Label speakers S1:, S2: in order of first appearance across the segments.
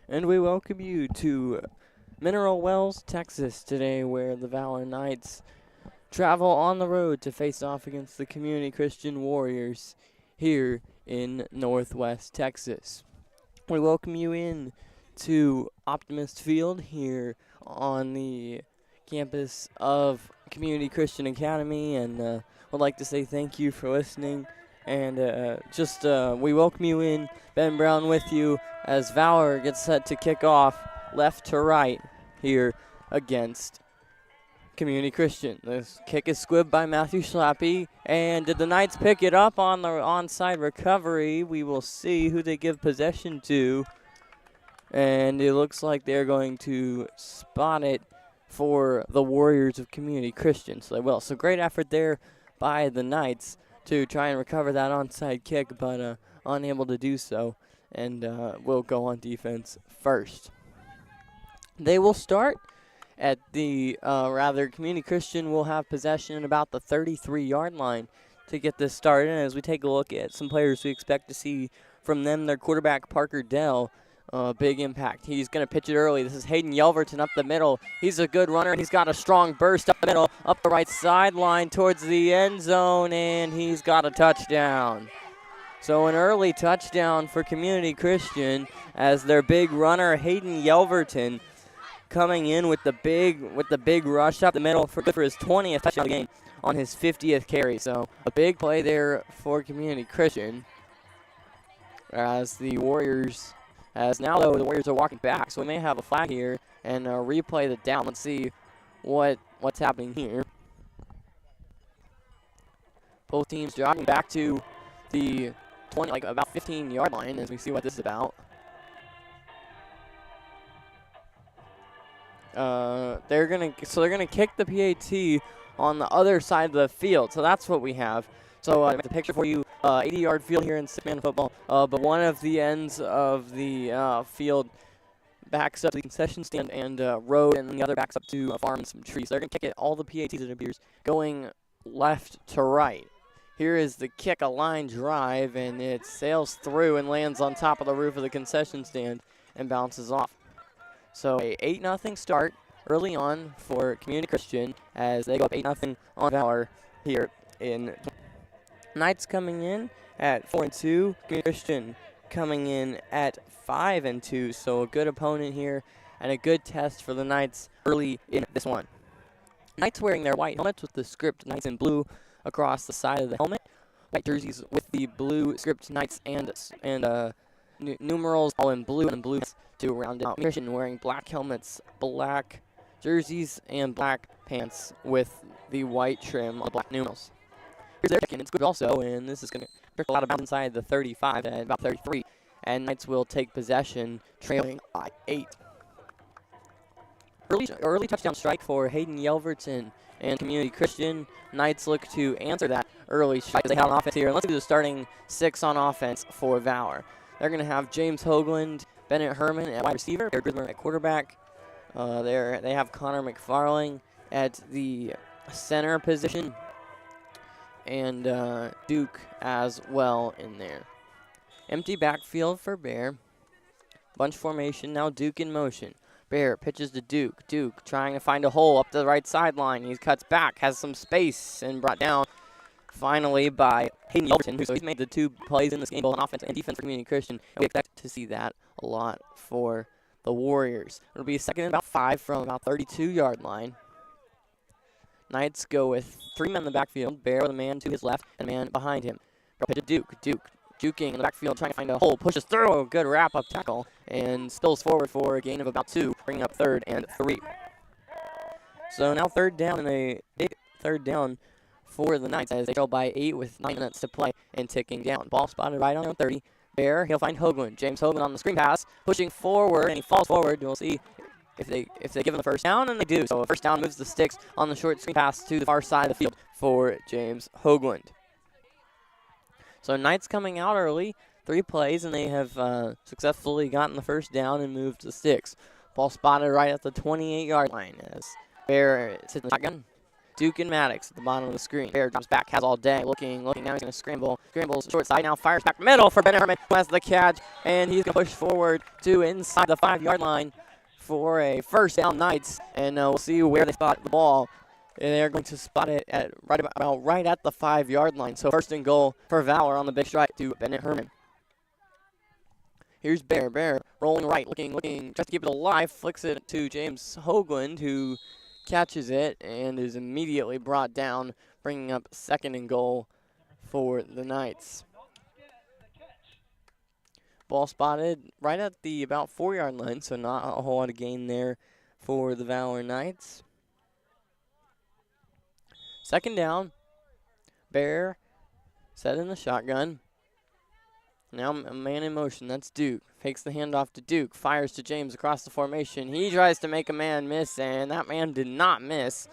S1: And we welcome you to Mineral Wells, Texas today, where the Valor Knights travel on the road to face off against the Community Christian Warriors here in Northwest Texas. We welcome you in to Optimist Field here on the campus of Community Christian Academy, and would like to say thank you for listening. And we welcome you in, Ben Brown with you, as Valor gets set to kick off left to right here against Community Christian. This kick is squibbed by Matthew Schlappy, and did the Knights pick it up on the onside recovery? We will see who they give possession to, and it looks like they're going to spot it for the Warriors of Community Christian. So they will. So great effort there by the Knights to try and recover that onside kick, but unable to do so, and will go on defense first. They will start at the, Community Christian will have possession at about the 33-yard line to get this started. And as we take a look at some players we expect to see from them, their quarterback, Parker Dell, big impact. He's going to pitch it early. This is Hayden Yelverton up the middle. He's a good runner. He's got a strong burst up the middle, up the right sideline towards the end zone, and he's got a touchdown. So an early touchdown for Community Christian as their big runner, Hayden Yelverton, coming in with the big rush up the middle for his 20th touchdown of the game on his 50th carry. So a big play there for Community Christian as the Warriors. As now, though, the Warriors are walking back, so we may have a flag here and replay the down. Let's see what's happening here. Both teams jogging back to the 20, about 15-yard line as we see what this is about. They're gonna kick the PAT on the other side of the field. So that's what we have. So I have a picture for you, 80-yard field here in six-man football, but one of the ends of the field backs up to the concession stand and road, and the other backs up to a farm and some trees. They're going to kick it, all the PATs, it appears, going left to right. Here is the kick, a line drive, and it sails through and lands on top of the roof of the concession stand and bounces off. So a 8-0 start early on for Community Christian as they go up 8-0 on Valor here in Knights coming in at 4-2. Community Christian coming in at 5-2. So a good opponent here and a good test for the Knights early in this one. Knights wearing their white helmets with the script Knights in blue across the side of the helmet. White jerseys with the blue script Knights and numerals all in blue and blue to round out. Christian wearing black helmets, black jerseys, and black pants with the white trim on the black numerals. Here's their kick, it's good also, and this is going to trickle out of bounds inside the 35 at about 33. And Knights will take possession, trailing by 8. Early touchdown strike for Hayden Yelverton and Community Christian. Knights look to answer that early strike as they have an offense here. And let's do the starting 6 on offense for Valor. They're going to have James Hoagland, Bennett Herman at wide receiver, Eric Grismer at quarterback. They have Connor McFarling at the center position, and Duke as well in there. Empty backfield for Bear. Bunch formation, now Duke in motion. Bear pitches to Duke. Duke trying to find a hole up the right sideline. He cuts back, has some space, and brought down finally by Hayden Yelverton. So he's made the 2 plays in this game, both on offense and defense for Community Christian. And we expect to see that a lot for the Warriors. It'll be a second and about 5 from about 32-yard line. Knights go with 3 men in the backfield. Bear with a man to his left and a man behind him. Pitch to Duke. Duke juking in the backfield, trying to find a hole. Pushes through. A good wrap-up tackle and spills forward for a gain of about 2, bringing up 3rd and 3. So now 3rd down and a big 3rd down for the Knights as they trail by 8 with 9 minutes to play and ticking down. Ball spotted right on the 30. Bear, he'll find Hoagland. James Hoagland on the screen pass, pushing forward, and he falls forward. We'll see if they give him the first down, and they do. So a first down moves the sticks on the short screen pass to the far side of the field for James Hoagland. So Knights coming out early, 3 plays, and they have successfully gotten the first down and moved the sticks. Ball spotted right at the 28-yard line as Bear sits in the shotgun. Duke and Maddox at the bottom of the screen. Bear drops back, has all day, looking. Now he's going to scramble. Scrambles short side, now fires back middle for Bennett Herman, who has the catch, and he's going to push forward to inside the 5-yard line for a first down, Knights, and we'll see where they spot the ball. And they're going to spot it at right at the 5-yard line. So first and goal for Valor on the big strike to Bennett Herman. Here's Bear. Bear rolling right, looking, tries to keep it alive, flicks it to James Hoagland, who catches it and is immediately brought down, bringing up second and goal for the Knights. Ball spotted right at the about 4-yard line, so not a whole lot of gain there for the Valor Knights. Second down. Bear set in the shotgun. Now a man in motion, that's Duke. Fakes the handoff to Duke, fires to James across the formation. He tries to make a man miss, and that man did not miss,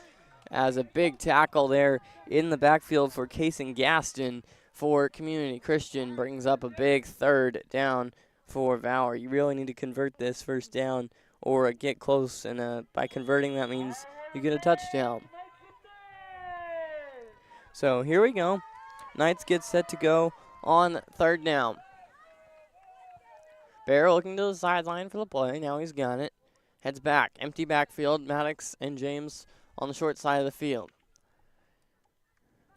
S1: as a big tackle there in the backfield for Kason Gaston for Community Christian brings up a big third down for Valor. You really need to convert this first down or get close, and by converting that means you get a touchdown. So here we go. Knights get set to go on third down. Bear looking to the sideline for the play. Now he's got it. Heads back. Empty backfield. Maddox and James on the short side of the field.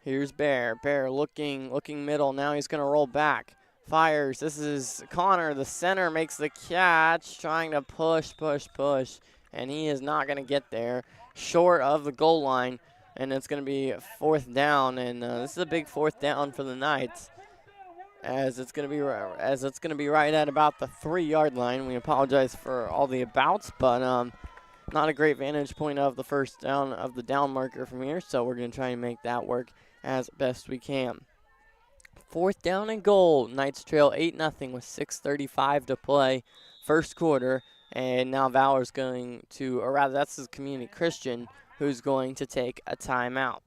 S1: Here's Bear. Bear looking middle. Now he's going to roll back. Fires. This is Connor. The center makes the catch. Trying to push. And he is not going to get there. Short of the goal line. And it's going to be fourth down. And this is a big fourth down for the Knights, as it's going to be right at about the 3-yard line. We apologize for all the abouts, but not a great vantage point of the first down of the down marker from here, so we're going to try and make that work as best we can. Fourth down and goal. Knights trail 8-0 with 6:35 to play, first quarter, and now Valor's going to, or rather that's the Community Christian, who's going to take a timeout.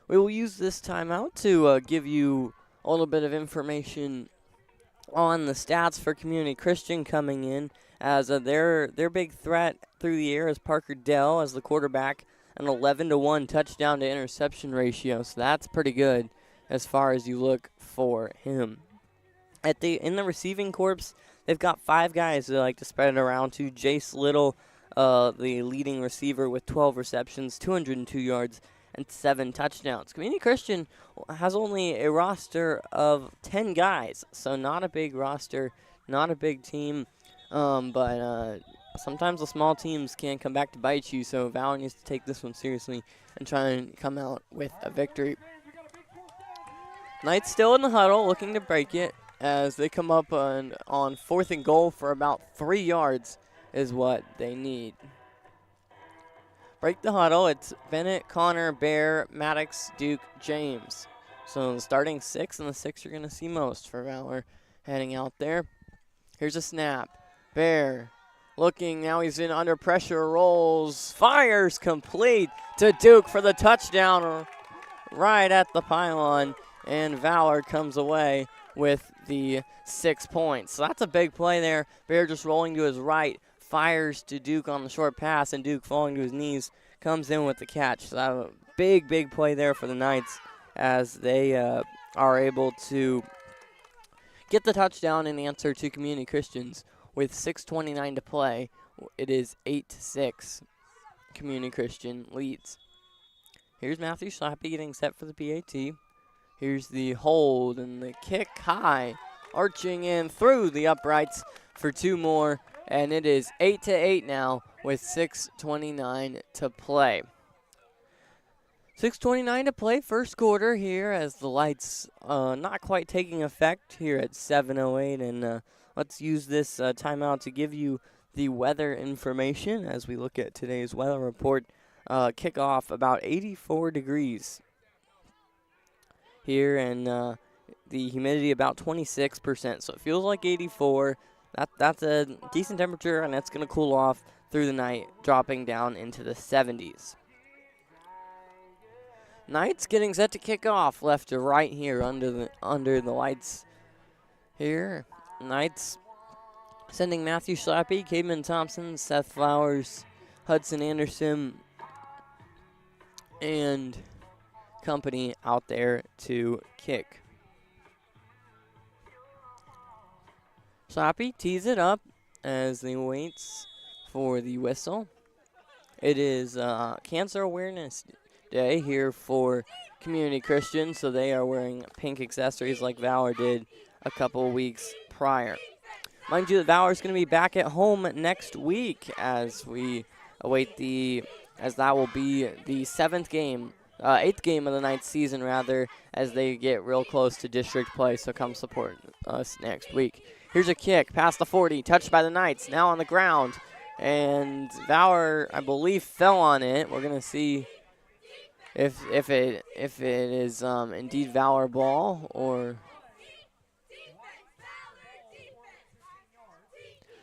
S1: We will use this timeout to give you a little bit of information on the stats for Community Christian coming in, as their big threat through the air is Parker Dell as the quarterback, an 11-to-1 touchdown to interception ratio. So that's pretty good as far as you look for him. In the receiving corps, they've got 5 guys they like to spread it around to. Jace Little, the leading receiver with 12 receptions, 202 yards, and 7 touchdowns. Community Christian has only a roster of 10 guys, so not a big roster, not a big team, but sometimes the small teams can come back to bite you, so Valor needs to take this one seriously and try and come out with a victory. Knights still in the huddle, looking to break it, as they come up on 4th and goal for about 3 yards is what they need. Break the huddle. It's Bennett, Connor, Bear, Maddox, Duke, James. So the starting 6, and the 6 you're going to see most for Valor heading out there. Here's a snap. Bear looking. Now he's in under pressure. Rolls. Fires complete to Duke for the touchdown right at the pylon. And Valor comes away with the 6 points. So that's a big play there. Bear just rolling to his right. Fires to Duke on the short pass, and Duke falling to his knees comes in with the catch. So that was a big play there for the Knights, as they are able to get the touchdown in answer to Community Christians with 6:29 to play. It is 8-6. Community Christian leads. Here's Matthew Slappy getting set for the PAT. Here's the hold and the kick high, arching in through the uprights for 2 more, and it is 8-8 now with 6:29 to play. 6:29 to play, first quarter here as the lights not quite taking effect here at 7:08, and let's use this timeout to give you the weather information as we look at today's weather report. Kickoff about 84 degrees here, and the humidity about 26%, so it feels like 84. That's a decent temperature, and that's going to cool off through the night, dropping down into the 70s. Knights getting set to kick off left to right here under the lights here. Knights sending Matthew Slappy, Cademan Thompson, Seth Flowers, Hudson Anderson, and company out there to kick. Slappy tees it up as he waits for the whistle. It is Cancer Awareness Day here for Community Christian, so they are wearing pink accessories like Valor did a couple weeks prior. Mind you, that Valor is going to be back at home next week as we await as that will be the 8th game of the ninth season, rather, as they get real close to district play, so come support us next week. Here's a kick past the 40, touched by the Knights, now on the ground, and Valor, I believe, fell on it. We're going to see if it is indeed Valor ball or...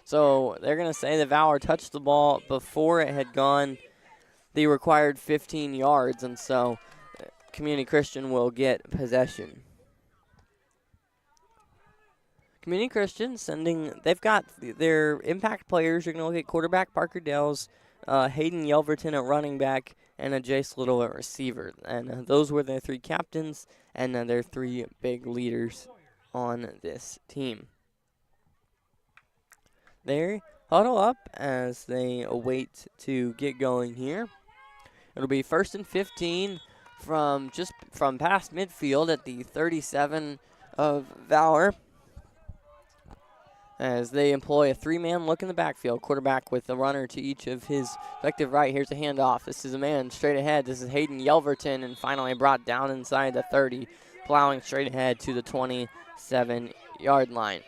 S1: So they're going to say that Valor touched the ball before it had gone the required 15 yards, and so Community Christian will get possession. Community Christian they've got their impact players. You're going to look at quarterback Parker Dells, Hayden Yelverton at running back, and Jace Little at receiver. And those were their 3 captains and their 3 big leaders on this team. They huddle up as they await to get going here. It'll be 1st and 15 from past midfield at the 37 of Valor, as they employ a 3-man look in the backfield. Quarterback with a runner to each of his effective right. Here's a handoff. This is a man straight ahead. This is Hayden Yelverton, and finally brought down inside the 30, plowing straight ahead to the 27-yard line.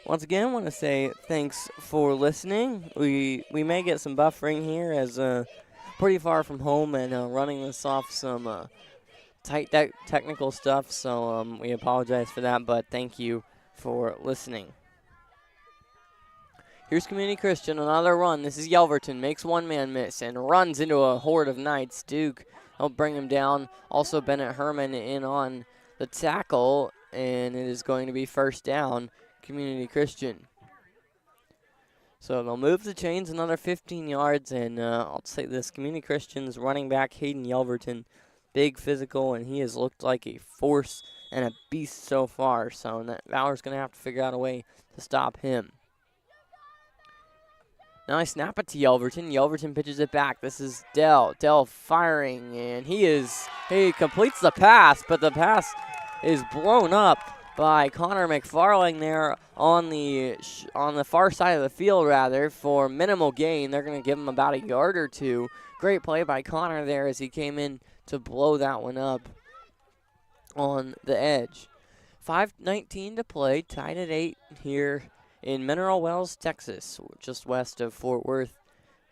S1: Once again, I want to say thanks for listening. We may get some buffering here as pretty far from home and running this off some tight technical stuff, so we apologize for that, but thank you for listening. Here's Community Christian, another run. This is Yelverton, makes one man miss and runs into a horde of Knights. Duke helped bring him down. Also Bennett Herman in on the tackle, and it is going to be first down, Community Christian. So they'll move the chains another 15 yards, and I'll say this, Community Christian's running back Hayden Yelverton, big physical, and he has looked like a force and a beast so far, so Valor's going to have to figure out a way to stop him. Now I snap it to Yelverton. Yelverton pitches it back. This is Dell. Dell firing, and he completes the pass, but the pass is blown up by Connor McFarling there on the far side of the field, rather, for minimal gain. They're going to give him about a yard or 2. Great play by Connor there as he came in to blow that one up on the edge. 5:19 to play, tied at 8 here in Mineral Wells, Texas, just west of Fort Worth.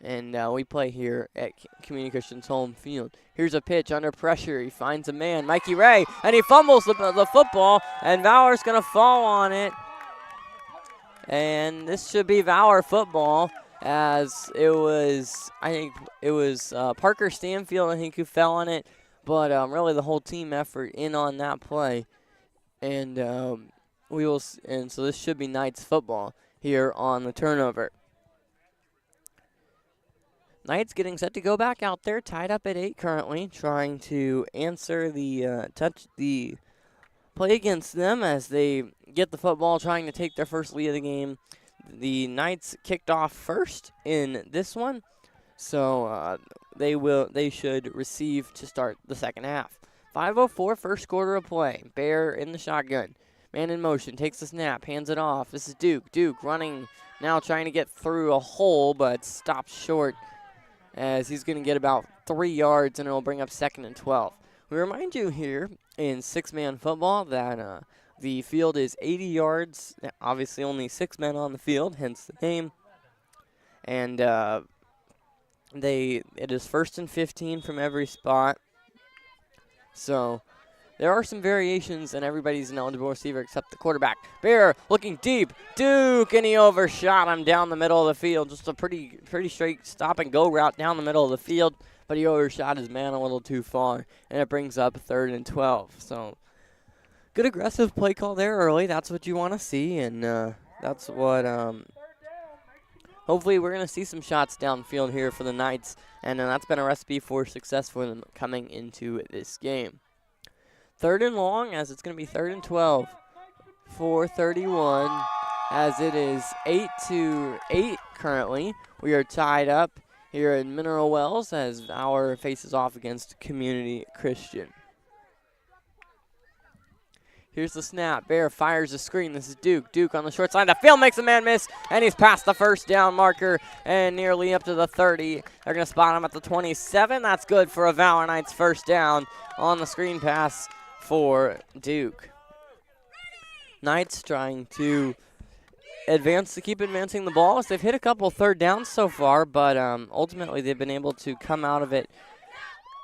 S1: And we play here at Community Christian's home field. Here's a pitch under pressure. He finds a man, Mikey Ray, and he fumbles the football, and Valor's going to fall on it. And this should be Valor football, as it was Parker Stanfield, I think, who fell on it. But really the whole team effort in on that play. And so this should be Knights football here on the turnover. Knights getting set to go back out there, tied up at 8 currently, trying to answer the play against them as they get the football, trying to take their first lead of the game. The Knights kicked off first in this one, so they should receive to start the second half. 5:04 first quarter of play. Bear in the shotgun. Man in motion, takes the snap, hands it off. This is Duke. Duke running now, trying to get through a hole, but stops short as he's going to get about 3 yards, and it'll bring up 2nd and 12. We remind you here in six-man football that the field is 80 yards. Obviously only 6 men on the field, hence the name. And it is 1st and 15 from every spot. So there are some variations, and everybody's an eligible receiver except the quarterback. Bear looking deep. Duke, and he overshot him down the middle of the field. Just a pretty straight stop-and-go route down the middle of the field, but he overshot his man a little too far, and it brings up 3rd and 12. So good aggressive play call there early. That's what you want to see, and that's what hopefully we're going to see some shots downfield here for the Knights, and that's been a recipe for success for them coming into this game. 3rd and long, as it's going to be 3rd and 12 for 31, as it is 8-8 currently. We are tied up here in Mineral Wells as Valor faces off against Community Christian. Here's the snap. Bear fires a screen. This is Duke. Duke on the short side. The field makes a man miss, and he's past the first down marker and nearly up to the 30. They're going to spot him at the 27. That's good for a Valor Knights first down on the screen pass for Duke. Knights trying to keep advancing the ball as they've hit a couple 3rd downs so far, but ultimately they've been able to come out of it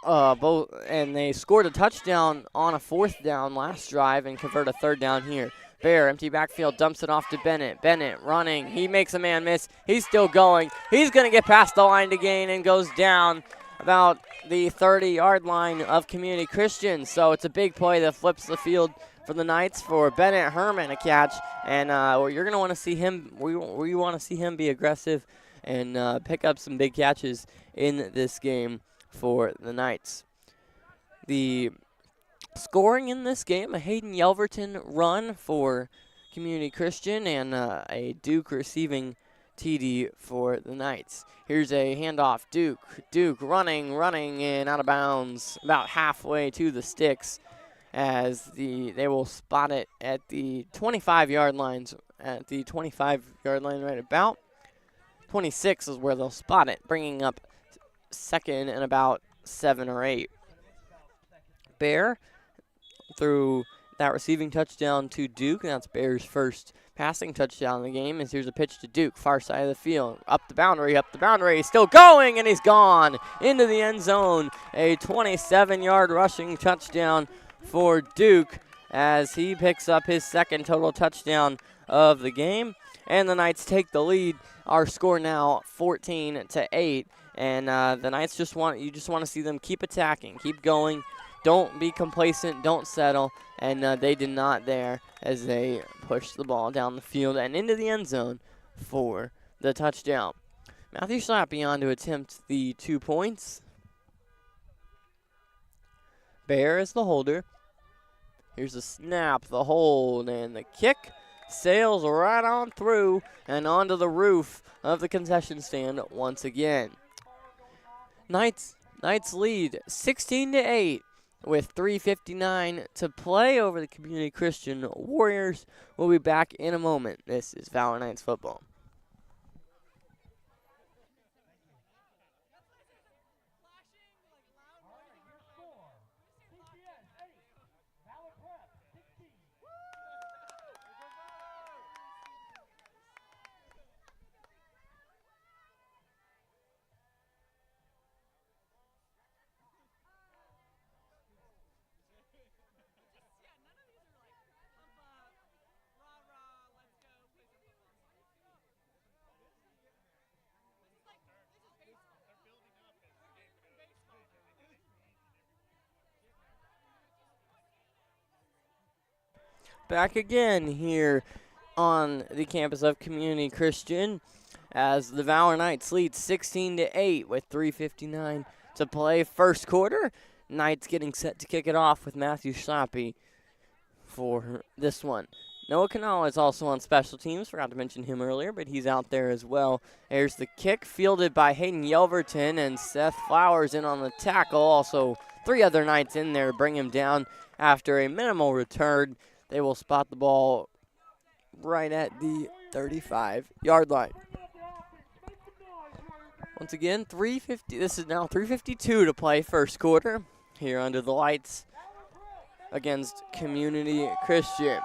S1: and they scored a touchdown on a 4th down last drive and convert a 3rd down here. Bear, empty backfield, dumps it off to Bennett. Bennett running. He makes a man miss. He's still going. He's going to get past the line to gain and goes down about the 30-yard line of Community Christian. So it's a big play that flips the field for the Knights for Bennett Herman a catch. And you're going to want to see him. We want to see him be aggressive and pick up some big catches in this game for the Knights. The scoring in this game, a Hayden Yelverton run for Community Christian and a Duke receiving TD for the Knights. Here's a handoff. Duke running, and out of bounds about halfway to the sticks as they will spot it at the 25-yard lines. At the 25-yard line right about. 26 is where they'll spot it, bringing up 2nd and about 7 or 8. Bear through that receiving touchdown to Duke. That's Bear's first passing touchdown in the game. And here's a pitch to Duke, far side of the field. Up the boundary. Still going, and he's gone into the end zone. A 27-yard rushing touchdown for Duke as he picks up his 2nd total touchdown of the game. And the Knights take the lead. Our score now 14-8. And the Knights just want to see them keep attacking, keep going. Don't be complacent, don't settle. And they did not there as they pushed the ball down the field and into the end zone for the touchdown. Matthew Slappy on to attempt the 2 points. Bear is the holder. Here's the snap, the hold, and the kick. Sails right on through and onto the roof of the concession stand once again. Knights lead 16-8 with 3:59 to play over the Community Christian Warriors. We'll be back in a moment. This is Valor Knights Football. Back again here on the campus of Community Christian as the Valor Knights lead 16-8 with 3:59 to play first quarter. Knights getting set to kick it off with Matthew Schlappe for this one. Noah Canal is also on special teams. Forgot to mention him earlier, but he's out there as well. There's the kick fielded by Hayden Yelverton, and Seth Flowers in on the tackle. Also, 3 other Knights in there to bring him down after a minimal return. They will spot the ball right at the 35-yard line. Once again, this is now 3:52 to play first quarter here under the lights against Community Christian.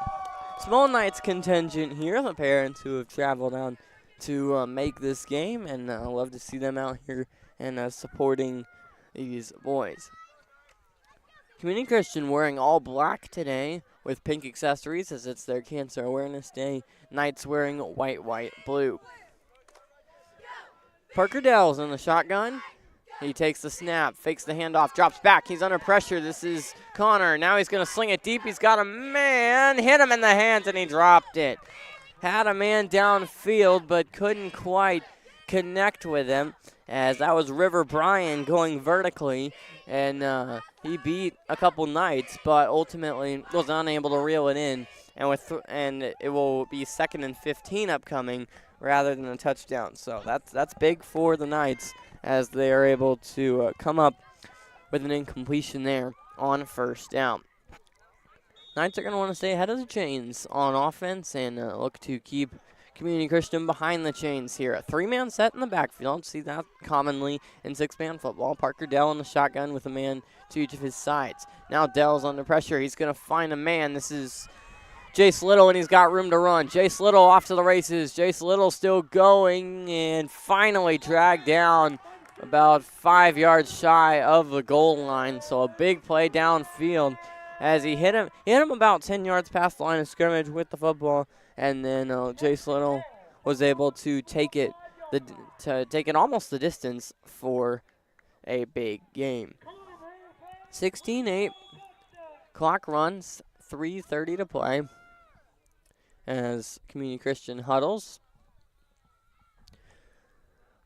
S1: Small Knights contingent here, the parents who have traveled down to make this game, and I love to see them out here and supporting these boys. Community Christian wearing all black today with pink accessories as it's their Cancer Awareness Day. Knights wearing white, blue. Parker Dell's in the shotgun. He takes the snap, fakes the handoff, drops back. He's under pressure. This is Connor. Now he's going to sling it deep. He's got a man. Hit him in the hands, and he dropped it. Had a man downfield, but couldn't quite connect with him, as that was River Bryan going vertically, and he beat a couple Knights, but ultimately was unable to reel it in. And it will be 2nd and 15 upcoming rather than a touchdown. So that's big for the Knights, as they are able to come up with an incompletion there on first down. Knights are going to want to stay ahead of the chains on offense and look to keep Community Christian behind the chains here. A 3-man set in the backfield. See that commonly in 6-man football. Parker Dell in the shotgun with a man to each of his sides. Now Dell's under pressure. He's going to find a man. This is Jace Little, and he's got room to run. Jace Little off to the races. Jace Little still going, and finally dragged down about 5 yards shy of the goal line. So a big play downfield as he hit him about 10 yards past the line of scrimmage with the football, and then Jace Little was able to take it almost the distance for a big game. 16-8. Clock runs. 3:30 to play as Community Christian huddles.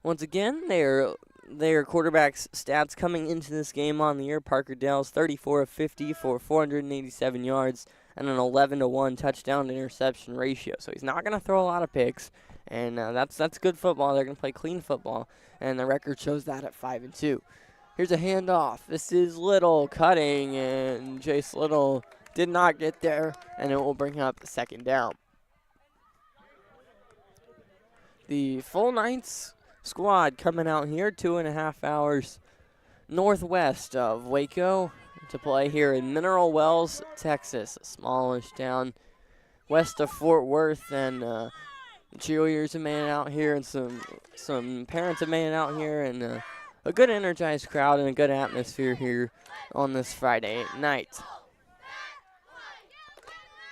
S1: Once again, their quarterback's stats coming into this game on the year. Parker Dell's 34 of 50 for 487 yards and an 11-to-1 touchdown to interception ratio. So he's not going to throw a lot of picks, and that's good football. They're going to play clean football, and the record shows that at 5-2. Here's a handoff. This is Little cutting, and Jace Little did not get there, and it will bring up 2nd down. The full Knights squad coming out here 2.5 hours northwest of Waco to play here in Mineral Wells, Texas, a smallish town west of Fort Worth, and cheerleaders have made it out here, and some parents have made it out here, and a good energized crowd and a good atmosphere here on this Friday night.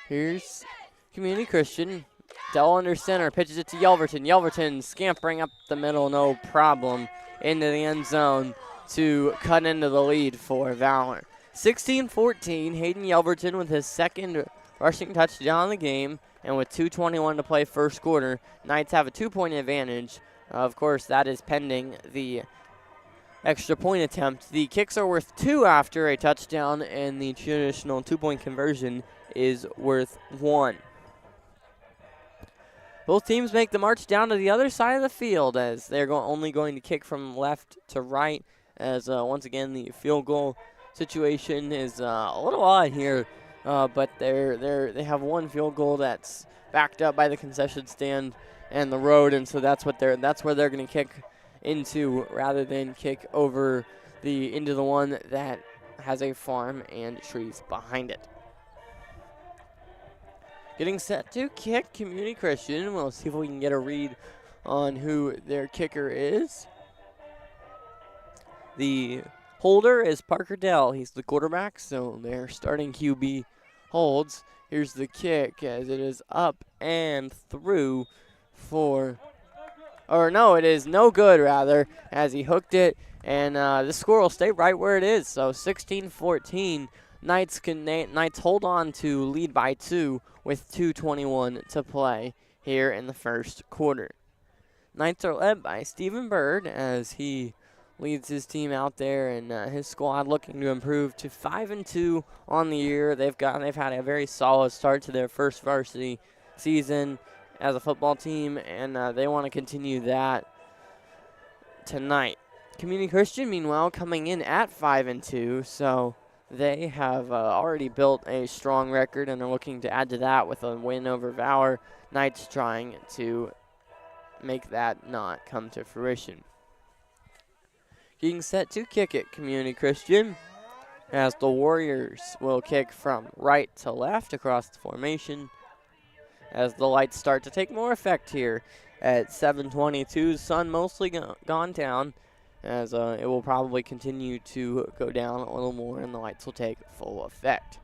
S1: Here's Community Christian. Dell under center, pitches it to Yelverton. Yelverton scampering up the middle, no problem, into the end zone to cut into the lead for Valor. 16-14, Hayden Yelverton with his 2nd rushing touchdown of the game, and with 2:21 to play first quarter, Knights have a 2-point advantage. Of course, that is pending the extra point attempt. The kicks are worth 2 after a touchdown, and the traditional 2-point conversion is worth 1. Both teams make the march down to the other side of the field, as they're only going to kick from left to right, as once again the field goal situation is a little odd here, but they have one field goal that's backed up by the concession stand and the road, and so that's where they're going to kick into, rather than kick over into the one that has a farm and trees behind it. Getting set to kick, Community Christian. We'll see if we can get a read on who their kicker is. The holder is Parker Dell. He's the quarterback, so their starting QB holds. Here's the kick, as it is up and through it is no good, rather, as he hooked it, and the score will stay right where it is. So 16-14, Knights hold on to lead by 2 with 2:21 to play here in the first quarter. Knights are led by Stephen Bird as he leads his team out there, and his squad looking to improve to 5-2 on the year. They've had a very solid start to their first varsity season as a football team, and they want to continue that tonight. Community Christian, meanwhile, coming in at 5-2, so they have already built a strong record and are looking to add to that with a win over Valor. Knights trying to make that not come to fruition. Getting set to kick it, Community Christian, as the Warriors will kick from right to left across the formation as the lights start to take more effect here at 7:22. Sun mostly gone down, as it will probably continue to go down a little more and the lights will take full effect.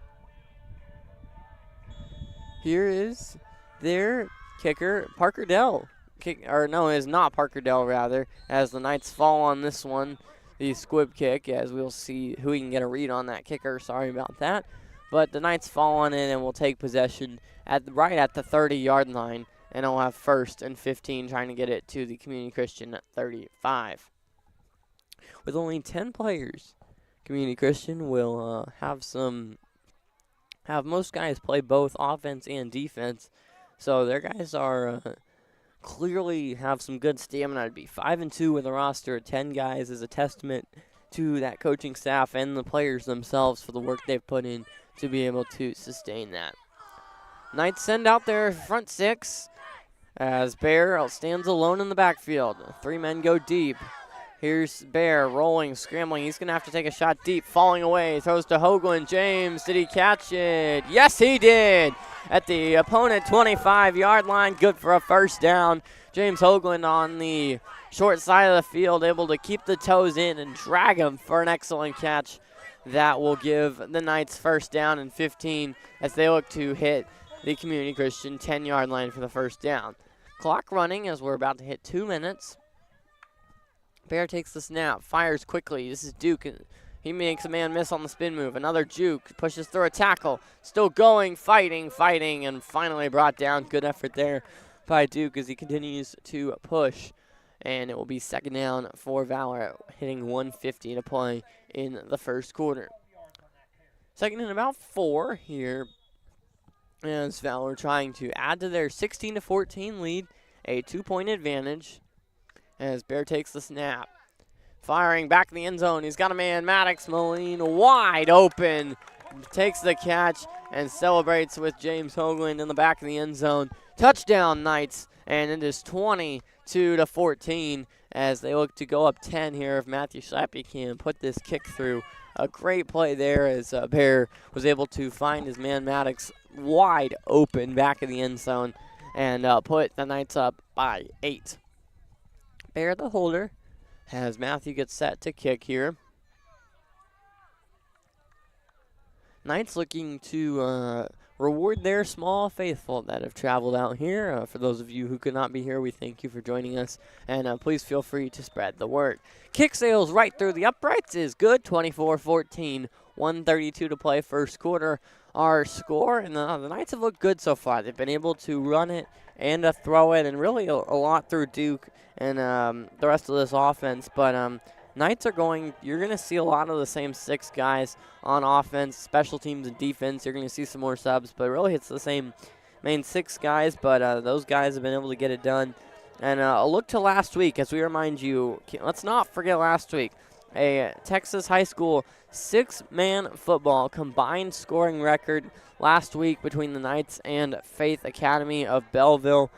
S1: Here is their kicker, Parker Dell. It is not Parker Dell, rather, as the Knights fall on this one, the squib kick, as we'll see who we can get a read on that kicker. Sorry about that. But the Knights fall on it and will take possession right at the 30-yard line, and it'll have 1st and 15 trying to get it to the Community Christian 35. With only 10 players, Community Christian will have most guys play both offense and defense, so their guys are clearly have some good stamina. To be 5-2 with a roster of 10 guys is a testament to that coaching staff and the players themselves for the work they've put in to be able to sustain that. Knights send out their front 6 as Bear stands alone in the backfield. 3 men go deep. Here's Bear rolling, scrambling. He's going to have to take a shot deep, falling away. Throws to Hoagland. James, did he catch it? Yes, he did. At the opponent 25-yard line, good for a 1st down. James Hoagland on the short side of the field, able to keep the toes in and drag him for an excellent catch. That will give the Knights 1st down and 15 as they look to hit the Community Christian 10-yard line for the 1st down. Clock running as we're about to hit 2 minutes. Bear takes the snap, fires quickly. This is Duke. He makes a man miss on the spin move. Another juke, pushes through a tackle. Still going, fighting, and finally brought down. Good effort there by Duke as he continues to push. And it will be 2nd down for Valor, hitting 1:50 to play in the 1st quarter. 2nd and about 4 here as Valor trying to add to their 16-14 lead, a 2-point advantage. As Bear takes the snap. Firing back in the end zone. He's got a man, Maddox Moline, wide open. Takes the catch and celebrates with James Hoagland in the back of the end zone. Touchdown, Knights, and it is 22-14 as they look to go up 10 here if Matthew Schlappe can put this kick through. A great play there as Bear was able to find his man, Maddox, wide open back of the end zone and put the Knights up by 8. Bear the holder as Matthew gets set to kick here. Knights looking to reward their small faithful that have traveled out here. For those of you who could not be here, we thank you for joining us, and please feel free to spread the word. Kick sails right through the uprights is good, 24-14, 1:32 to play, 1st quarter. Our score, and the Knights have looked good so far. They've been able to run it and throw it, and really a lot through Duke and the rest of this offense. But Knights are you're going to see a lot of the same 6 guys on offense, special teams, and defense. You're going to see some more subs, but really it's the same main 6 guys, but those guys have been able to get it done. And a look to last week as we remind you, let's not forget last week, a Texas high school 6-man football combined scoring record last week between the Knights and Faith Academy of Belleville.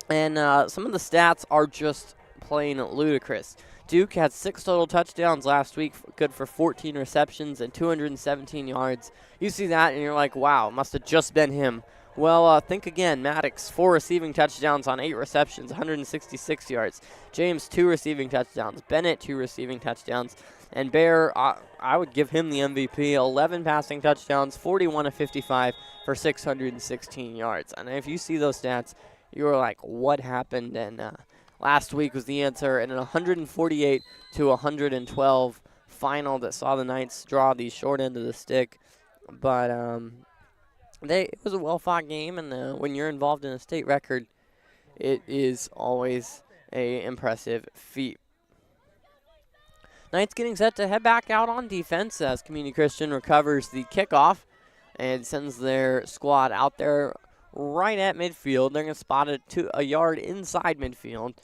S1: And some of the stats are just plain ludicrous. Duke had 6 total touchdowns last week, good for 14 receptions and 217 yards. You see that and you're like, wow, it must have just been him. Well, think again. Maddox, 4 receiving touchdowns on 8 receptions, 166 yards. James, 2 receiving touchdowns. Bennett, 2 receiving touchdowns. And Bear, I would give him the MVP, 11 passing touchdowns, 41 of 55 for 616 yards. And if you see those stats, you were like, what happened? And last week was the answer in a 148-112 final that saw the Knights draw the short end of the stick. But it was a well-fought game, and when you're involved in a state record, it is always a impressive feat. Knights getting set to head back out on defense as Community Christian recovers the kickoff and sends their squad out there right at midfield. They're going to spot it a yard inside midfield.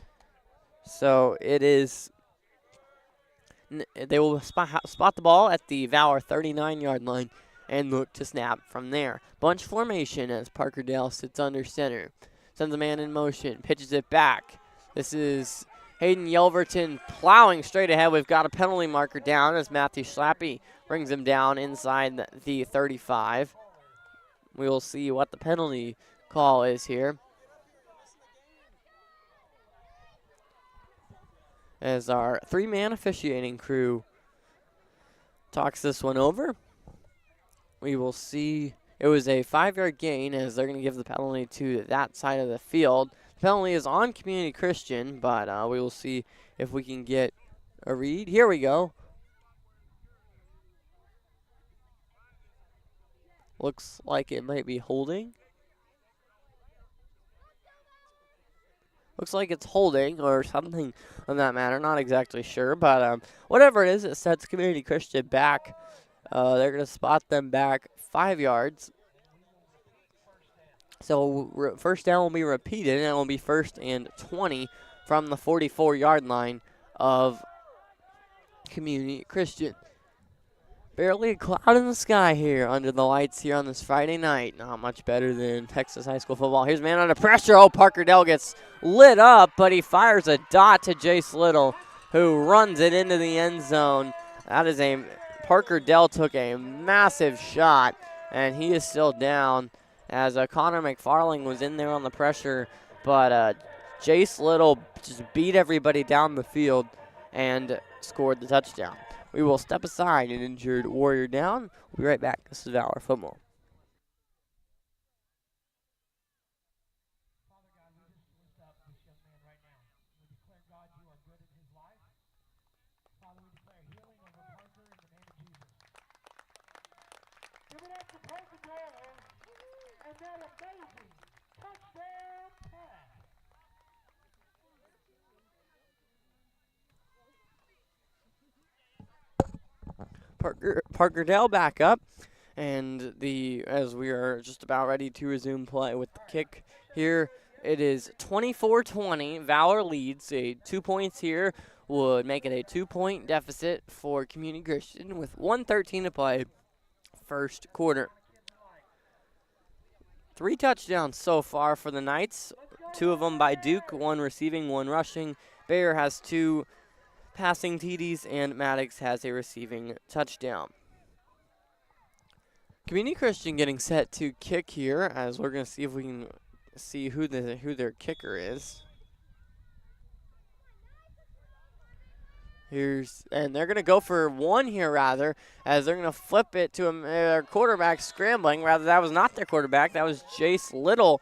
S1: So it is, they will spot the ball at the Valor 39-yard line and look to snap from there. Bunch formation as Parker Dale sits under center. Sends a man in motion, pitches it back. This is Hayden Yelverton plowing straight ahead. We've got a penalty marker down as Matthew Schlappy brings him down inside the 35. We will see what the penalty call is here, as our three-man officiating crew talks this one over. We will see. It was a 5-yard gain, as they're going to give the penalty to that side of the field. The penalty is on Community Christian, but we will see if we can get a read. Here we go. Looks like it might be holding. Looks like it's holding or something on that matter. Not exactly sure, but whatever it is, it sets Community Christian back. They're going to spot them back 5 yards. So first down will be repeated, and it will be 1st and 20 from the 44-yard line of Community Christian. Barely a cloud in the sky here under the lights here on this Friday night. Not much better than Texas high school football. Here's a man under pressure. Oh, Parker Dell gets lit up, but he fires a dot to Jace Little, who runs it into the end zone. That is Parker Dell took a massive shot, and he is still down as Connor McFarling was in there on the pressure, but Jace Little just beat everybody down the field and scored the touchdown. We will step aside, an injured Warrior down. We'll be right back. This is Valor Football. Parker Dell back up, and as we are just about ready to resume play with the kick here, it is 24-20. Valor leads. 2 points here would make it a 2-point deficit for Community Christian with 1:13 to play, first quarter. 3 touchdowns so far for the Knights, 2 of them by Duke, 1 receiving, 1 rushing. Bayer has 2 passing TDs, and Maddox has a receiving touchdown. Community Christian getting set to kick here, as we're going to see if we can see who their kicker is. And they're going to go for 1 here, rather, as they're going to flip it to their quarterback scrambling. Rather, that was not their quarterback. That was Jace Little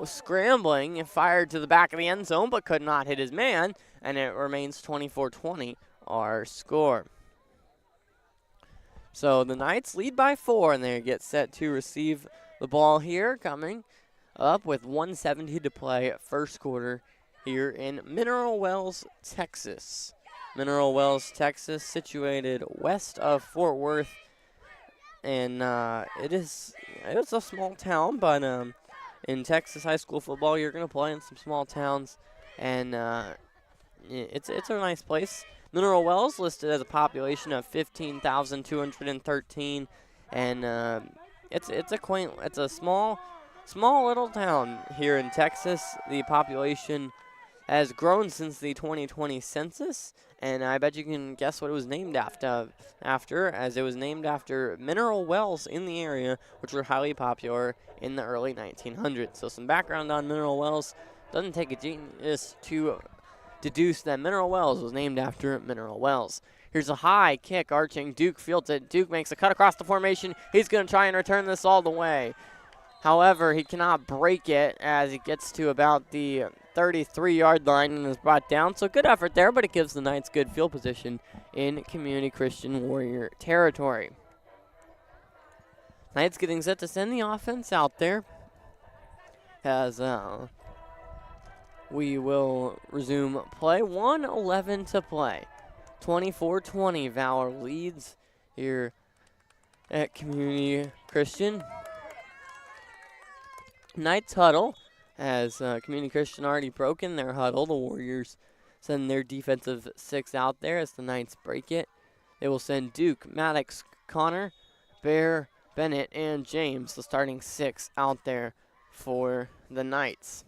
S1: scrambling and fired to the back of the end zone, but could not hit his man, and it remains 24-20, our score. So the Knights lead by 4, and they get set to receive the ball here, coming up with 1:70 to play, first quarter here in Mineral Wells, Texas. Mineral Wells, Texas, situated west of Fort Worth, and it's a small town, but in Texas high school football, you're going to play in some small towns, and it's a nice place. Mineral Wells listed as a population of 15,213, and it's a small little town here in Texas. The population has grown since the 2020 census, and I bet you can guess what it was named after, as it was named after mineral wells in the area, which were highly popular in the early 1900s. So some background on mineral wells. Doesn't take a genius to deduce that Mineral Wells was named after Mineral Wells. Here's a high kick arching. Duke fields it. Duke makes a cut across the formation. He's going to try and return this all the way. However, he cannot break it as he gets to about the 33-yard line and is brought down. So good effort there, but it gives the Knights good field position in Community Christian Warrior territory. Knights getting set to send the offense out there. Has we will resume play. 1:11 to play. 24-20, Valor leads here at Community Christian. Knights huddle, as Community Christian already broken their huddle. The Warriors send their defensive six out there as the Knights break it. They will send Duke, Maddox, Connor, Bear, Bennett, and James, the starting six, out there for the Knights.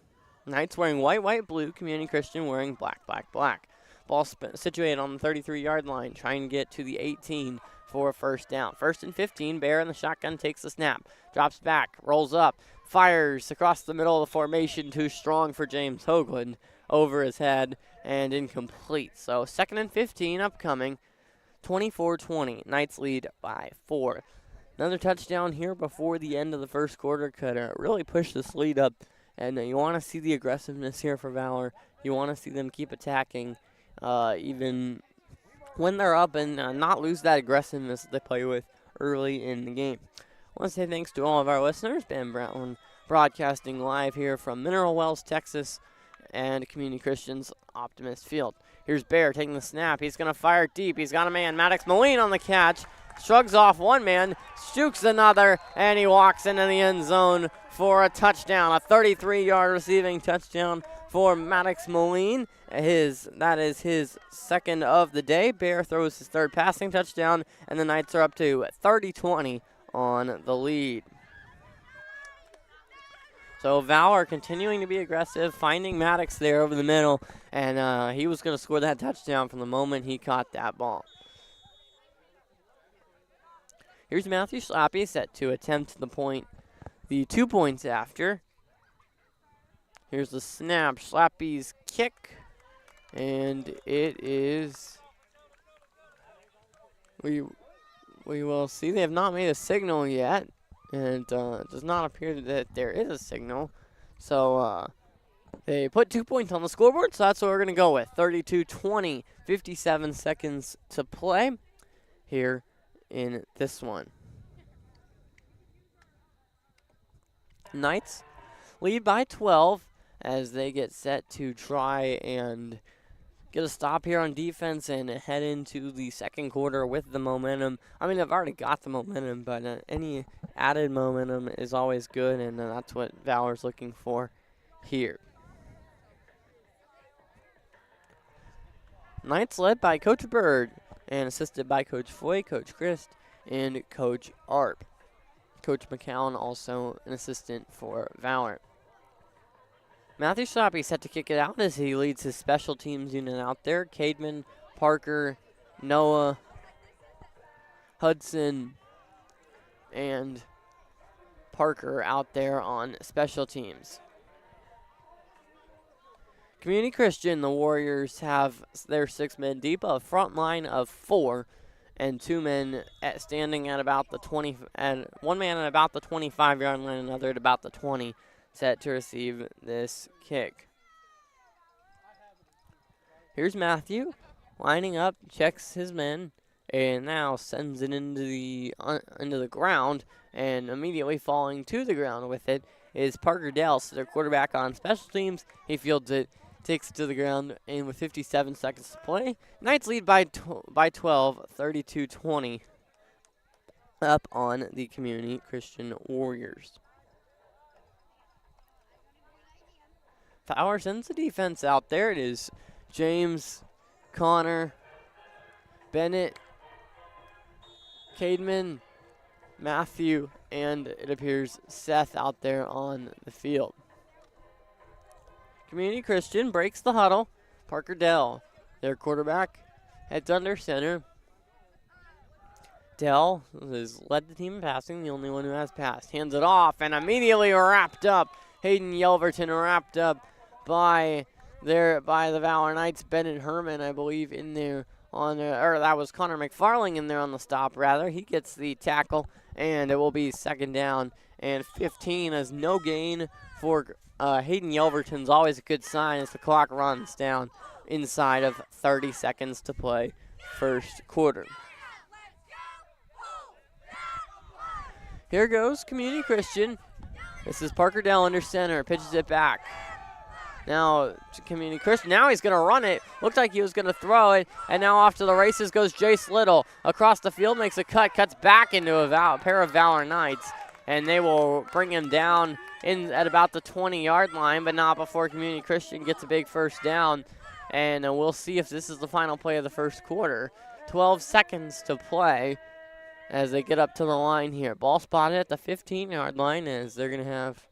S1: Knights wearing white, white, blue. Community Christian wearing black, black, black. Ball situated on the 33-yard line, trying to get to the 18 for a first down. 1st and 15, Bear in the shotgun takes the snap, drops back, rolls up, fires across the middle of the formation, too strong for James Hoagland, over his head, and incomplete. So 2nd and 15 upcoming. 24-20, Knights lead by 4. Another touchdown here before the end of the first quarter could really push this lead up. And you want to see the aggressiveness here for Valor. You want to see them keep attacking even when they're up and not lose that aggressiveness that they play with early in the game. I want to say thanks to all of our listeners. Ben Brown broadcasting live here from Mineral Wells, Texas, and Community Christian's Optimist Field. Here's Bear taking the snap. He's going to fire deep. He's got a man, Maddox Moline, on the catch. Shrugs off one man, shooks another, and he walks into the end zone for a touchdown. A 33-yard receiving touchdown for Maddox Moline. That is his second of the day. Bear throws his third passing touchdown, and the Knights are up to 30-20 on the lead. So Valor continuing to be aggressive, finding Maddox there over the middle, and he was going to score that touchdown from the moment he caught that ball. Here's Matthew Schlappe set to attempt the 2 points after. Here's the snap, Schlappe's kick, and it is, we will see. They have not made a signal yet, and it does not appear that there is a signal. So they put 2 points on the scoreboard, so that's what we're going to go with. 32-20, 57 seconds to play here in this one. Knights lead by 12 as they get set to try and get a stop here on defense and head into the second quarter with the momentum. I mean, they've already got the momentum, but any added momentum is always good, and that's what Valor's looking for here. Knights led by Coach Bird and assisted by Coach Foy, Coach Christ, and Coach Arp. Coach McCown also an assistant for Valor. Matthew Schlappe set to kick it out as he leads his special teams unit out there. Cademan, Parker, Noah, Hudson, and Parker out there on special teams. Community Christian, the Warriors have their 6 men deep, a front line of 4, and 2 men standing at about the 20, and 1 man at about the 25-yard line, another at about the 20, set to receive this kick. Here's Matthew lining up, checks his men, and now sends it into the ground, and immediately falling to the ground with it is Parker Dell, their quarterback on special teams. He fields it, takes it to the ground, and with 57 seconds to play, Knights lead by 12, 32-20, up on the Community Christian Warriors. Fowler sends the defense out there. It is James, Connor, Bennett, Cademan, Matthew, and it appears Seth out there on the field. Community Christian breaks the huddle. Parker Dell, their quarterback, heads under center. Dell has led the team in passing, the only one who has passed. Hands it off and immediately wrapped up. Hayden Yelverton wrapped up by the Valor Knights. Bennett Herman, I believe, in there or that was Connor McFarling in there on the stop, rather. He gets the tackle, and it will be second down and 15 as no gain for Hayden Yelverton's always a good sign as the clock runs down inside of 30 seconds to play first quarter. Here goes Community Christian. This is Parker Dell under center, pitches it back. Now, Community Christian, now he's going to run it. Looked like he was going to throw it, and now off to the races goes Jace Little. Across the field, makes a cut, cuts back into a pair of Valor Knights, and they will bring him down in at about the 20-yard line, but not before Community Christian gets a big first down. And we'll see if this is the final play of the first quarter. 12 seconds to play as they get up to the line here. Ball spotted at the 15-yard line as they're going to have,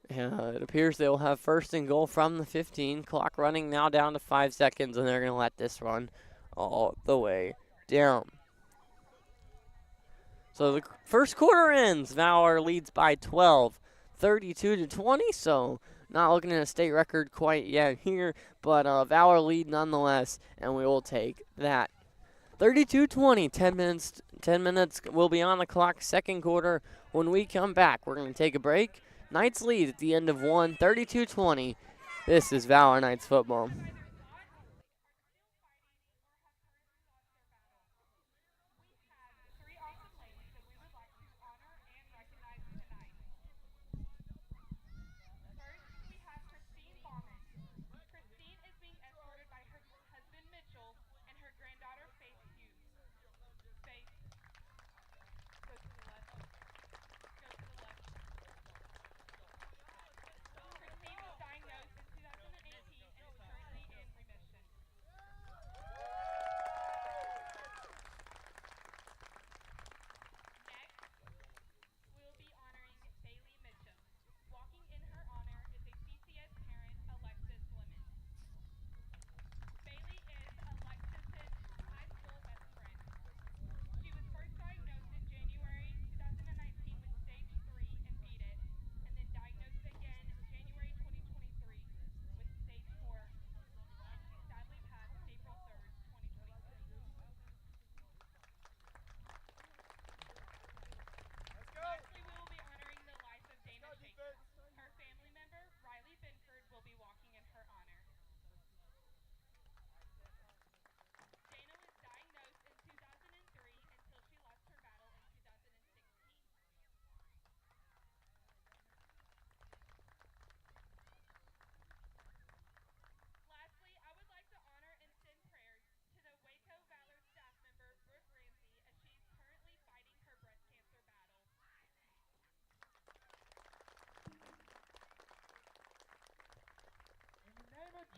S1: it appears they'll have first and goal from the 15. Clock running now down to 5 seconds, and they're going to let this run all the way down. So the first quarter ends. Valor leads by 12, 32-20. So not looking at a state record quite yet here, but Valor lead nonetheless, and we will take that. 32-20, 10 minutes will be on the clock, second quarter. When we come back, we're going to take a break. Knights lead at the end of one, 32-20. This is Valor Knights Football.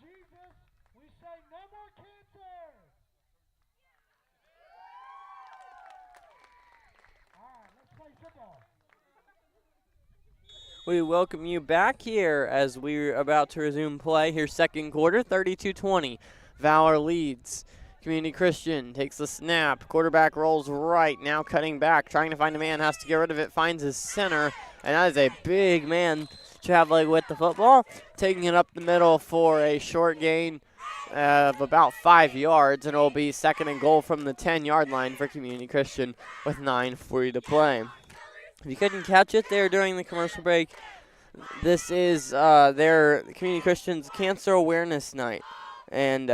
S2: Jesus, we say no more cancer. All right, let's play football.
S1: We welcome you back here as we're about to resume play here, second quarter, 32-20. Valor leads. Community Christian takes the snap. Quarterback rolls right, now cutting back, trying to find a man, has to get rid of it, finds his center, and that is a big man traveling with the football, taking it up the middle for a short gain of about 5 yards, and it'll be second and goal from the 10-yard line for Community Christian with 9:40 to play. If you couldn't catch it there during the commercial break, this is their Community Christian's Cancer Awareness Night, and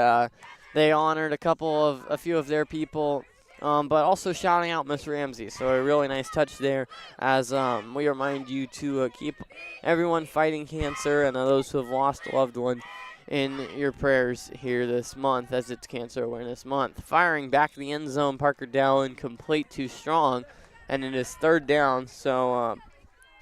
S1: they honored a few of their people, but also shouting out Miss Ramsey. So a really nice touch there as we remind you to keep everyone fighting cancer and those who have lost a loved one in your prayers here this month as it's Cancer Awareness Month. Firing back to the end zone, Parker Dowling complete too strong, and it is third down. So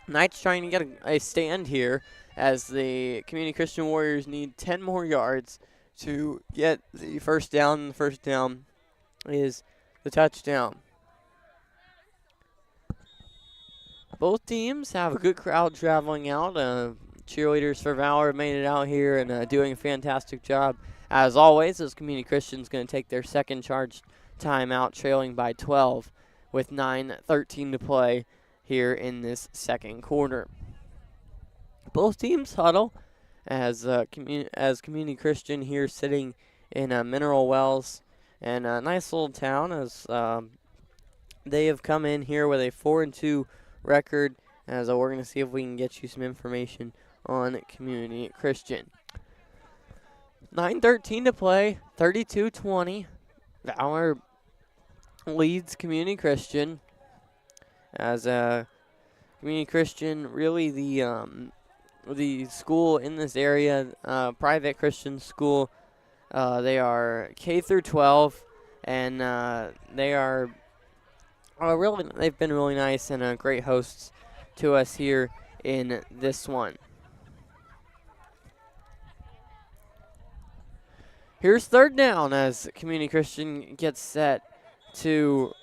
S1: Knights trying to get a stand here as the Community Christian Warriors need 10 more yards to get the first down, and the first down is the touchdown. Both teams have a good crowd traveling out. Cheerleaders for Valor made it out here and doing a fantastic job. As always, as Community Christian's going to take their second charge timeout, trailing by 12 with 9:13 to play here in this second quarter. Both teams huddle as Community Christian here sitting in Mineral Wells, and a nice little town as they have come in here with a 4-2 record. As we're going to see if we can get you some information on Community Christian. 9:13 to play, 32-20. Valor leads Community Christian as Community Christian really the the school in this area, private Christian school. They are K through 12, and they are they've been really nice and great hosts to us here in this one. Here's third down as Community Christian gets set to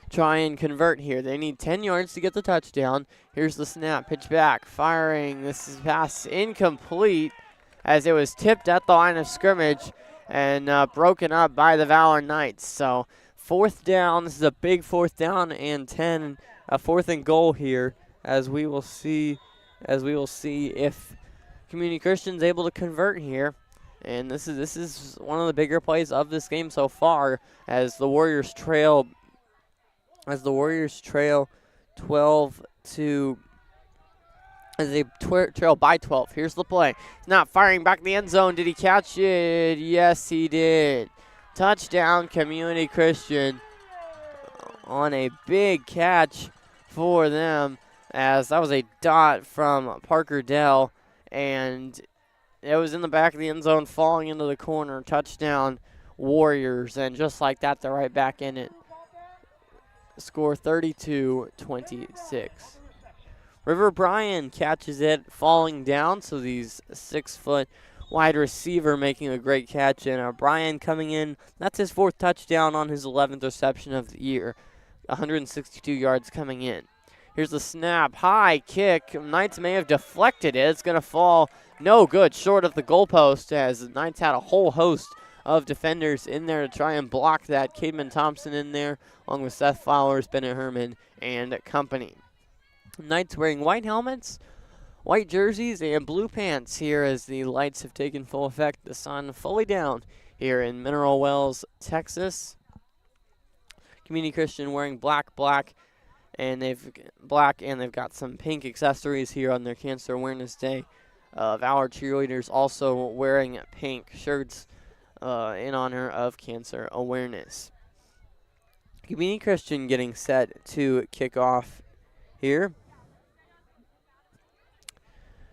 S1: try and convert here. They need 10 yards to get the touchdown. Here's the snap, pitch back, firing. This is pass incomplete as it was tipped at the line of scrimmage and broken up by the Valor Knights. So fourth down, this is a big fourth down and 10, a fourth and goal here as we will see if Community Christian's able to convert here. And this is one of the bigger plays of this game so far as the Warriors trail 12 to as they trail by 12. Here's the play. He's not firing back in the end zone. Did he catch it? Yes, he did. Touchdown, Community Christian on a big catch for them as that was a dot from Parker Dell, and it was in the back of the end zone, falling into the corner. Touchdown, Warriors. And just like that, they're right back in it. Score 32-26. River Bryan catches it, falling down. So these 6-foot wide receiver making a great catch. And Bryan coming in. That's his fourth touchdown on his 11th reception of the year. 162 yards coming in. Here's the snap. High kick. Knights may have deflected it. It's going to fall no good, short of the goalpost, as the Knights had a whole host of defenders in there to try and block that. Cademan Thompson in there, along with Seth Flowers, Bennett Herman, and company. Knights wearing white helmets, white jerseys, and blue pants here as the lights have taken full effect. The sun fully down here in Mineral Wells, Texas. Community Christian wearing black, and they've got some pink accessories here on their Cancer Awareness Day. Valor cheerleaders also wearing pink shirts in honor of cancer awareness. Community Christian getting set to kick off here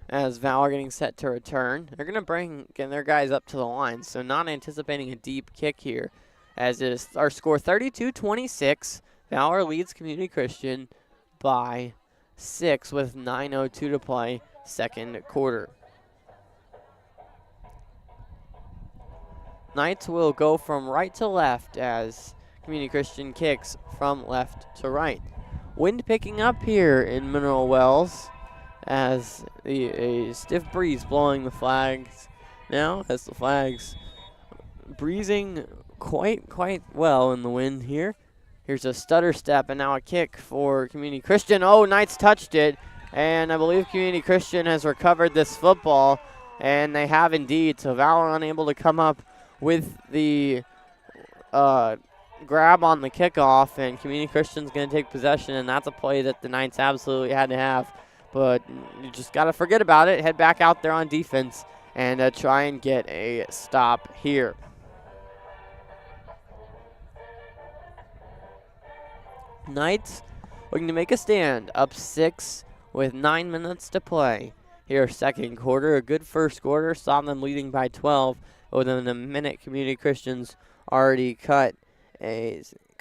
S1: as Valor getting set to return. They're going to bring their guys up to the line, so not anticipating a deep kick here, as it is our score 32-26. Valor leads Community Christian by 6 with 9:02 to play, second quarter. Knights will go from right to left as Community Christian kicks from left to right. Wind picking up here in Mineral Wells as a stiff breeze blowing the flags now, as the flags breezing quite well in the wind here. Here's a stutter step and now a kick for Community Christian. Oh, Knights touched it, and I believe Community Christian has recovered this football, and they have indeed. So Valor unable to come up with the grab on the kickoff, and Community Christian's going to take possession, and that's a play that the Knights absolutely had to have. But you just got to forget about it, head back out there on defense, and try and get a stop here. Knights looking to make a stand, up 6 with 9 minutes to play. Here, second quarter, a good first quarter, saw them leading by 12. Within a minute, Community Christian's already cut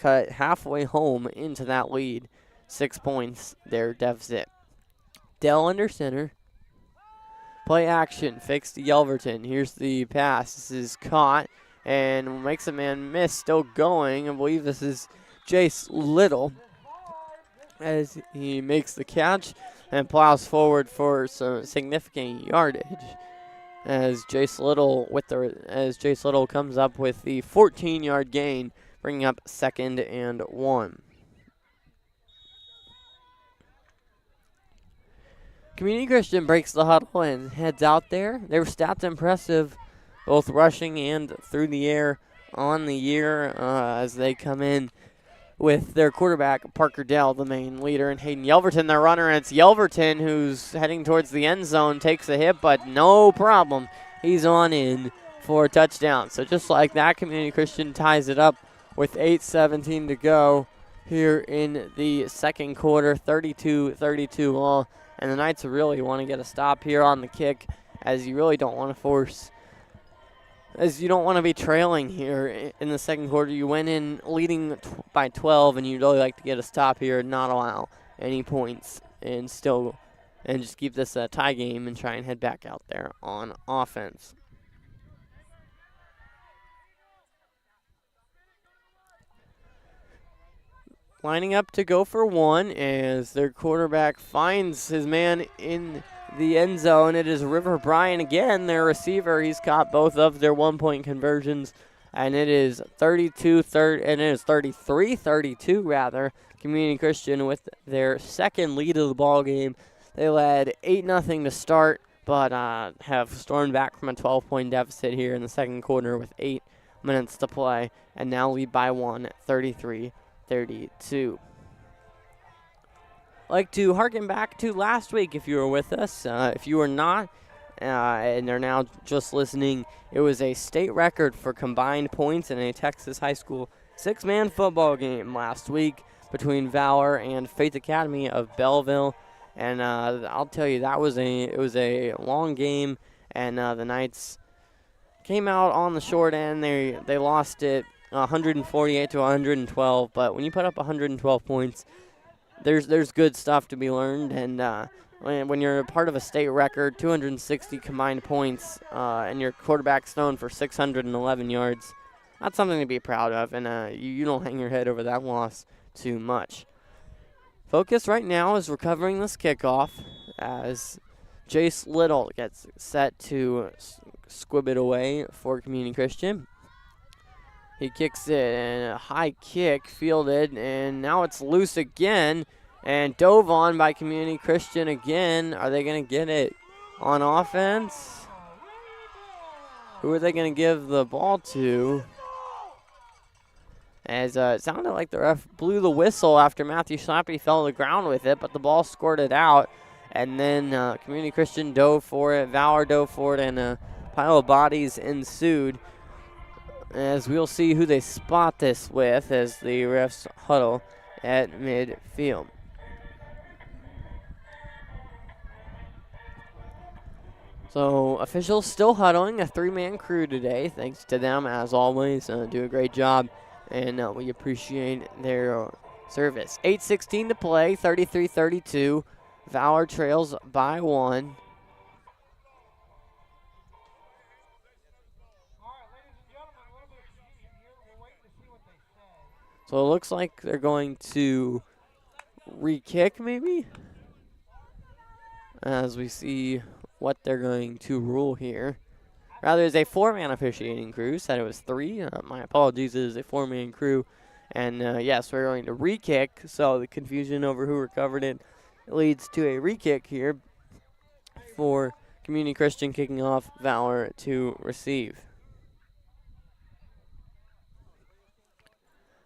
S1: halfway home into that lead. 6 points, their deficit. Dell under center. Play action, fakes to Yelverton. Here's the pass. This is caught and makes a man miss. Still going. I believe this is Jace Little as he makes the catch and plows forward for some significant yardage. As Jace Little comes up with the 14-yard gain, bringing up 2nd and 1. Community Christian breaks the huddle and heads out there. Their stats impressive, both rushing and through the air on the year, as they come in with their quarterback, Parker Dell, the main leader, and Hayden Yelverton, their runner. And it's Yelverton who's heading towards the end zone, takes a hit, but no problem. He's on in for a touchdown. So just like that, Community Christian ties it up with 8:17 to go here in the second quarter, 32-32 all, And the Knights really want to get a stop here on the kick, as you really don't want to force, as you don't want to be trailing here in the second quarter. You went in leading by 12, and you'd really like to get a stop here and not allow any points and just keep this a tie game and try and head back out there on offense. Lining up to go for one as their quarterback finds his man in the end zone. It is River Bryan again, their receiver. He's caught both of their 1-point conversions, and it is 33-32 rather. Community Christian with their second lead of the ball game. They led 8-0 to start, but have stormed back from a 12-point deficit here in the second quarter with 8 minutes to play, and now lead by one, 33-32. Like to harken back to last week if you were with us. If you were not, and are now just listening, it was a state record for combined points in a Texas high school 6-man football game last week between Valor and Faith Academy of Belleville. And I'll tell you, it was a long game, and the Knights came out on the short end. They lost it 148 to 112. But when you put up 112 points, there's good stuff to be learned. And when you're a part of a state record, 260 combined points, and your quarterback's known for 611 yards, that's something to be proud of. And you don't hang your head over that loss too much. Focus right now is recovering this kickoff as Jace Little gets set to squib it away for Community Christian. He kicks it, and a high kick fielded, and now it's loose again and dove on by Community Christian again. Are they going to get it on offense? Who are they going to give the ball to? As it sounded like the ref blew the whistle after Matthew Slappy fell to the ground with it, but the ball squirted out. And then Community Christian dove for it, Valor dove for it, and a pile of bodies ensued. As we'll see who they spot this with as the refs huddle at midfield. So officials still huddling, a 3-man crew today. Thanks to them, as always. Do a great job, and we appreciate their service. 8:16 to play, 33-32. Valor trails by 1. So it looks like they're going to re-kick maybe, as we see what they're going to rule here. Rather, it's a 4-man officiating crew. Said it was 3. My apologies, it is a 4-man crew. And yes, we're going to re-kick, so the confusion over who recovered it leads to a re-kick here for Community Christian kicking off, Valor to receive.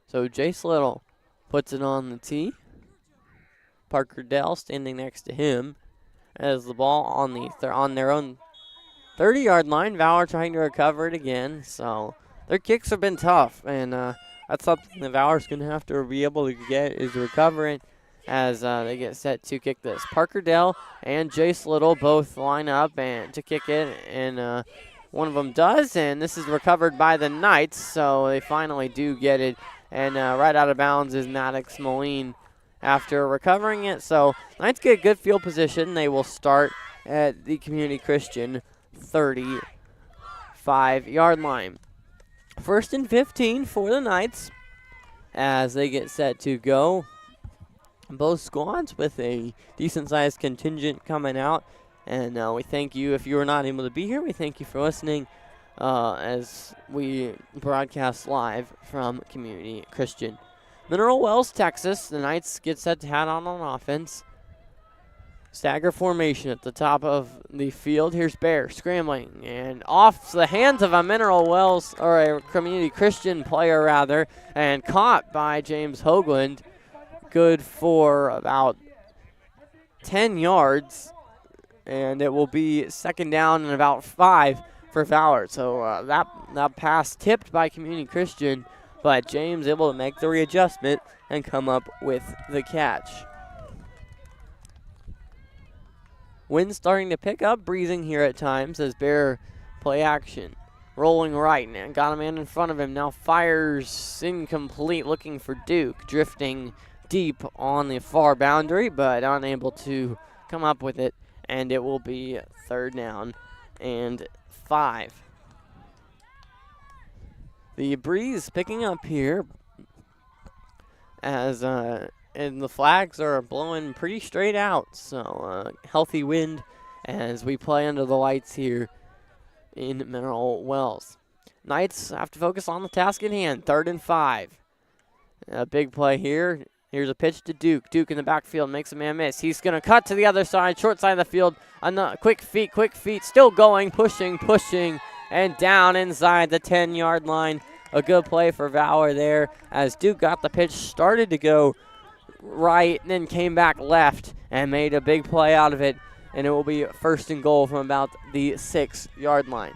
S1: So Jace Little puts it on the tee. Parker Dell standing next to him as the ball on their own 30-yard line. Valor trying to recover it again. So their kicks have been tough, and that's something that Valor's going to have to be able to get, is recover it as they get set to kick this. Parker Dell and Jace Little both line up and to kick it, and one of them does, and this is recovered by the Knights, so they finally do get it. And right out of bounds is Maddox Moline after recovering it. So Knights get a good field position. They will start at the Community Christian 35-yard line. 1st and 15 for the Knights as they get set to go. Both squads with a decent-sized contingent coming out. And we thank you. If you were not able to be here, we thank you for listening as we broadcast live from Community Christian. Mineral Wells, Texas. The Knights get set to head on offense. Stagger formation at the top of the field. Here's Bear scrambling and off the hands of a Mineral Wells, or a Community Christian player rather, and caught by James Hoagland. Good for about 10 yards, and it will be 2nd down and about 5 for Valor. So that pass tipped by Community Christian, but James able to make the readjustment and come up with the catch. Wind starting to pick up, breezing here at times as Bear play action. Rolling right, and got a man in front of him. Now fires incomplete, looking for Duke. Drifting deep on the far boundary, but unable to come up with it. And it will be 3rd down and 5. The breeze picking up here as and the flags are blowing pretty straight out. So healthy wind as we play under the lights here in Mineral Wells. Knights have to focus on the task at hand. 3rd and 5. A big play here. Here's a pitch to Duke. Duke in the backfield makes a man miss. He's going to cut to the other side, short side of the field. Quick feet, still going, pushing, and down inside the 10-yard line. A good play for Valor there as Duke got the pitch, started to go right, and then came back left and made a big play out of it. And it will be 1st and goal from about the 6-yard line.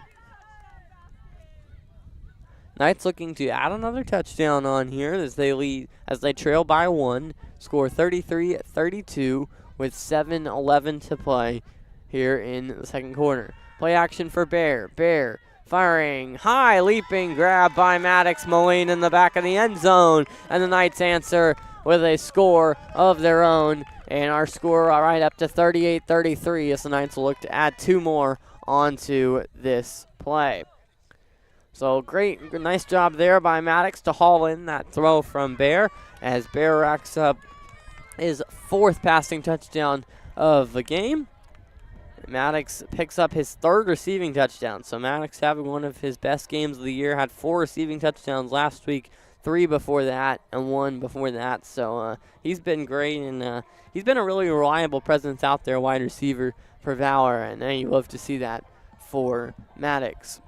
S1: Knights looking to add another touchdown on here as they trail by 1, score 33-32 with 7:11 to play here in the 2nd quarter. Play action for Bear. Bear firing high, leaping grab by Maddox Moline in the back of the end zone, and the Knights answer with a score of their own, and our score right up to 38-33 as the Knights will look to add 2 more onto this play. So nice job there by Maddox to haul in that throw from Bear as Bear racks up his 4th passing touchdown of the game. Maddox picks up his 3rd receiving touchdown. So Maddox having one of his best games of the year, had 4 receiving touchdowns last week, 3 before that, and 1 before that. So he's been great, and he's been a really reliable presence out there, wide receiver for Valor, and you love to see that for Maddox.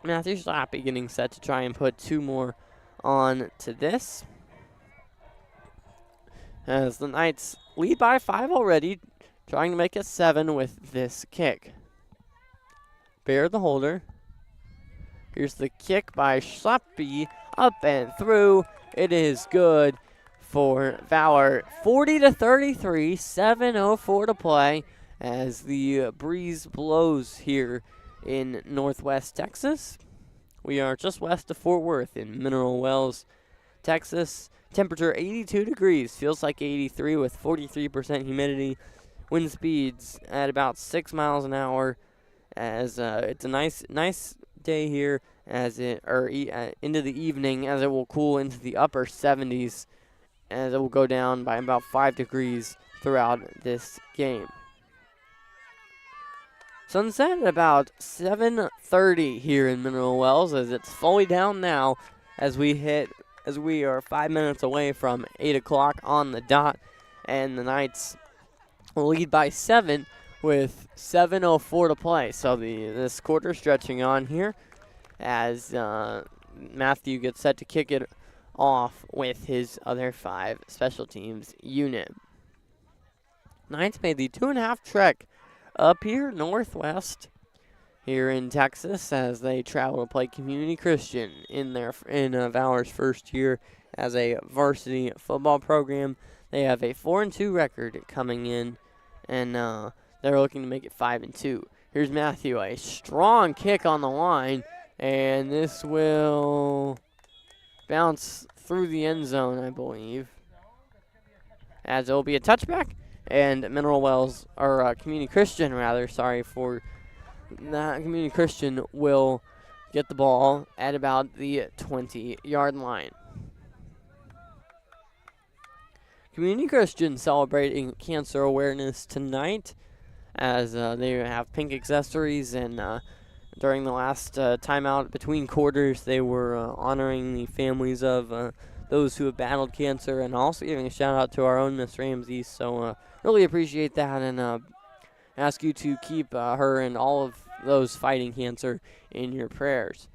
S1: Matthew Schlappy getting set to try and put 2 more on to this. As the Knights lead by 5 already, trying to make it 7 with this kick. Bear the holder. Here's the kick by Schlappy, up and through. It is good for Valor. 40-33, 7:04 to play as the breeze blows here in northwest Texas. We are just west of Fort Worth in Mineral Wells, Texas. Temperature 82 degrees, feels like 83 with 43% humidity. Wind speeds at about 6 miles an hour as it's a nice day here as into the evening as it will cool into the upper 70s as it will go down by about 5 degrees throughout this game. Sunset at about 7:30 here in Mineral Wells as it's fully down now as we are 5 minutes away from 8 o'clock on the dot, and the Knights will lead by 7 with 7:04 to play. So this quarter stretching on here as Matthew gets set to kick it off with his other 5 special teams unit. Knights made the 2.5 trek up here northwest here in Texas as they travel to play Community Christian in Valor's first year as a varsity football program. They have a 4-2 record coming in, and they're looking to make it 5-2. Here's Matthew, a strong kick on the line, and this will bounce through the end zone, I believe, as it will be a touchback. And Community Christian, for that Community Christian will get the ball at about the 20-yard line. Community Christian celebrating cancer awareness tonight as they have pink accessories, and during the last timeout between quarters, they were honoring the families of those who have battled cancer, and also giving a shout out to our own Miss Ramsey. So really appreciate that, and ask you to keep her and all of those fighting cancer in your prayers.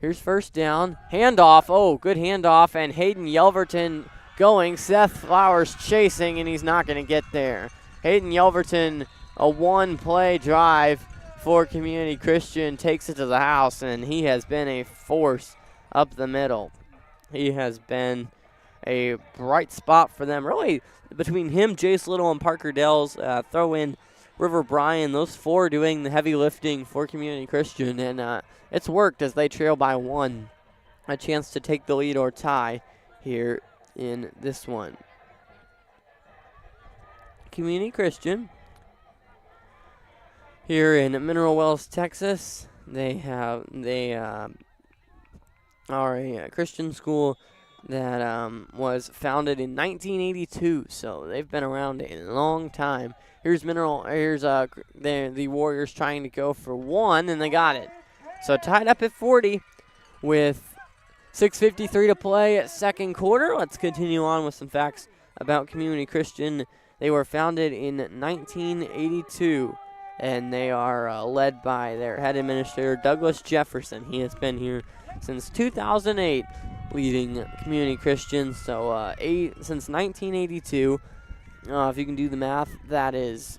S1: Here's first down, handoff. Oh, good handoff, and Hayden Yelverton going. Seth Flowers chasing, and he's not going to get there. Hayden Yelverton, a 1-play drive for Community Christian, takes it to the house, and he has been a force up the middle. He has been a bright spot for them. Really, between him, Jace Little, and Parker Dells, throw in River Bryan, those four doing the heavy lifting for Community Christian, and it's worked as they trail by 1. A chance to take the lead or tie here in this one. Community Christian here in Mineral Wells, Texas. They are a Christian school that was founded in 1982, so they've been around a long time. Here's the Warriors trying to go for 1, and they got it. So tied up at 40 with 6:53 to play at second quarter. Let's continue on with some facts about Community Christian. They were founded in 1982, and they are led by their head administrator, Douglas Jefferson. He has been here since 2008, leading Community Christian. So since 1982, if you can do the math, that is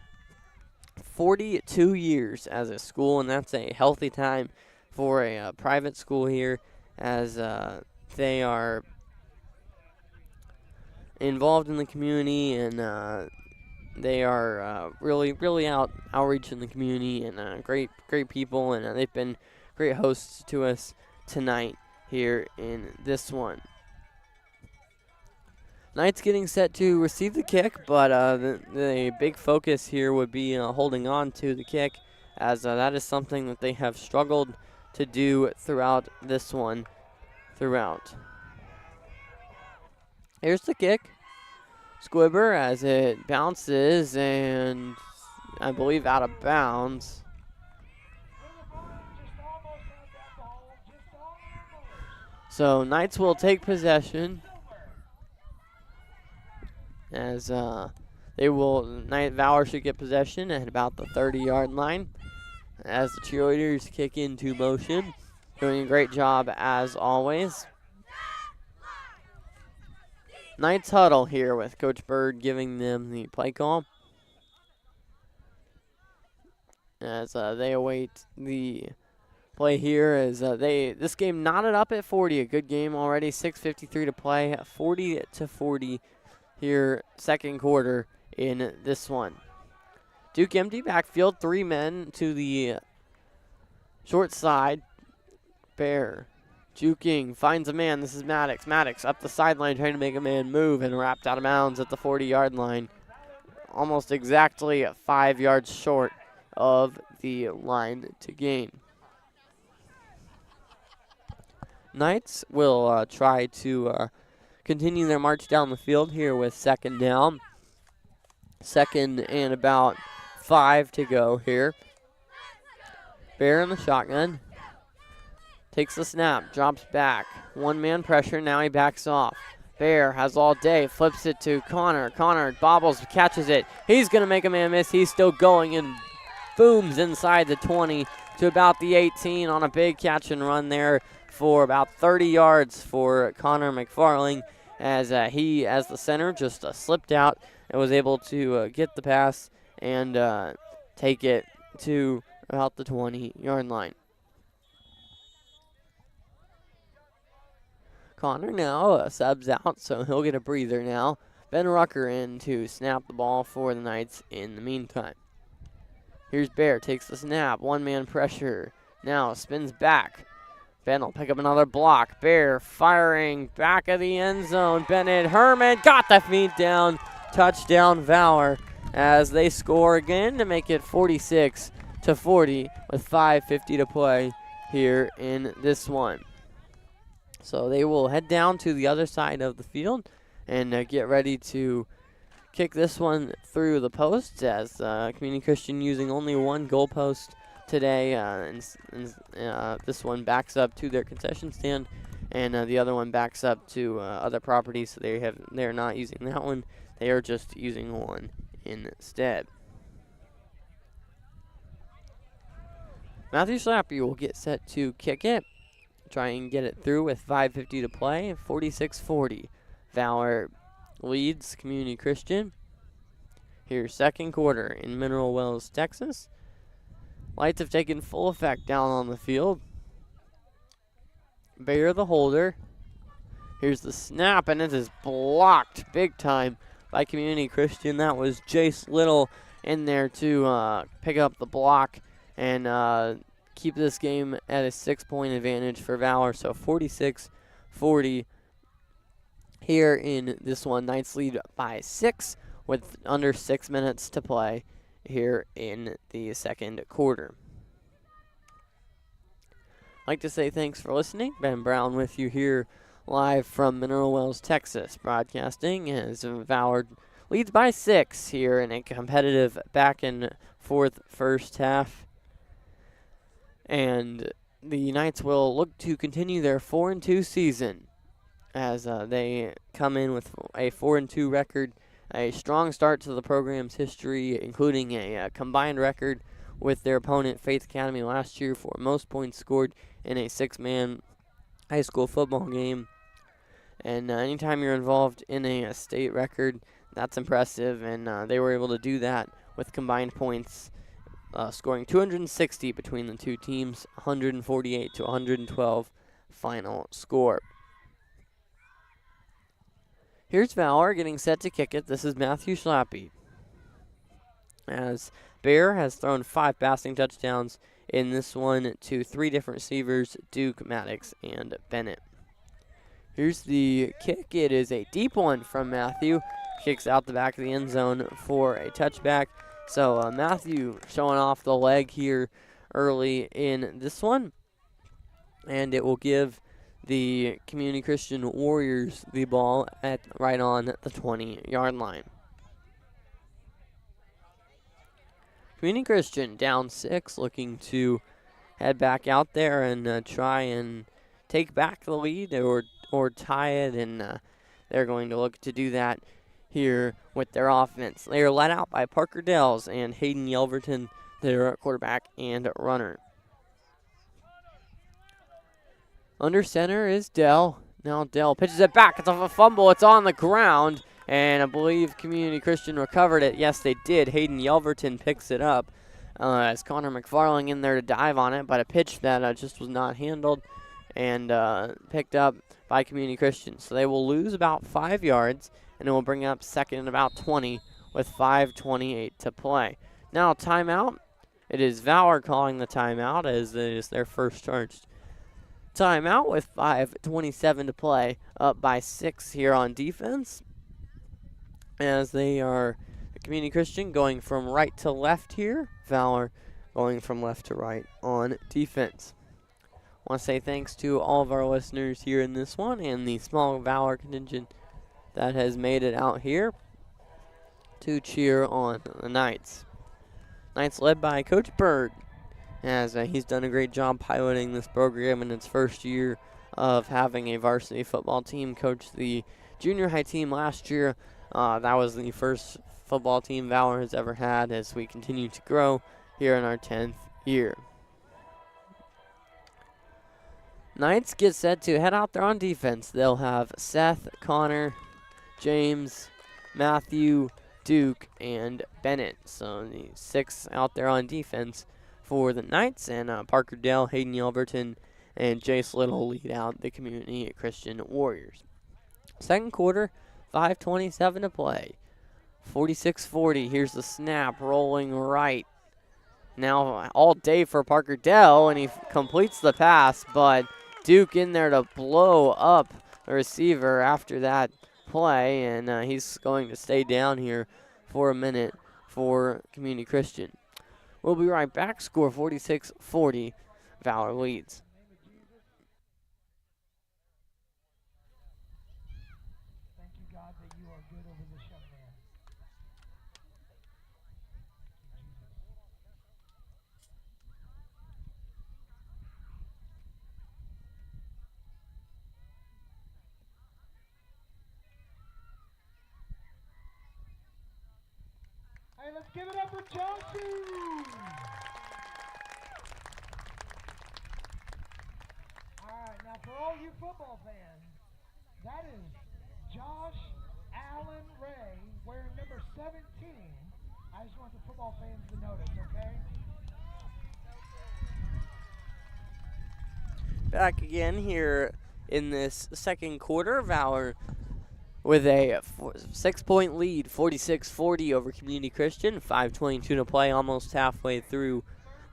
S1: 42 years as a school, and that's a healthy time for a private school here, as they are involved in the community, and they are really outreach in the community, and great people, and they've been great hosts to us tonight here in this one. Knights getting set to receive the kick, but the big focus here would be holding on to the kick, as that is something that they have struggled to do throughout this one. Here's the kick. Squibber as it bounces, and I believe out of bounds. So Knights will take possession, as Valor should get possession at about the 30-yard line, as the cheerleaders kick into motion. Doing a great job as always. Knights huddle here with Coach Bird giving them the play call, as they await the play here, as this game knotted up at 40. A good game already. 6:53 to play. 40-40 here, second quarter in this one. Duke empty backfield. 3 men to the short side. Bear juking, finds a man. This is Maddox. Maddox up the sideline trying to make a man move, and wrapped out of bounds at the 40-yard line. Almost exactly 5 yards short of the line to gain. Knights will try to continue their march down the field here with second down. Second and about 5 to go here. Bear in the shotgun. Takes the snap, drops back. 1-man pressure, now he backs off. Bear has all day, flips it to Connor. Connor bobbles, catches it. He's going to make a man miss. He's still going and booms inside the 20 to about the 18 on a big catch and run there for about 30 yards for Connor McFarling, as he, as the center, just slipped out and was able to get the pass and take it to about the 20-yard line. Connor now subs out, so he'll get a breather now. Ben Rucker in to snap the ball for the Knights in the meantime. Here's Bear, takes the snap, 1-man pressure. Now spins back. Ben will pick up another block. Bear firing back of the end zone. Bennett Herman got the feet down. Touchdown Valor, as they score again to make it 46-40 with 5:50 to play here in this one. So they will head down to the other side of the field and get ready to kick this one through the posts, as Community Christian using only one goal post today. This one backs up to their concession stand, and the other one backs up to other properties. So they're not using that one. They are just using one instead. Matthew Slappy will get set to kick it. Try and get it through with 5:50 to play. 46-40. Valor leads Community Christian. Here's second quarter in Mineral Wells, Texas. Lights have taken full effect down on the field. Bear the holder. Here's the snap, and it is blocked big time by Community Christian. That was Jace Little, in there to pick up the block and keep this game at a 6-point advantage for Valor. So 46-40 here in this one. Knights lead by 6 with under 6 minutes to play here in the second quarter. I'd like to say thanks for listening. Ben Brown with you here live from Mineral Wells, Texas, broadcasting as Valor leads by 6 here in a competitive back and forth first half. And the Knights will look to continue their 4-2 season as they come in with a 4-2 record, a strong start to the program's history, including a combined record with their opponent Faith Academy last year for most points scored in a 6-man high school football game. And anytime you're involved in a state record, that's impressive, and they were able to do that with combined points, scoring 260 between the two teams, 148 to 112 final score. Here's Valor getting set to kick it. This is Matthew Schlappe, as Bear has thrown 5 passing touchdowns in this one to 3 different receivers, Duke, Maddox, and Bennett. Here's the kick. It is a deep one from Matthew. Kicks out the back of the end zone for a touchback. So Matthew showing off the leg here early in this one. And it will give the Community Christian Warriors the ball at right on the 20-yard line. Community Christian down 6, looking to head back out there and try and take back the lead or tie it, and they're going to look to do that here with their offense. They are led out by Parker Dells and Hayden Yelverton, their quarterback and runner. Under center is Dell. Now Dell pitches it back. It's off a fumble. It's on the ground, and I believe Community Christian recovered it. Yes, they did. Hayden Yelverton picks it up as Connor McFarling in there to dive on it, but a pitch that just was not handled and picked up by Community Christian. So they will lose about 5 yards, and it will bring up second and about 20 with 5:28 to play. Now timeout. It is Valor calling the timeout as it is their first charged timeout with 5:27 to play, up by 6 here on defense, as they are Community Christian going from right to left here, Valor going from left to right on defense. I want to say thanks to all of our listeners here in this one and the small Valor contingent that has made it out here to cheer on the Knights. Knights led by Coach Berg, as he's done a great job piloting this program in its first year of having a varsity football team. Coached the junior high team last year. That was the first football team Valor has ever had as we continue to grow here in our 10th year. Knights get set to head out there on defense. They'll have Seth, Connor, James, Matthew, Duke, and Bennett. So the 6 out there on defense for the Knights, and Parker Dell, Hayden Yelverton, and Jace Little lead out the Community Christian Warriors. Second quarter, 5:27 to play. 46-40. Here's the snap, rolling right. Now all day for Parker Dell, and he completes the pass, but Duke in there to blow up the receiver after that play, and he's going to stay down here for a minute for Community Christian. We'll be right back. Score 46-40. Valor leads.
S2: Thank you, God, that you are good over this young man. Hey, let's give it up for Josie! All right, now for all you football fans, that is Josh Allen Ray wearing number 17. I just want the football fans to notice, okay?
S1: Back again here in this second quarter. Valor with a 6-point lead, 46-40 over Community Christian. 5:22 to play, almost halfway through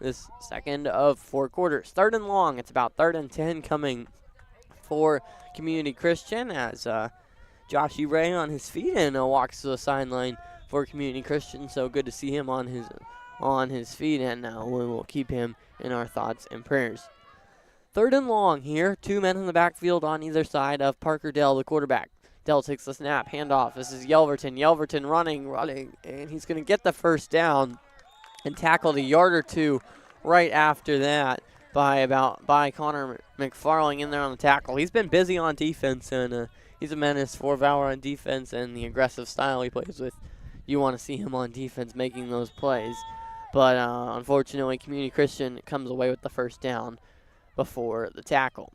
S1: this second of 4 quarters. Third and long. It's about 3rd and 10 coming for Community Christian as Joshy Ray on his feet and walks to the sideline for Community Christian. So good to see him on his feet, and we will keep him in our thoughts and prayers. 3rd and long here. 2 men in the backfield on either side of Parker Dell, the quarterback. Dell takes the snap, handoff. This is Yelverton. Yelverton running, and he's going to get the first down and tackled a yard or two right after that by Connor McFarling in there on the tackle. He's been busy on defense, and he's a menace for Valor on defense, and the aggressive style he plays with. You want to see him on defense making those plays. But unfortunately, Community Christian comes away with the first down before the tackle.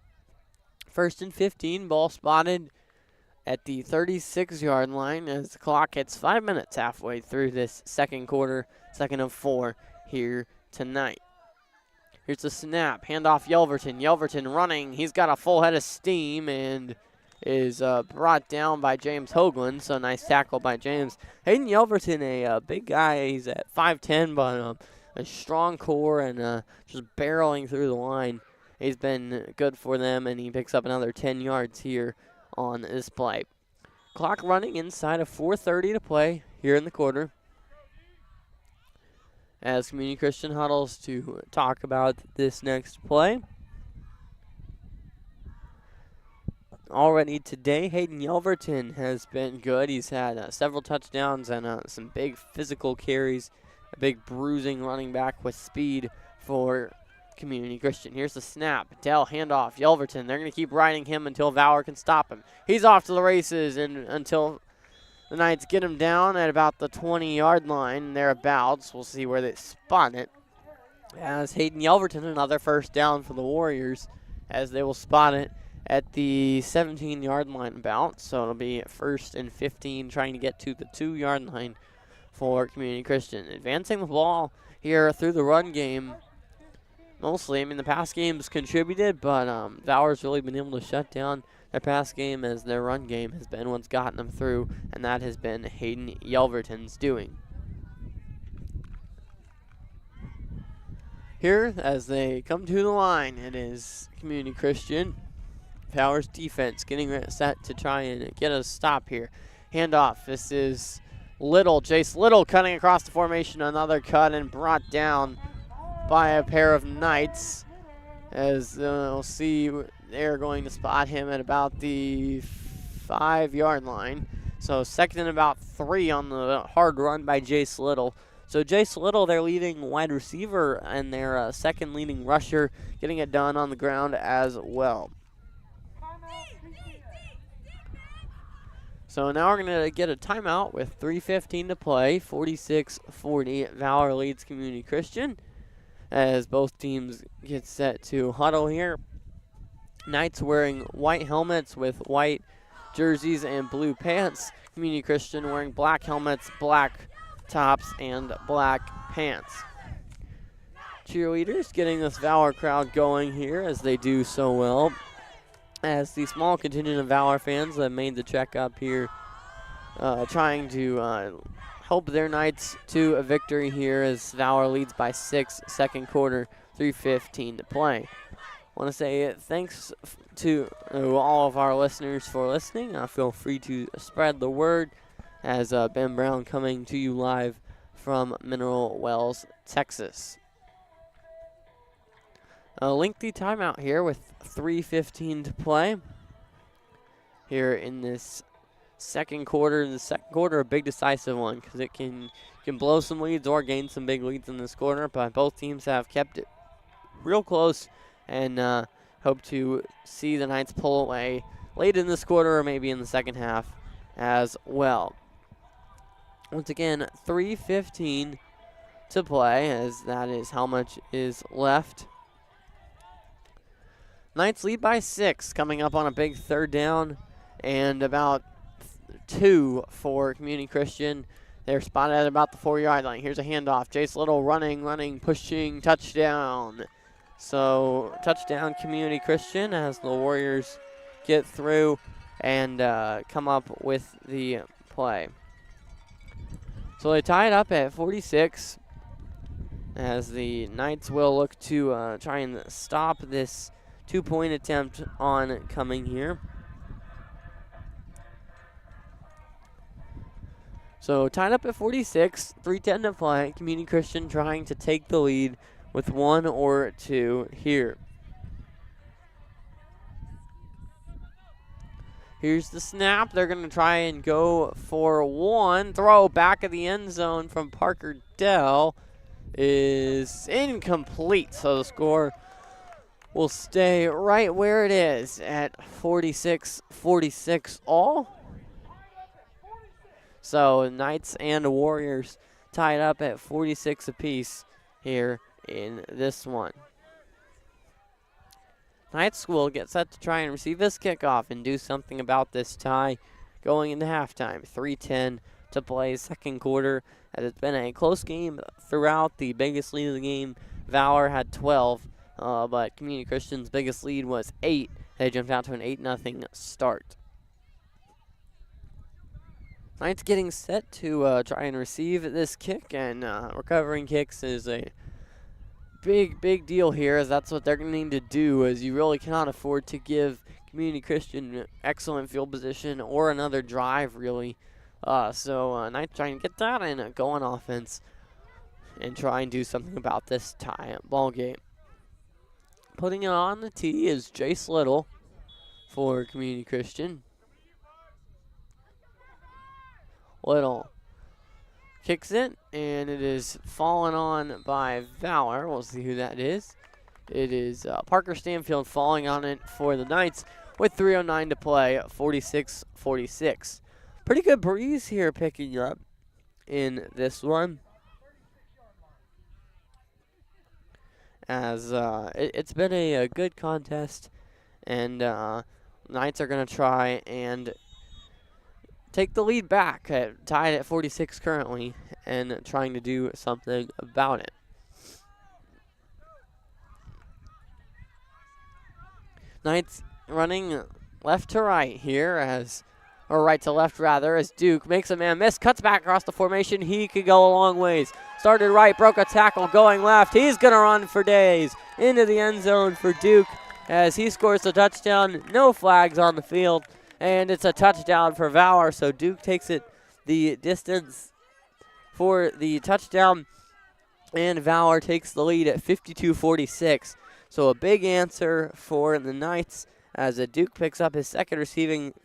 S1: 1st and 15, ball spotted at the 36-yard line as the clock hits 5 minutes halfway through this second quarter, second of 4 here tonight. Here's the snap, handoff Yelverton. Yelverton running, he's got a full head of steam and is brought down by James Hoagland, so nice tackle by James. Hayden Yelverton, a big guy, he's at 5'10", but a strong core and just barreling through the line. He's been good for them, and he picks up another 10 yards here on this play. Clock running inside of 4:30 to play here in the quarter as Community Christian huddles to talk about this next play. Already today, Hayden Yelverton has been good. He's had several touchdowns and some big physical carries, a big bruising running back with speed for Community Christian. Here's the snap. Dell, handoff, Yelverton. They're going to keep riding him until Valor can stop him. He's off to the races and until the Knights get him down at about the 20-yard line, thereabouts. We'll see where they spot it. As Hayden Yelverton, another first down for the Warriors, as they will spot it at the 17-yard line about. So it'll be 1st and 15, trying to get to the 2-yard line for Community Christian. Advancing the ball here through the run game. Mostly, I mean, the pass game's contributed, but Valor's really been able to shut down their pass game as their run game has been what's gotten them through, and that has been Hayden Yelverton's doing. Here, as they come to the line, it is Community Christian. Valor's defense getting set to try and get a stop here. Handoff. This is Little. Jace Little cutting across the formation. Another cut and brought down by a pair of Knights, as we'll see they're going to spot him at about the 5-yard line. So 2nd and about 3 on the hard run by Jace Little. So Jace Little, their leading wide receiver and their 2nd leading rusher, getting it done on the ground as well. So now we're going to get a timeout with 3:15 to play. 46-40, Valor leads Community Christian, as both teams get set to huddle here. Knights wearing white helmets with white jerseys and blue pants. Community Christian wearing black helmets, black tops, and black pants. Cheerleaders getting this Valor crowd going here, as they do so well, as the small contingent of Valor fans that made the trek up here trying to help their Knights to a victory here, as Valor leads by 6, second quarter, 3:15 to play. I want to say thanks to all of our listeners for listening. Feel free to spread the word, as Ben Brown coming to you live from Mineral Wells, Texas. A lengthy timeout here with 3:15 to play here in this second quarter. The second quarter, a big decisive one, because it can blow some leads or gain some big leads in this quarter, but both teams have kept it real close and hope to see the Knights pull away late in this quarter or maybe in the second half as well. Once again, 3:15 to play, as that is how much is left. Knights lead by 6, coming up on a big 3rd down and about 2 for Community Christian. They're spotted at about the 4-yard line. Here's a handoff. Jace Little running, pushing, touchdown. So touchdown Community Christian, as the Warriors get through and come up with the play. So they tie it up at 46 as the Knights will look to try and stop this 2-point attempt on coming here. So tied up at 46, 3:10 to play. Community Christian trying to take the lead with 1 or 2 here. Here's the snap. They're going to try and go for 1. Throw back of the end zone from Parker Dell is incomplete. So the score will stay right where it is at 46-46 all. So Knights and Warriors tied up at 46 apiece here in this one. Knights will get set to try and receive this kickoff and do something about this tie going into halftime. 3:10 to play second quarter. As it's been a close game throughout. The biggest lead of the game, Valor had 12, but Community Christian's biggest lead was 8. They jumped out to an 8-0 start. Knights getting set to try and receive this kick, and recovering kicks is a big deal here, as that's what they're going to need to do, as you really cannot afford to give Community Christian excellent field position or another drive, really. So Knights trying to get that and go on offense and try and do something about this tie ball game. Putting it on the tee is Jace Little for Community Christian. Little kicks it, and it is fallen on by Valor. We'll see who that is. It is Parker Stanfield falling on it for the Knights with 3:09 to play, 46-46. Pretty good breeze here picking up in this one, as it's been a good contest, and Knights are going to try and take the lead back, tied at 46 currently, and trying to do something about it. Knights running left to right here, or right to left rather, as Duke makes a man miss, cuts back across the formation. He could go a long ways. Started right, broke a tackle, going left. He's going to run for days into the end zone for Duke as he scores the touchdown. No flags on the field. And it's a touchdown for Valor, so Duke takes it the distance for the touchdown, and Valor takes the lead at 52-46. So a big answer for the Knights as Duke picks up his second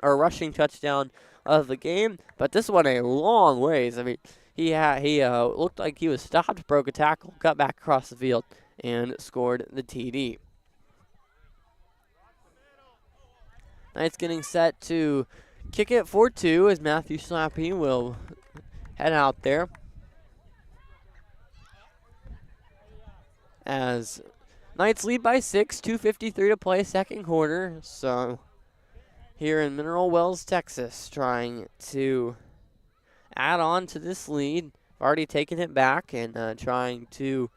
S1: rushing touchdown of the game, but this one a long ways. I mean, he looked like he was stopped, broke a tackle, cut back across the field, and scored the TD. Knights getting set to kick it for 2 as Matthew Slappy will head out there. As Knights lead by 6, 2:53 to play second quarter. So here in Mineral Wells, Texas, trying to add on to this lead. Already taken it back and trying to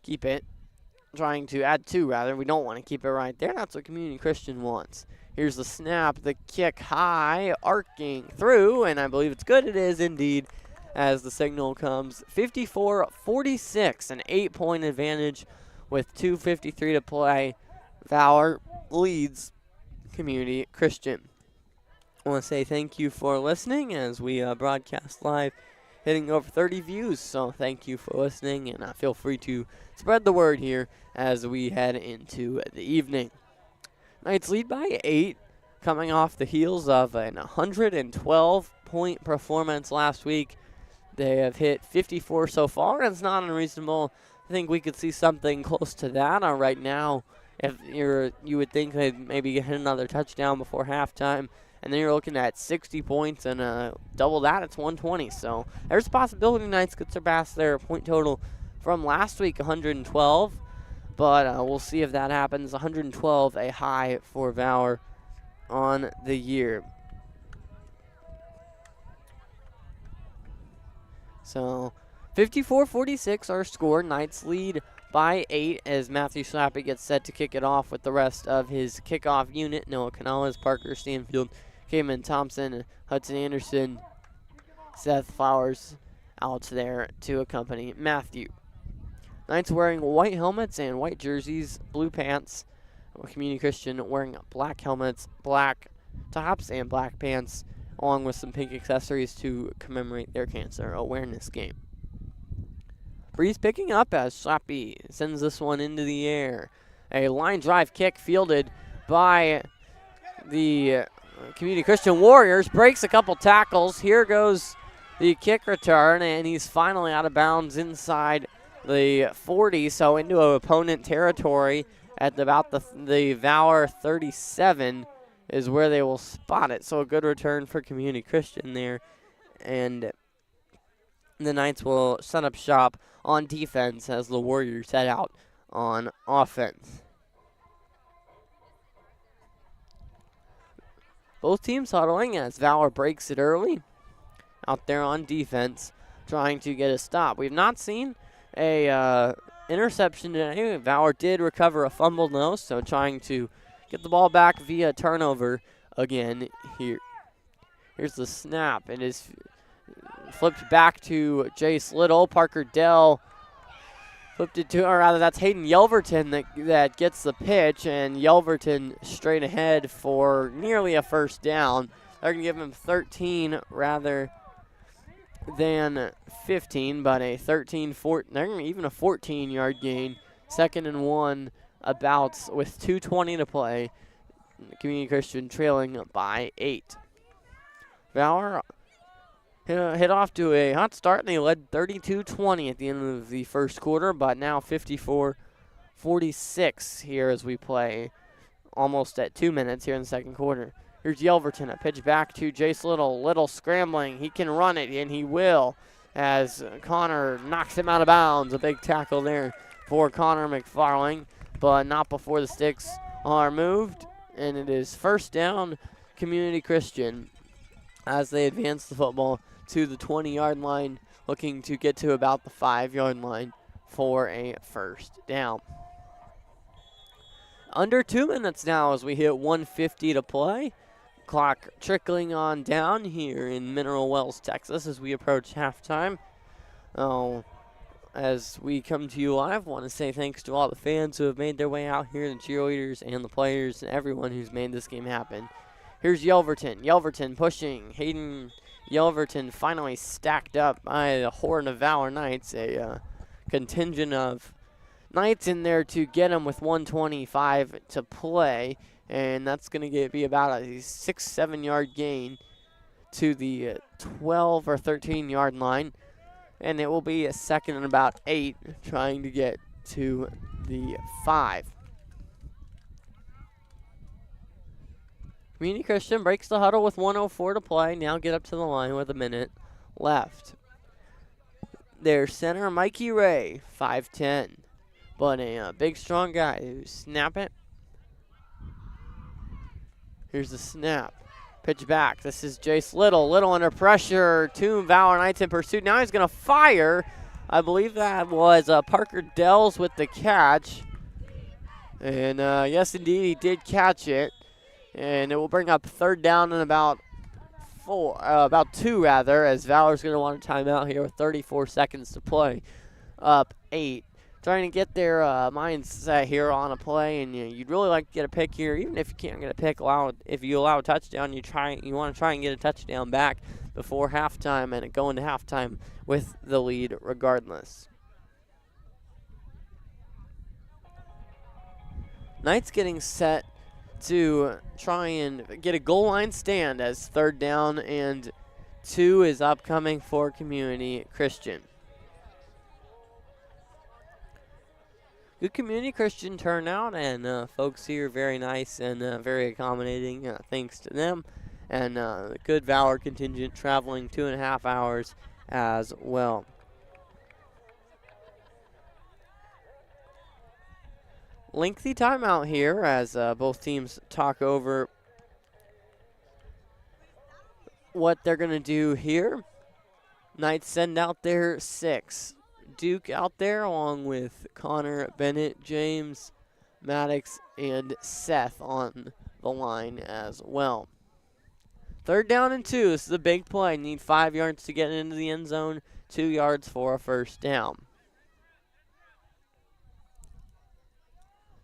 S1: keep it. Trying to add 2, rather. We don't want to keep it right there. That's what Community Christian wants. Here's the snap, the kick high, arcing through, and I believe it's good. It is indeed, as the signal comes. 54-46, an 8-point advantage with 2:53 to play. Valor leads Community Christian. I want to say thank you for listening as we broadcast live, hitting over 30 views. So thank you for listening, and feel free to spread the word here as we head into the evening. Knights lead by 8, coming off the heels of an 112-point performance last week. They have hit 54 so far, and it's not unreasonable. I think we could see something close to that right now. If you would think they'd maybe hit another touchdown before halftime, and then you're looking at 60 points, and double that, it's 120. So there's a possibility Knights could surpass their point total from last week, 112. But we'll see if that happens. 112, a high for Valor on the year. So 54-46 our score. Knights lead by 8 as Matthew Slappy gets set to kick it off with the rest of his kickoff unit. Noah Canales, Parker Stanfield, Cayman Thompson, Hudson Anderson, Seth Flowers out there to accompany Matthew. Knights wearing white helmets and white jerseys, blue pants. Community Christian wearing black helmets, black tops, and black pants, along with some pink accessories to commemorate their cancer awareness game. Breeze picking up as Slappy sends this one into the air. A line drive kick fielded by the Community Christian Warriors. Breaks a couple tackles. Here goes the kick return, and he's finally out of bounds inside the 40, so into opponent territory at about the Valor 37 is where they will spot it. So a good return for Community Christian there. And the Knights will set up shop on defense as the Warriors head out on offense. Both teams huddling as Valor breaks it early out there on defense, trying to get a stop. We've not seen a interception today. Valor did recover a fumble though, so trying to get the ball back via turnover again here. Here's the snap. It is flipped back to Jace Little. Parker Dell flipped it to, or rather that's Hayden Yelverton that gets the pitch, and Yelverton straight ahead for nearly a first down. They're going to give him 13 rather than 15, but a 13-14, even a 14-yard gain. 2nd and 1 about with 2:20 to play. Community Christian trailing by 8. Valor hit off to a hot start, and they led 32-20 at the end of the first quarter, but now 54-46 here as we play almost at 2 minutes here in the second quarter. Here's Yelverton, a pitch back to Jace Little. Little scrambling. He can run it, and he will, as Connor knocks him out of bounds. A big tackle there for Connor McFarling, but not before the sticks are moved, and it is first down, Community Christian, as they advance the football to the 20-yard line, looking to get to about the 5-yard line for a first down. Under 2 minutes now as we hit 1:50 to play. Clock trickling on down here in Mineral Wells, Texas as we approach halftime. As we come to you live, I want to say thanks to all the fans who have made their way out here, the cheerleaders and the players and everyone who's made this game happen. Here's Yelverton. Yelverton pushing. Hayden Yelverton finally stacked up by the Horde of Valor Knights, a contingent of Knights in there to get him with 1:25 to play. And that's going to be about a 6-7 yard gain to the 12 or 13-yard line. And it will be a 2nd and about 8 trying to get to the 5. Community Christian breaks the huddle with 1:04 to play. Now get up to the line with a minute left. Their center, Mikey Ray, 5'10", but a big, strong guy who snap it. Here's the snap. Pitch back. This is Jace Little. Little under pressure. 2 Valor Knights in pursuit. Now he's going to fire. I believe that was Parker Dells with the catch. And yes, indeed, he did catch it. And it will bring up 3rd down and about 2 as Valor's going to want a timeout here with 34 seconds to play. Up 8. Trying to get their mindset here on a play, and you'd really like to get a pick here. Even if you can't get a pick, if you allow a touchdown, you want to try and get a touchdown back before halftime, and go into halftime with the lead regardless. Knights getting set to try and get a goal line stand as 3rd down and 2 is upcoming for Community Christian. Good Community Christian turnout, and folks here very nice and very accommodating, thanks to them. And good Valor contingent traveling 2.5 hours as well. Lengthy timeout here as both teams talk over what they're going to do here. Knights send out their 6. Duke out there, along with Connor, Bennett, James, Maddox, and Seth on the line as well. 3rd down and 2. This is a big play. Need 5 yards to get into the end zone, 2 yards for a first down.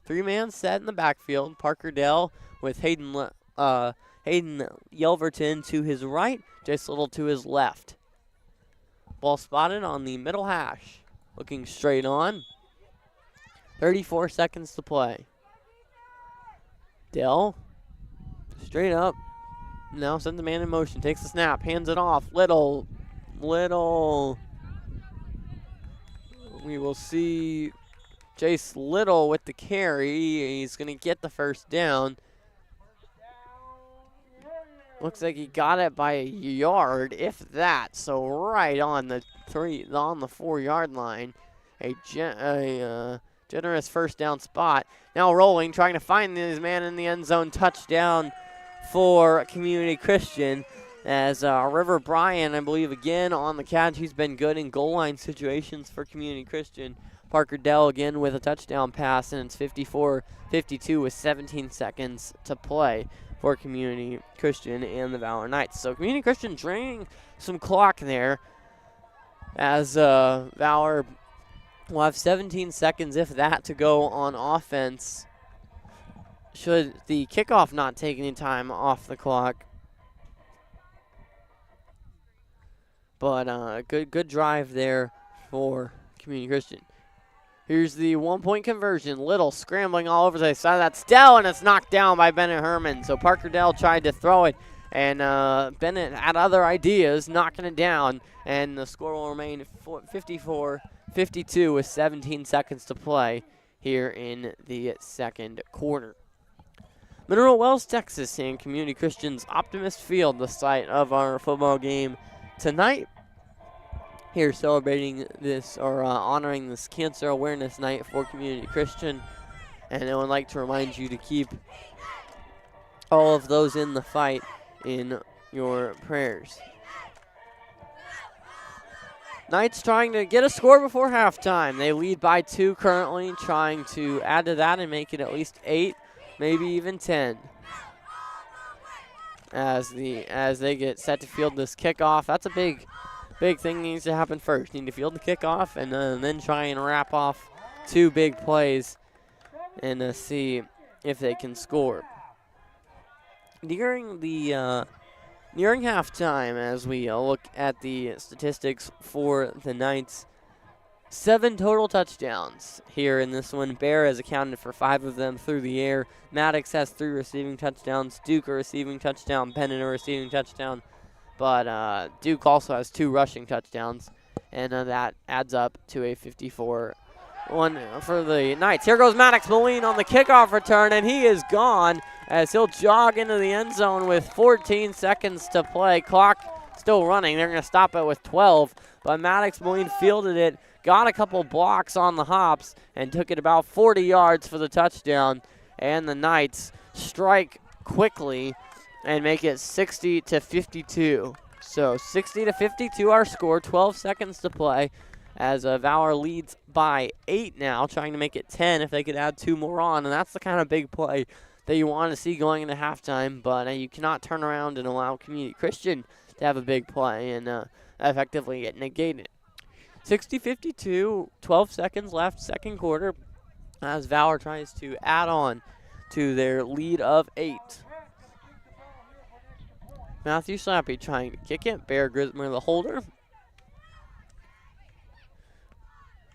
S1: 3-man set in the backfield. Parker Dell with Hayden Yelverton to his right, Jace Little to his left. Ball spotted on the middle hash. Looking straight on. 34 seconds to play. Dell, straight up. Now sends the man in motion. Takes the snap, hands it off. Little. We will see Jace Little with the carry. He's going to get the first down. Looks like he got it by a yard, if that. So right on the 4-yard line. A generous first down spot. Now rolling, trying to find his man in the end zone. Touchdown for Community Christian. As River Bryan, I believe, again on the catch. He's been good in goal line situations for Community Christian. Parker Dell again with a touchdown pass, and it's 54-52 with 17 seconds to play for Community Christian and the Valor Knights. So Community Christian draining some clock there, as Valor will have 17 seconds, if that, to go on offense, should the kickoff not take any time off the clock. But good drive there for Community Christian. Here's the 1-point conversion. Little scrambling all over the side. That's Dell, and it's knocked down by Bennett Herman. So Parker Dell tried to throw it, and Bennett had other ideas, knocking it down. And the score will remain 54-52 with 17 seconds to play here in the second quarter. Mineral Wells, Texas, and Community Christian's Optimist Field, the site of our football game tonight. Here celebrating this, or honoring this Cancer Awareness Night for Community Christian. And I would like to remind you to keep all of those in the fight in your prayers. Knights trying to get a score before halftime. They lead by 2 currently, trying to add to that and make it at least 8, maybe even 10. As they get set to field this kickoff. That's a big thing that needs to happen first. Need to field the kickoff and then try and wrap off 2 big plays and see if they can score. During halftime, as we look at the statistics for the Knights, 7 total touchdowns here in this one. Bear has accounted for 5 of them through the air. Maddox has 3 receiving touchdowns. Duke a receiving touchdown. Bennett a receiving touchdown. But Duke also has 2 rushing touchdowns, and that adds up to a 54 one for the Knights. Here goes Maddox Moline on the kickoff return, and he is gone as he'll jog into the end zone with 14 seconds to play. Clock still running. They're going to stop it with 12, but Maddox Moline fielded it, got a couple blocks on the hops, and took it about 40 yards for the touchdown. And the Knights strike quickly and make it 60-52. So 60-52 our score, 12 seconds to play, as Valor leads by 8 now, trying to make it 10 if they could add 2 more on. And that's the kind of big play that you want to see going into halftime, but you cannot turn around and allow Community Christian to have a big play and effectively get negated. 60-52, 12 seconds left, second quarter, as Valor tries to add on to their lead of 8. Matthew Slappy trying to kick it. Bear Grismer the holder.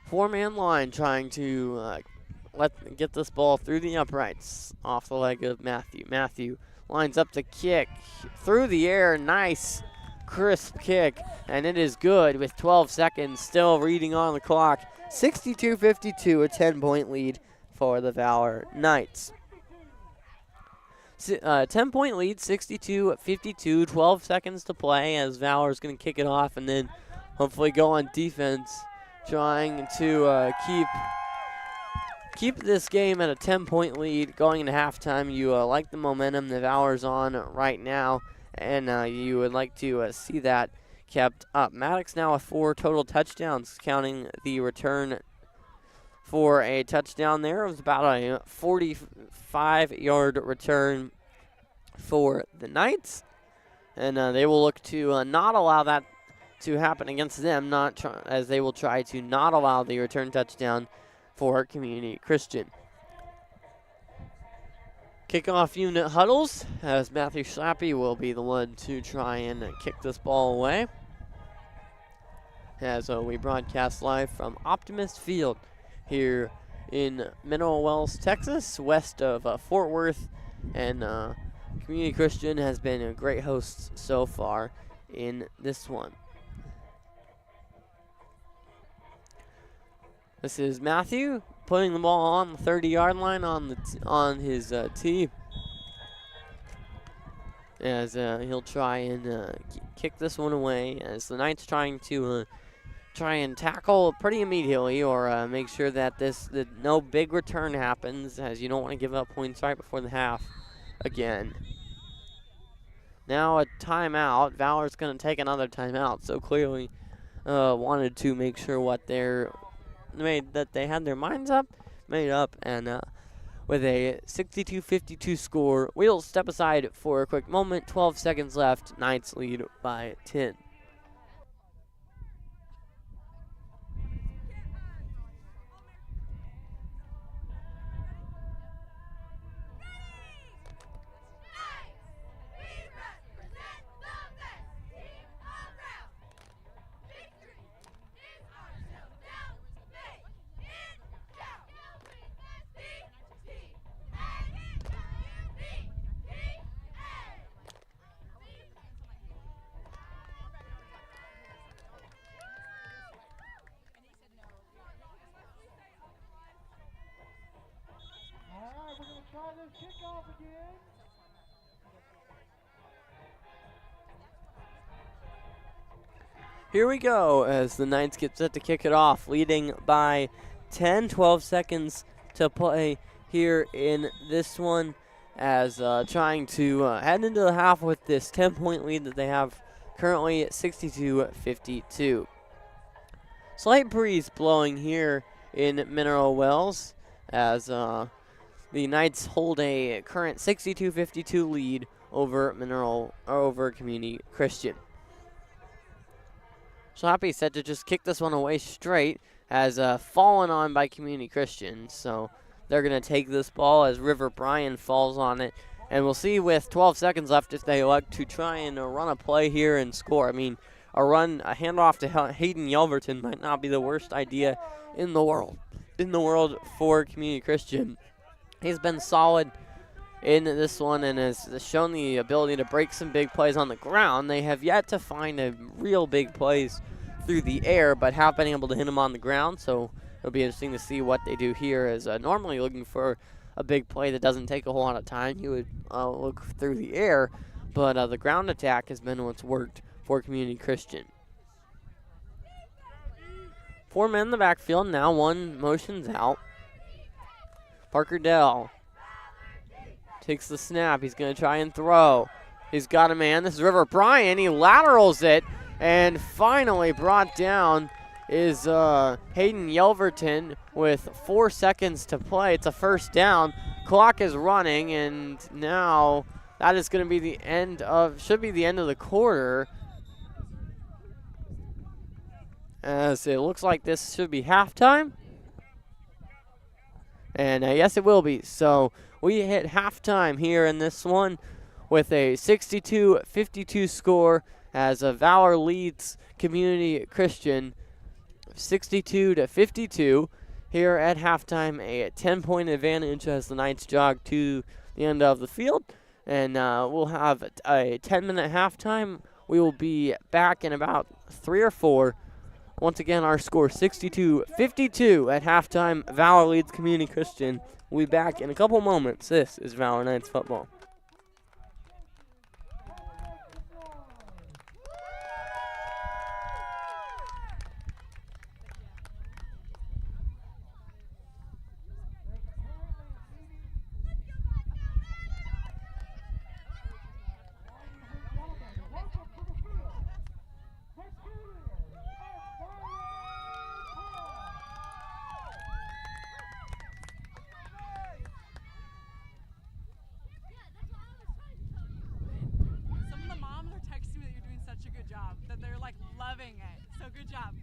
S1: 4-man line trying to get this ball through the uprights off the leg of Matthew. Matthew lines up the kick through the air. Nice, crisp kick, and it is good with 12 seconds still reading on the clock. 62-52, a 10-point lead for the Valor Knights. 10-point lead, 62-52, 12 seconds to play as Valor's going to kick it off and then hopefully go on defense, trying to keep this game at a 10-point lead going into halftime. You like the momentum the Valor's on right now, and you would like to see that kept up. Maddox now with 4 total touchdowns, counting the return for a touchdown there. It was about a 45-yard return for the Knights. And they will look to not allow that to happen against them, as they will try to not allow the return touchdown for Community Christian. Kickoff unit huddles, as Matthew Schlappe will be the one to try and kick this ball away. As we broadcast live from Optimist Field here in Mineral Wells, Texas, west of Fort Worth. And Community Christian has been a great host so far in this one. This is Matthew putting the ball on the 30-yard line on his tee, as he'll try and kick this one away, as the Knights trying to try and tackle pretty immediately, or make sure that no big return happens, as you don't want to give up points right before the half again. Now a timeout. Valor's going to take another timeout, so clearly wanted to make sure that they had their minds made up, and with a 62-52 score, we'll step aside for a quick moment. 12 seconds left. Knights lead by 10.
S2: Try this kickoff again.
S1: Here we go as the Knights get set to kick it off, leading by 10, 12 seconds to play here in this one, as trying to head into the half with this 10-point lead that they have currently at 62-52. Slight breeze blowing here in Mineral Wells, as the Knights hold a current 62-52 lead over Community Christian. Schlappe set to just kick this one away straight, as fallen on by Community Christian. So they're going to take this ball as River Bryan falls on it. And we'll see with 12 seconds left if they elect to try and run a play here and score. I mean, a handoff to Hayden Yelverton might not be the worst idea in the world for Community Christian. He's been solid in this one and has shown the ability to break some big plays on the ground. They have yet to find a real big plays through the air, but have been able to hit them on the ground. So it'll be interesting to see what they do here, as normally looking for a big play that doesn't take a whole lot of time. You would look through the air, but the ground attack has been what's worked for Community Christian. 4 men in the backfield, now 1 motions out. Parker Dell takes the snap. He's going to try and throw. He's got a man. This is River Bryan. He laterals it, and finally brought down is Hayden Yelverton with 4 seconds to play. It's a first down. Clock is running, and now that is going to be the end of the quarter, as it looks like this should be halftime. And yes, it will be. So we hit halftime here in this one with a 62-52 score, as Valor leads Community Christian 62-52. Here at halftime, a 10-point advantage as the Knights jog to the end of the field. And we'll have a 10-minute halftime. We will be back in about 3 or 4. Once again, our score 62-52 at halftime. Valor leads Community Christian. We'll be back in a couple moments. This is Valor Knights Football.
S3: Good job.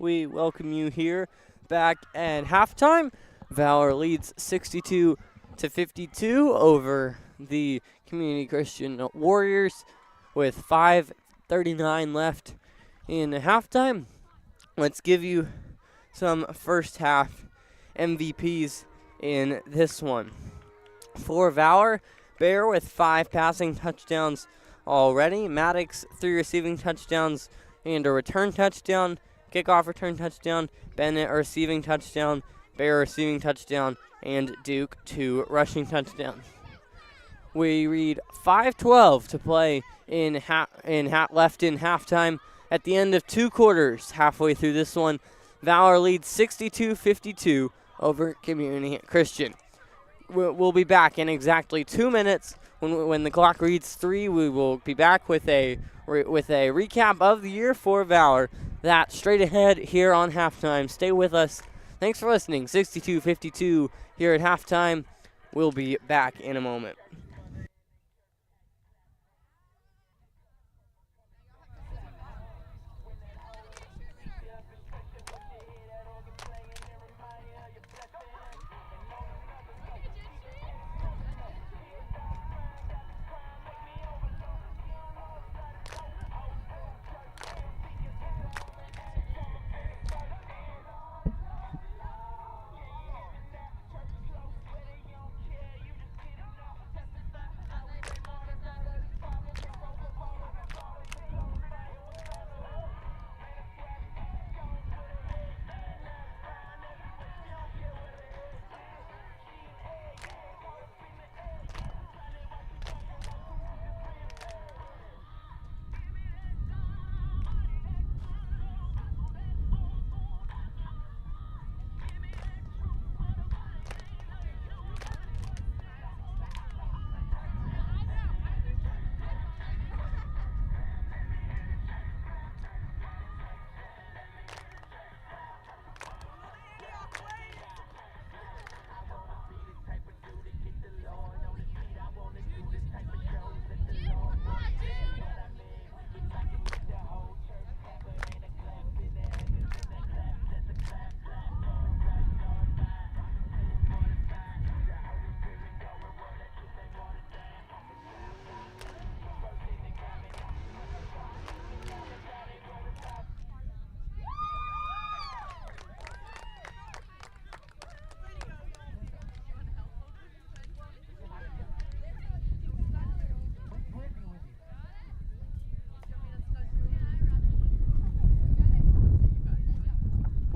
S1: We welcome you here back at halftime. Valor leads 62 to 52 over the Community Christian Warriors with 5:39 left in halftime. Let's give you some first half MVPs in this one. For Valor, Bear with 5 passing touchdowns already. Maddox 3 receiving touchdowns and a return touchdown. Kickoff return touchdown. Bennett a receiving touchdown. Bear receiving touchdown. And Duke 2 rushing touchdowns. We read 5:12 to play left in halftime. At the end of 2 quarters, halfway through this one, Valor leads 62-52 over Community Christian. We'll be back in exactly 2 minutes. When the clock reads 3, we will be back with a recap of the year for Valor. That straight ahead here on halftime. Stay with us. Thanks for listening. 62-52 here at halftime. We'll be back in a moment.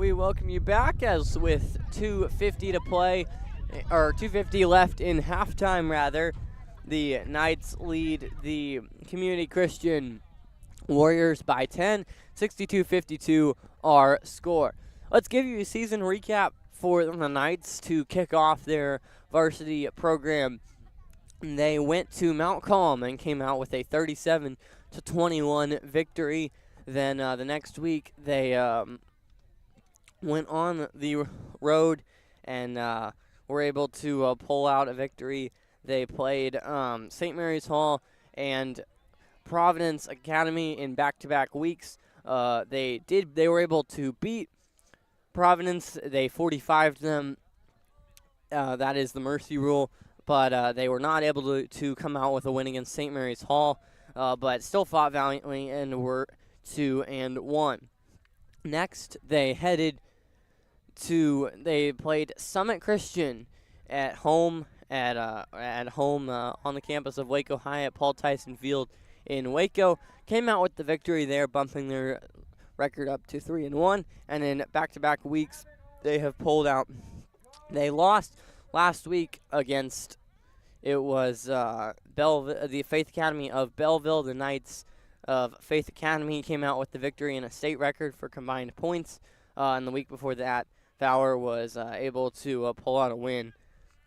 S1: We welcome you back as with 2:50 to play, or 2:50 left in halftime rather. The Knights lead the Community Christian Warriors by 10, 62-52 our score. Let's give you a season recap for the Knights to kick off their varsity program. They went to Mount Calm and came out with a 37-21 victory. Then the next week they went on the road and were able to pull out a victory. They played St. Mary's Hall and Providence Academy in back-to-back weeks. They were able to beat Providence. They 45'd them. That is the mercy rule, but they were not able to come out with a win against St. Mary's Hall, but still fought valiantly and were 2-1. Next, they played Summit Christian at home on the campus of Waco High at Paul Tyson Field in Waco. Came out with the victory there, bumping their record up to 3-1. And in back-to-back weeks, they have pulled out. They lost last week against the Faith Academy of Belleville. The Knights of Faith Academy came out with the victory and a state record for combined points. And the week before that, Valor was able to pull out a win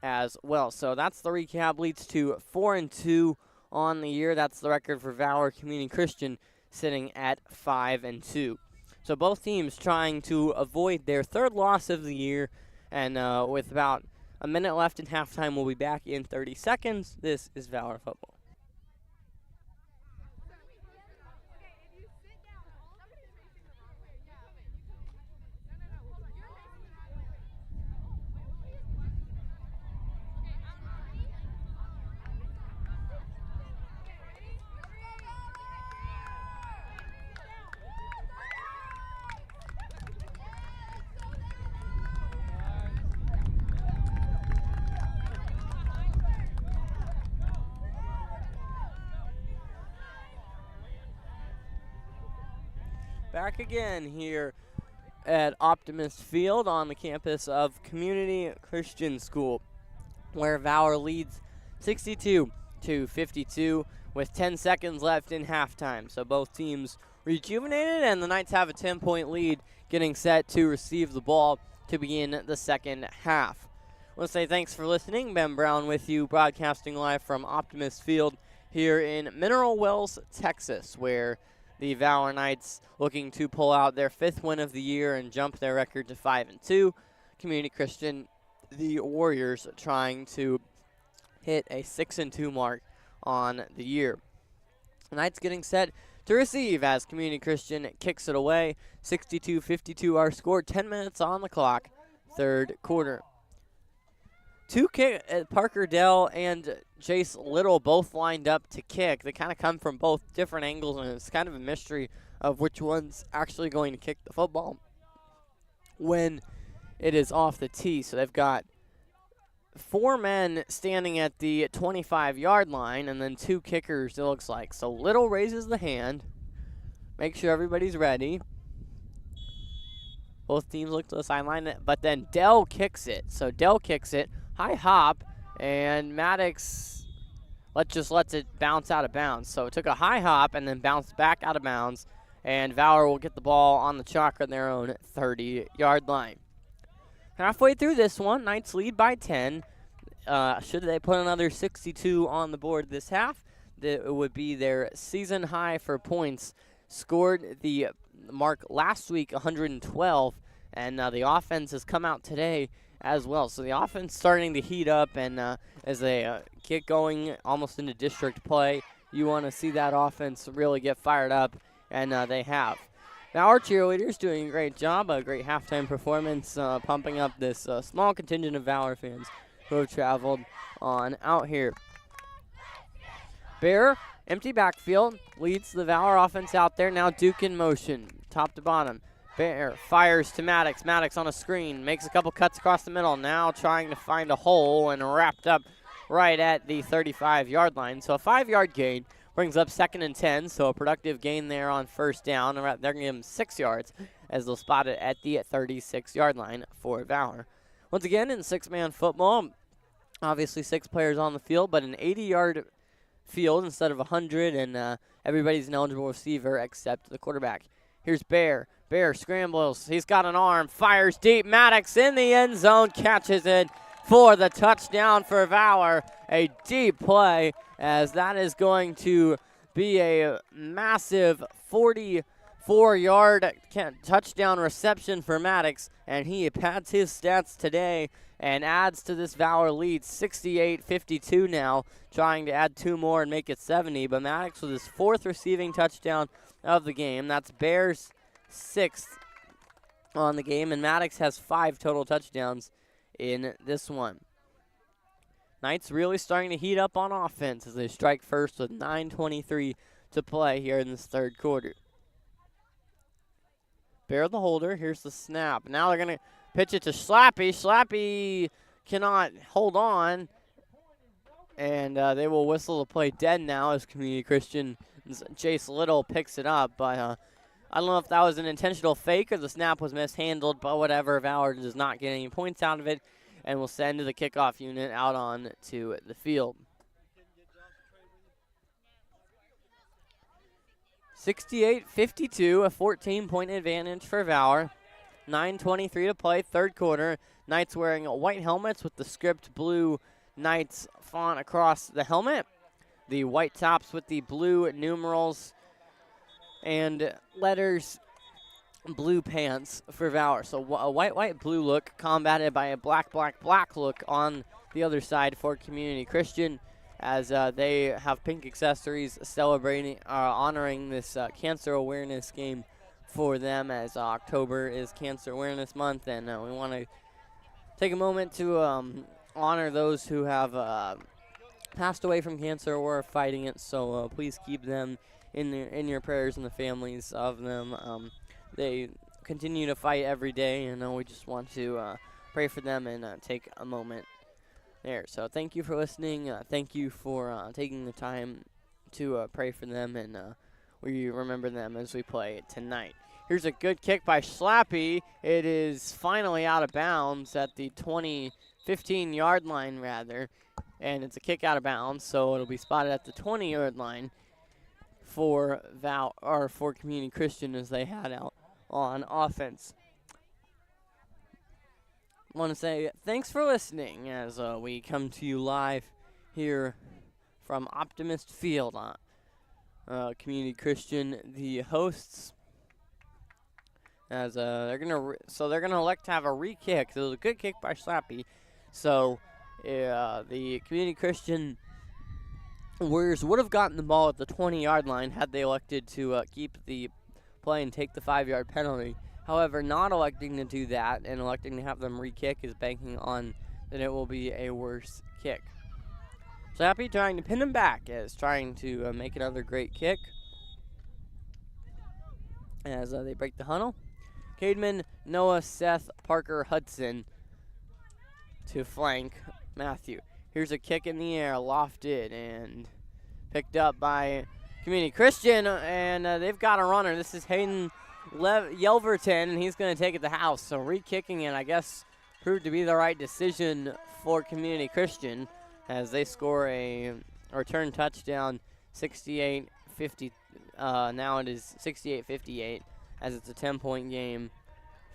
S1: as well. So that's the recap. Leads to 4-2 on the year. That's the record for Valor Community Christian, sitting at 5-2. So both teams trying to avoid their third loss of the year. And with about a minute left in halftime, we'll be back in 30 seconds. This is Valor Football. Back again here at Optimist Field on the campus of Community Christian School, where Valor leads 62-52 with 10 seconds left in halftime. So both teams rejuvenated, and the Knights have a 10-point lead, getting set to receive the ball to begin the second half. I want to say thanks for listening. Ben Brown with you, broadcasting live from Optimist Field here in Mineral Wells, Texas, where the Valor Knights looking to pull out their 5th win of the year and jump their record to 5-2. Community Christian, the Warriors, trying to hit a 6-2 mark on the year. The Knights getting set to receive as Community Christian kicks it away. 62-52 our score, 10 minutes on the clock, third quarter. Parker Dell and Jace Little both lined up to kick. They kind of come from both different angles, and it's kind of a mystery of which one's actually going to kick the football when it is off the tee. So they've got 4 men standing at the 25-yard line and then 2 kickers, it looks like. So Little raises the hand. Make sure everybody's ready. Both teams look to the sideline, but then Dell kicks it. So Dell kicks it. High hop, and Maddox lets it bounce out of bounds. So it took a high hop and then bounced back out of bounds, and Valor will get the ball on the chalk on their own 30-yard line. Halfway through this one, Knights lead by 10. Should they put another 62 on the board this half, it would be their season high for points. Scored the mark last week, 112, and the offense has come out today as well. So the offense starting to heat up, and as they get going almost into district play, you want to see that offense really get fired up, and they have. Now our cheerleaders doing a great job, a great halftime performance, pumping up this small contingent of Valor fans who have traveled on out here. Bear, empty backfield, leads the Valor offense out there. Now Duke in motion, top to bottom. Bear fires to Maddox. Maddox on a screen, makes a couple cuts across the middle. Now trying to find a hole and wrapped up right at the 35-yard line. So a 5-yard gain brings up 2nd and 10. So a productive gain there on first down. They're going to give him 6 yards as they'll spot it at the 36-yard line for Valor. Once again, in six-man football, obviously 6 players on the field, but an 80-yard field instead of 100, and everybody's an eligible receiver except the quarterback. Here's Bear. Bear scrambles. He's got an arm. Fires deep. Maddox in the end zone. Catches it for the touchdown for Valor. A deep play, as that is going to be a massive 44-yard touchdown reception for Maddox, and he pads his stats today and adds to this Valor lead. 68-52 now, trying to add 2 more and make it 70. But Maddox with his 4th receiving touchdown of the game. That's Bears' 6th on the game, and Maddox has 5 total touchdowns in this one. Knights really starting to heat up on offense as they strike first with 9:23 to play here in this third quarter. Bear the holder. Here's the snap. Now they're going to pitch it to Schlappy. Schlappy cannot hold on, and they will whistle the play dead now as Community Christian Chase Little picks it up. But I don't know if that was an intentional fake or the snap was mishandled, but whatever. Valor does not get any points out of it and will send the kickoff unit out on to the field. 68-52, a 14-point advantage for Valor. 9:23 to play, third quarter. Knights wearing white helmets with the script blue Knights font across the helmet. The white tops with the blue numerals and letters, blue pants for Valor. So a white, blue look combated by a black look on the other side for Community Christian, as they have pink accessories celebrating, honoring this cancer awareness game for them, as October is Cancer Awareness Month, and we want to take a moment to honor those who have passed away from cancer or are fighting it. So please keep them in your prayers and the families of them. They continue to fight every day, and we just want to pray for them and take a moment there. So thank you for listening. Thank you for taking the time to pray for them, and we remember them as we play tonight. Here's a good kick by Schlappy. It is finally out of bounds at the 15-yard line, rather, and it's a kick out of bounds, so it'll be spotted at the 20-yard line for for Community Christian as they head out on offense. I want to say thanks for listening as we come to you live here from Optimist Field on Community Christian, the hosts. As they're gonna elect to have a re-kick. So it was a good kick by Schlappy. So the Community Christian Warriors would have gotten the ball at the 20-yard line had they elected to keep the play and take the 5-yard penalty. However, not electing to do that and electing to have them re-kick is banking on that it will be a worse kick. Schlappy trying to pin him back as trying to make another great kick as they break the huddle. Cademan, Noah, Seth, Parker, Hudson to flank Matthew. Here's a kick in the air, lofted and picked up by Community Christian, and they've got a runner. This is Hayden Yelverton, and he's going to take it to the house. So re-kicking it, I guess, proved to be the right decision for Community Christian as they score a return touchdown, 68-50. Now it is 68-58. As it's a 10-point game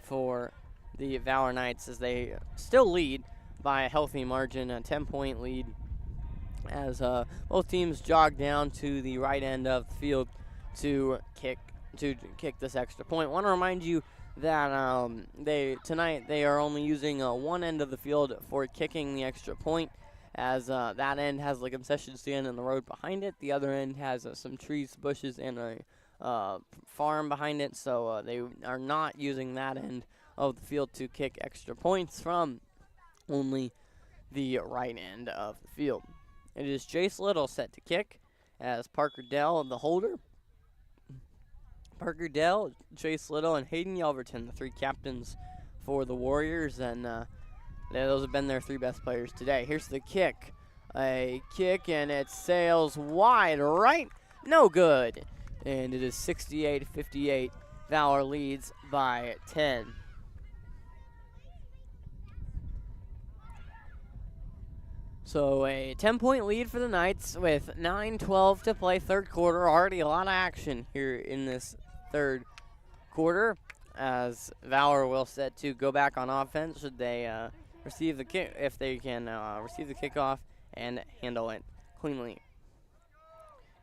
S1: for the Valor Knights as they still lead by a healthy margin, a 10-point lead as both teams jog down to the right end of the field to kick this extra point. Want to remind you that tonight they are only using one end of the field for kicking the extra point, as that end has the concession stand and the road behind it. The other end has some trees, bushes, and a farm behind it, so they are not using that end of the field to kick extra points from, only the right end of the field. It is Jace Little set to kick as Parker Dell, the holder. Parker Dell, Jace Little, and Hayden Yelverton, the 3 captains for the Warriors, and those have been their 3 best players today. Here's the kick. A kick, and it sails wide right. No good. And it is 68-58. Valor leads by 10. So a 10-point lead for the Knights with 9:12 to play, third quarter. Already a lot of action here in this third quarter, as Valor will set to go back on offense should they receive the kick, if they can receive the kickoff and handle it cleanly.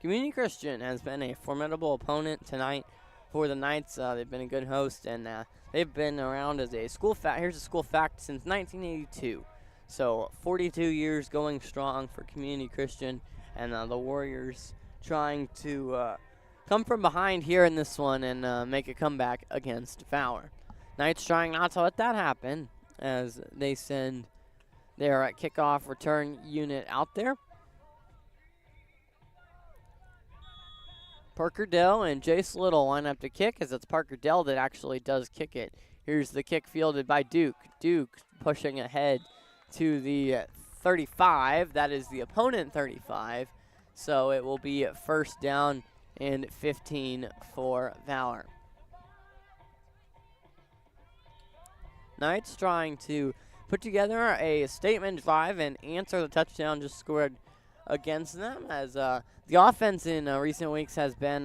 S1: Community Christian has been a formidable opponent tonight for the Knights. They've been a good host, and they've been around as a school fact. Here's a school fact: since 1982. So 42 years going strong for Community Christian, and the Warriors trying to come from behind here in this one and make a comeback against Valor. Knights trying not to let that happen as they send their kickoff return unit out there. Parker Dell and Jace Little line up to kick, as it's Parker Dell that actually does kick it. Here's the kick fielded by Duke. Duke pushing ahead to the 35. That is the opponent 35. So it will be first down and 15 for Valor. Knights trying to put together a statement drive and answer the touchdown just scored against them, as the offense in recent weeks has been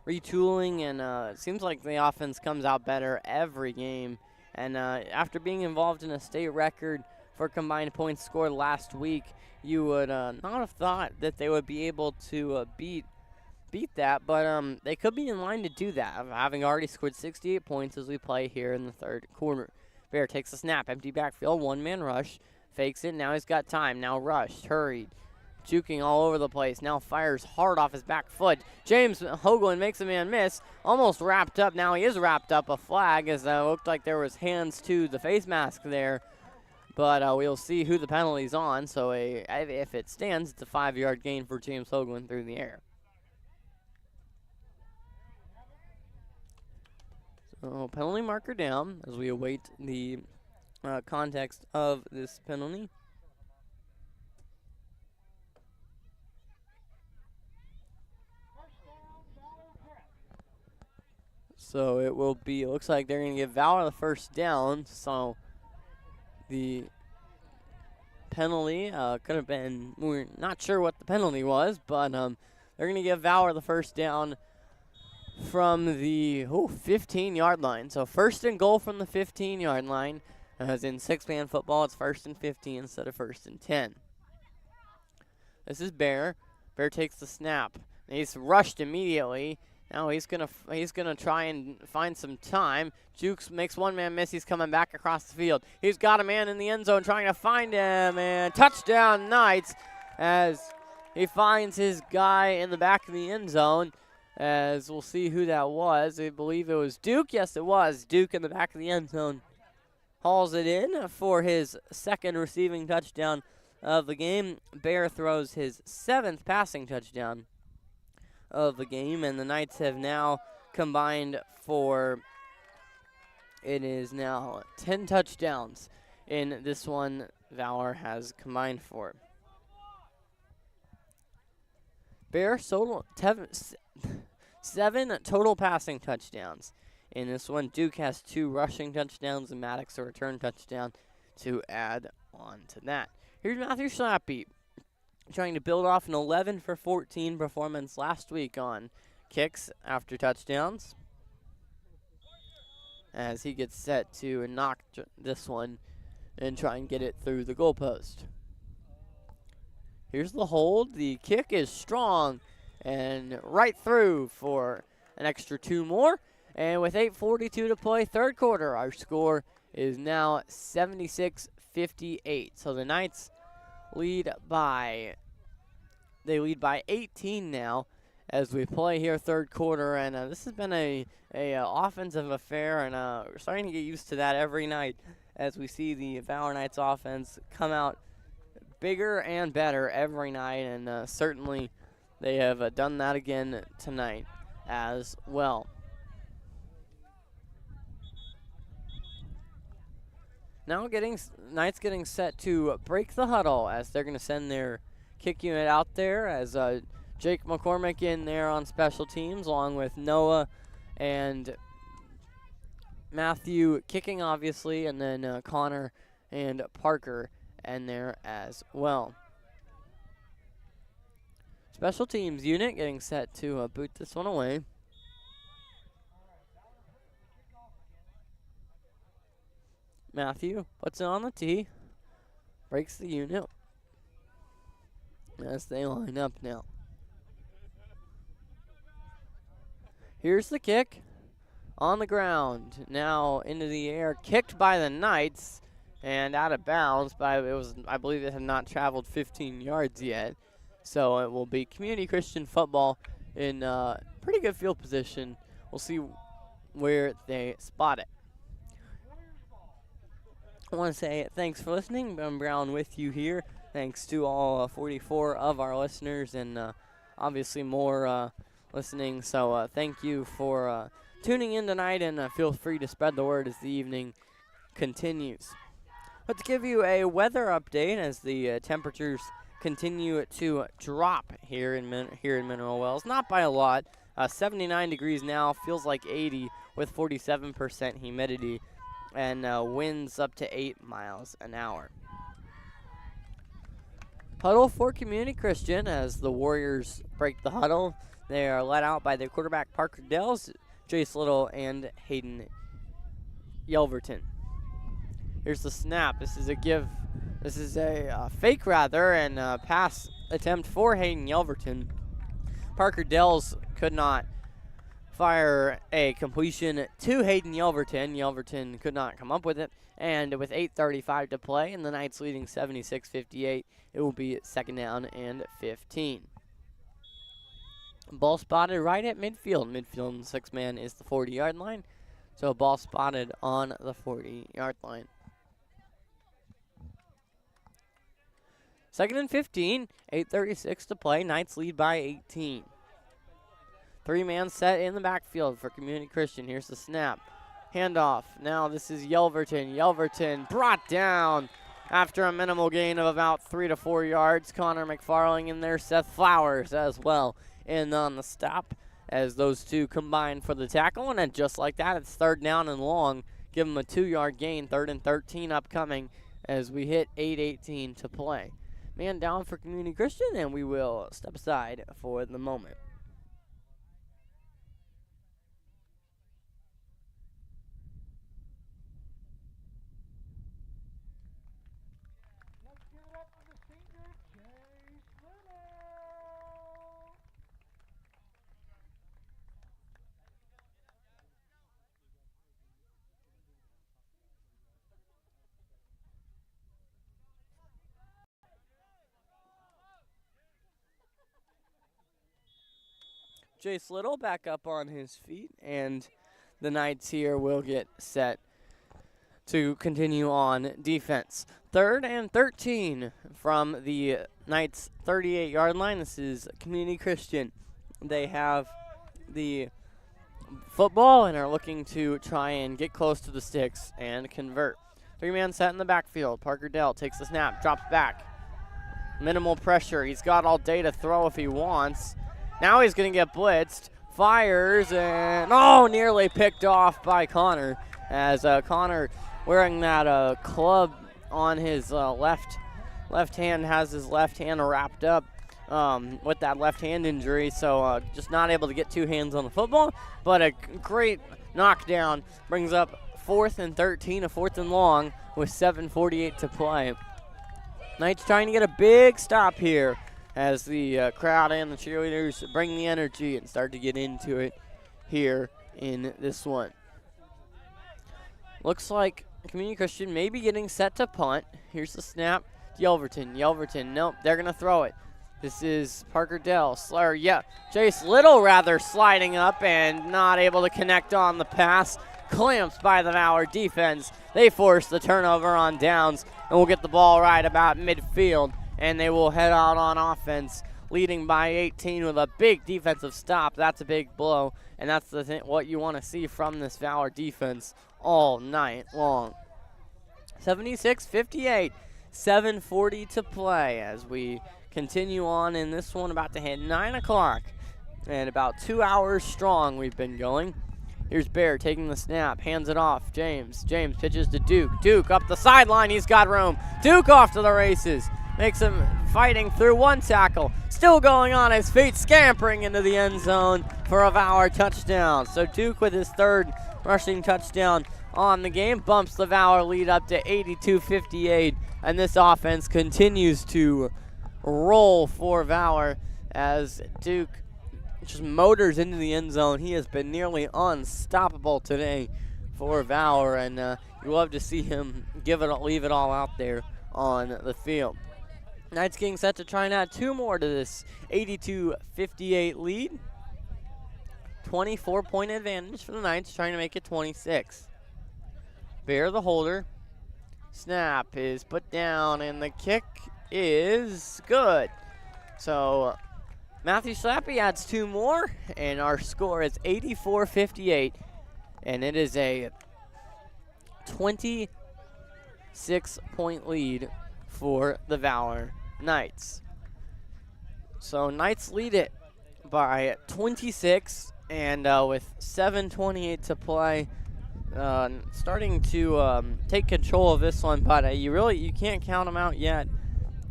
S1: retooling, and it seems like the offense comes out better every game. And after being involved in a state record for combined points scored last week, you would not have thought that they would be able to beat that, but they could be in line to do that, having already scored 68 points as we play here in the third quarter. Bear takes a snap, empty backfield, one-man rush, fakes it, now he's got time, now rushed, hurried, juking all over the place, now fires hard off his back foot. James Hoagland makes a man miss, almost wrapped up, now he is wrapped up, a flag, as it looked like there was hands to the face mask there, but we'll see who the penalty's on, so if it stands, it's a 5-yard gain for James Hoagland through the air. So penalty marker down as we await the context of this penalty. So it will be, it looks like they're going to give Valor the first down. So the penalty could have been, we're not sure what the penalty was, but they're going to give Valor the first down from the 15-yard line. So first and goal from the 15-yard line. As in six-man football, it's first and 15 instead of first and 10. This is Bear. Bear takes the snap. He's rushed immediately. Now he's gonna try and find some time. Jukes makes one man miss. He's coming back across the field. He's got a man in the end zone trying to find him, and touchdown Knights as he finds his guy in the back of the end zone. As we'll see who that was. I believe it was Duke. Yes, it was Duke in the back of the end zone. Hauls it in for his second receiving touchdown of the game. Bear throws his 7th passing touchdown of the game, and the Knights have now combined for, it is now 10 touchdowns in this one Valor has combined for. Bear total 7 total passing touchdowns. In this one, Duke has 2 rushing touchdowns and Maddox a return touchdown to add on to that. Here's Matthew Schlappy trying to build off an 11 for 14 performance last week on kicks after touchdowns, as he gets set to knock this one and try and get it through the goalpost. Here's the hold. The kick is strong and right through for an extra 2 more. And with 8:42 to play, third quarter, our score is now 76-58. So the Knights lead by 18 now as we play here third quarter. And this has been a offensive affair, and we're starting to get used to that every night as we see the Valor Knights offense come out bigger and better every night. And certainly they have done that again tonight as well. Now Knights getting set to break the huddle as they're going to send their kick unit out there as Jake McCormick in there on special teams, along with Noah and Matthew kicking, obviously, and then Connor and Parker in there as well. Special teams unit getting set to boot this one away. Matthew puts it on the tee, breaks the unit as they line up now. Here's the kick on the ground, now into the air, kicked by the Knights and out of bounds. But I believe it had not traveled 15 yards yet, so it will be Community Christian football in pretty good field position. We'll see where they spot it. I want to say thanks for listening. Ben Brown with you here. Thanks to all 44 of our listeners, and obviously more listening. So thank you for tuning in tonight, and feel free to spread the word as the evening continues. Let's give you a weather update as the temperatures continue to drop here in Mineral Wells. Not by a lot. 79 degrees now, feels like 80 with 47% humidity, and winds up to 8 miles an hour. Huddle for Community Christian as the Warriors break the huddle. They are led out by their quarterback Parker Dells, Jace Little, and Hayden Yelverton. Here's the snap. This is a fake rather, and pass attempt for Hayden Yelverton. Parker Dells could not fire a completion to Hayden Yelverton. Yelverton could not come up with it, and with 8:35 to play and the Knights leading 76-58, it will be second down and 15. Ball spotted right at midfield. Midfield and six-man is the 40-yard line, so ball spotted on the 40-yard line. Second and 15, 8:36 to play. Knights lead by 18. Three-man set in the backfield for Community Christian. Here's the snap. Handoff. Now this is Yelverton. Yelverton brought down after a minimal gain of about 3 to 4 yards. Connor McFarling in there. Seth Flowers as well in on the stop as those two combine for the tackle. And then just like that, it's third down and long. Give them a 2-yard gain. 3rd and 13 upcoming as we hit 8:18 to play. Man down for Community Christian, and we will step aside for the moment.
S2: Let's give it up for the senior, Jace Little.
S1: Jace Little back up on his feet, and the Knights here will get set to continue on defense. 3rd and 13 from the Knights' 38-yard line. This is Community Christian. They have the football and are looking to try and get close to the sticks and convert. Three-man set in the backfield. Parker Dell takes the snap, drops back. Minimal pressure. He's got all day to throw if he wants. Now he's going to get blitzed. Fires, and nearly picked off by Connor, as Connor, wearing that club on his left hand, has his left hand wrapped up with that left hand injury, so just not able to get two hands on the football, but a great knockdown brings up 4th and 13, a 4th and long with 7:48 to play. Knights trying to get a big stop here as the crowd and the cheerleaders bring the energy and start to get into it here in this one. Looks like Community Christian may be getting set to punt. Here's the snap. Yelverton, nope, they're going to throw it. This is Parker Dell. Jace Little rather sliding up and not able to connect on the pass. Clamps by the Valor defense. They force the turnover on downs, and will get the ball right about midfield, and they will head out on offense, leading by 18 with a big defensive stop. That's a big blow, and that's what you want to see from this Valor defense all night long. 76-58, 7:40 to play as we continue on in this one, about to hit 9 o'clock. And about 2 hours strong we've been going. Here's Bear taking the snap, hands it off. James pitches to Duke. Duke up the sideline, he's got room. Duke off to the races. Makes him fighting through one tackle. Still going on his feet, scampering into the end zone for a Valor touchdown. So Duke with his third rushing touchdown on the game bumps the Valor lead up to 82-58. And this offense continues to roll for Valor as Duke just motors into the end zone. He has been nearly unstoppable today for Valor, and you love to see him leave it all out there on the field. Knights getting set to try and add 2 more to this 82-58 lead. 24-point advantage for the Knights, trying to make it 26. Bear the holder. Snap is put down, and the kick is good. So Matthew Slappy adds 2 more, and our score is 84-58, and it is a 26-point lead for the Valor Knights. So Knights lead it by 26, and with 7:28 to play, starting to take control of this one, but you can't count them out yet,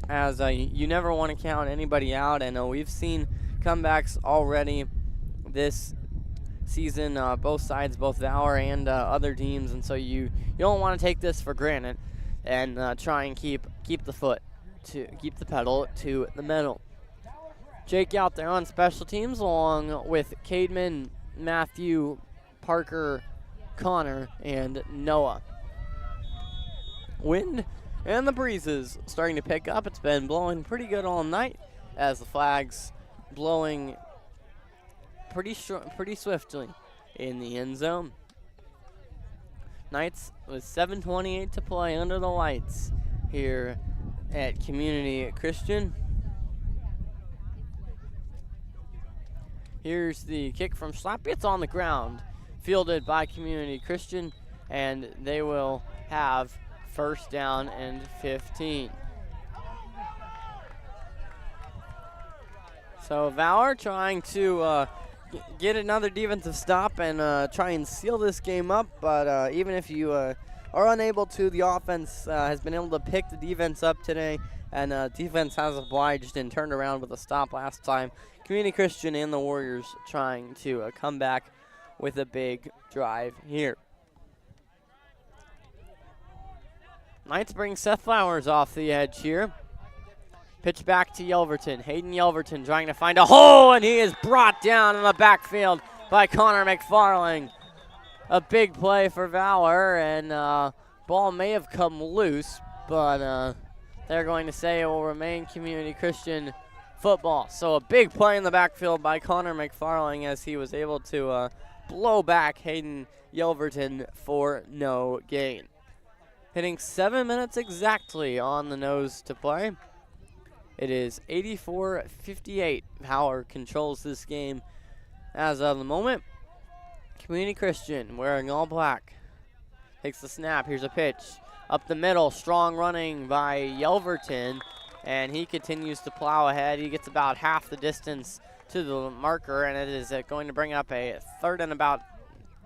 S1: as you never want to count anybody out. And we've seen comebacks already this season, both sides, both Valor and other teams, and so you don't want to take this for granted, and try and keep the pedal to the metal. Jake out there on special teams, along with Cademan, Matthew, Parker, Connor, and Noah. Wind and the breezes starting to pick up. It's been blowing pretty good all night, as the flag's blowing pretty swiftly in the end zone. Knights with 7:28 to play under the lights here at Community Christian. Here's the kick from Slappy. It's on the ground, fielded by Community Christian, and they will have first down and 15. So Valor trying to get another defensive stop and try and seal this game up, but even if you are unable to, the offense has been able to pick the defense up today, and defense has obliged and turned around with a stop last time. Community Christian and the Warriors trying to come back with a big drive here. Knights bring Seth Flowers off the edge here. Pitch back to Yelverton. Hayden Yelverton trying to find a hole, and he is brought down in the backfield by Connor McFarling. A big play for Valor, and ball may have come loose, but they're going to say it will remain Community Christian football. So a big play in the backfield by Connor McFarling, as he was able to blow back Hayden Yelverton for no gain. Hitting 7 minutes exactly on the nose to play. It is 84-58. Valor controls this game as of the moment. Community Christian wearing all black takes the snap. Here's a pitch up the middle. Strong running by Yelverton, and he continues to plow ahead. He gets about half the distance to the marker, and it is going to bring up a 3rd and about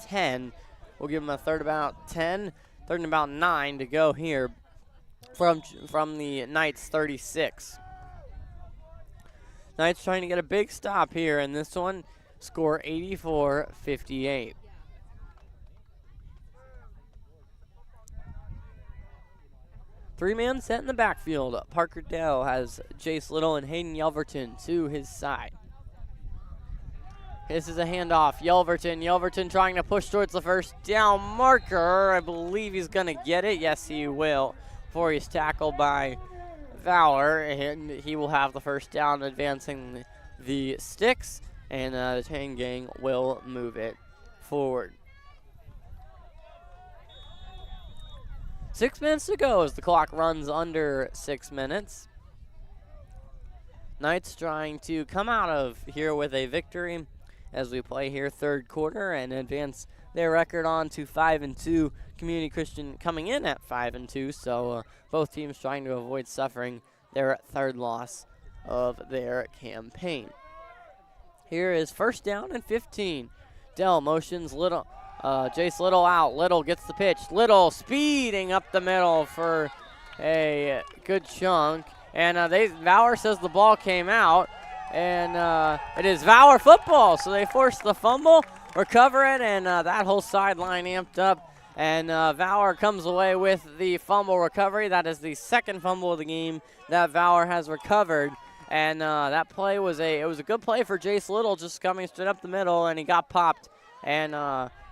S1: 10. We'll give him a 3rd about 10. 3rd and about 9 to go here from the Knights 36. Knights trying to get a big stop here in this one. Score 84-58. Three-man set in the backfield. Parker Dell has Jace Little and Hayden Yelverton to his side. This is a handoff. Yelverton trying to push towards the first down marker. I believe he's going to get it. Yes, he will, before he's tackled by Valor, and he will have the first down, advancing the sticks, and the chain gang will move it forward. 6 minutes to go as the clock runs under 6 minutes. Knights trying to come out of here with a victory as we play here 3rd quarter and advance their record on to 5-2. Community Christian coming in at 5-2, so both teams trying to avoid suffering their 3rd loss of their campaign. Here is first down and 15. Dell motions Little, Jace Little out. Little gets the pitch. Little speeding up the middle for a good chunk. And Valor says the ball came out. And it is Valor football. So they force the fumble, recover it, and that whole sideline amped up. And Valor comes away with the fumble recovery. That is the second fumble of the game that Valor has recovered. And that play was a good play for Jace Little, just coming straight up the middle, and he got popped and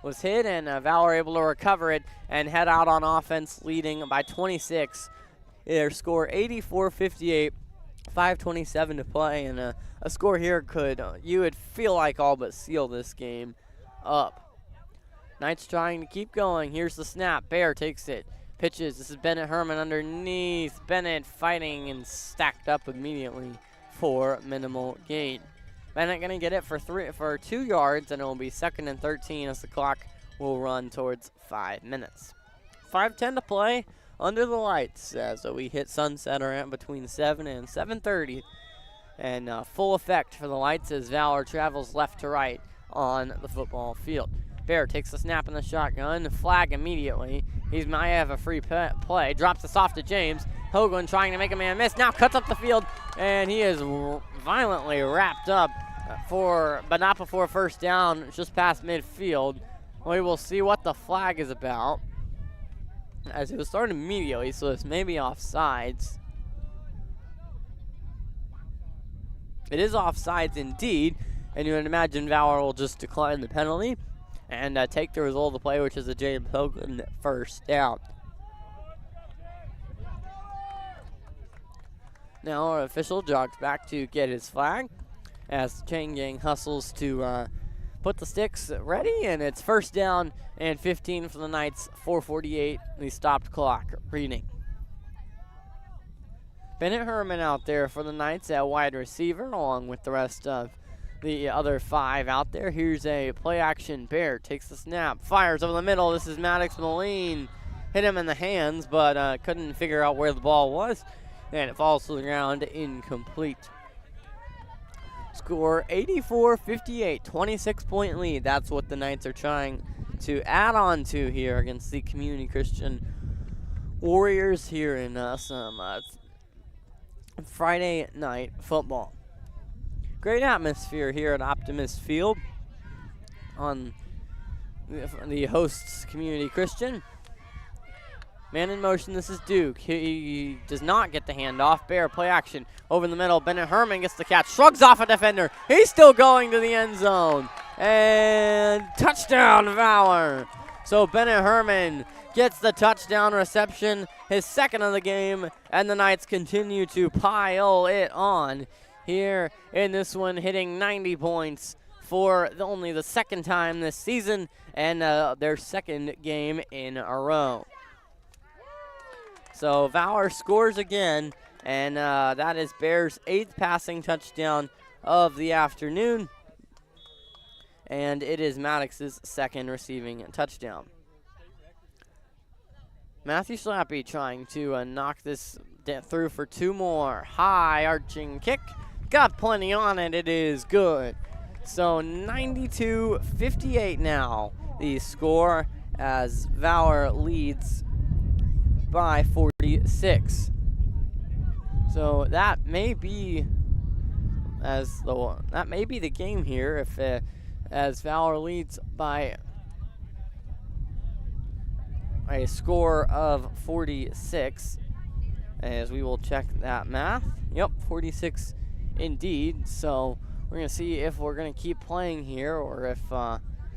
S1: was hit, and Valor able to recover it and head out on offense, leading by 26. Their score 84-58, 5:27 to play, and a score here could you would feel like all but seal this game up. Knights trying to keep going. Here's the snap. Bear takes it. Pitches. This is Bennett Herman underneath. Bennett fighting and stacked up immediately for minimal gain. Bennett going to get it for 2 yards, and it will be 2nd and 13 as the clock will run towards 5 minutes. 5:10 to play under the lights as we hit sunset around between 7 and 7:30. And full effect for the lights as Valor travels left to right on the football field. Bear takes the snap in the shotgun, flag immediately. He might have a free play, drops this off to James. Hoagland trying to make a man miss, now cuts up the field, and he is violently wrapped up but not before first down, just past midfield. We will see what the flag is about, as it was started immediately, so it's maybe offsides. It is offsides indeed, and you would imagine Valor will just decline the penalty and take the result of the play, which is a James Hoagland first down. Now our official jogs back to get his flag as the chain gang hustles to put the sticks ready, and it's first down and 15 for the Knights, 4:48, the stopped clock reading. Bennett Herman out there for the Knights at wide receiver, along with the rest of the other 5 out there. Here's a play action. Bear takes the snap, fires over the middle. This is Maddox Moline. Hit him in the hands, but couldn't figure out where the ball was, and it falls to the ground incomplete. Score 84-58, 26-point lead. That's what the Knights are trying to add on to here against the Community Christian Warriors here in some Friday night football. Great atmosphere here at Optimist Field on the hosts Community Christian. Man in motion, this is Duke. He does not get the handoff. Bear play action over in the middle. Bennett Herman gets the catch, shrugs off a defender. He's still going to the end zone. And touchdown, Valor. So Bennett Herman gets the touchdown reception, his second of the game, and the Knights continue to pile it on here in this one, hitting 90 points for only the second time this season, and their second game in a row. So Valor scores again, and that is Bears' 8th passing touchdown of the afternoon, and it is Maddox's 2nd receiving touchdown. Matthew Schlappy trying to knock this through for 2 more. High arching kick. Got plenty on it. It is good. So 92-58 now, the score, as Valor leads by 46. So that may be the game here if as Valor leads by a score of 46, as we will check that math. Yep, 46 indeed. So we're going to see if we're going to keep playing here or if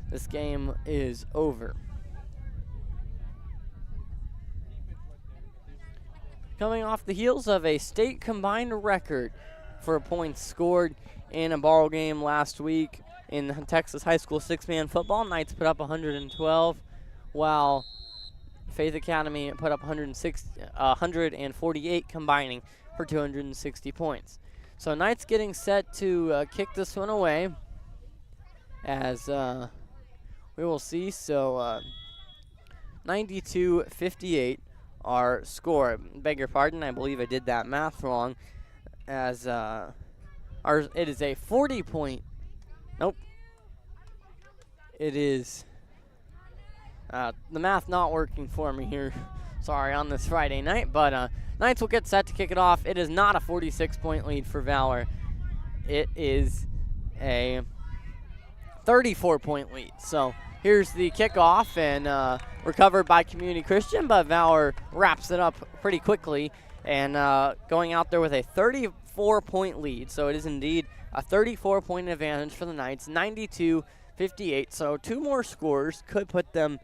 S1: this game is over. Coming off the heels of a state combined record for points scored in a ball game last week in Texas high school 6-man football, Knights put up 112, while Faith Academy put up 148, combining for 260 points. So Knights getting set to kick this one away, as we will see. So 92-58 our score. Beg your pardon, I believe I did that math wrong. as it is a 40-point. Nope. It is the math not working for me here. Sorry, on this Friday night, but Knights will get set to kick it off. It is not a 46-point lead for Valor. It is a 34-point lead. So here's the kickoff, and recovered by Community Christian, but Valor wraps it up pretty quickly and going out there with a 34-point lead. So it is indeed a 34-point advantage for the Knights, 92-58. So two more scores could put them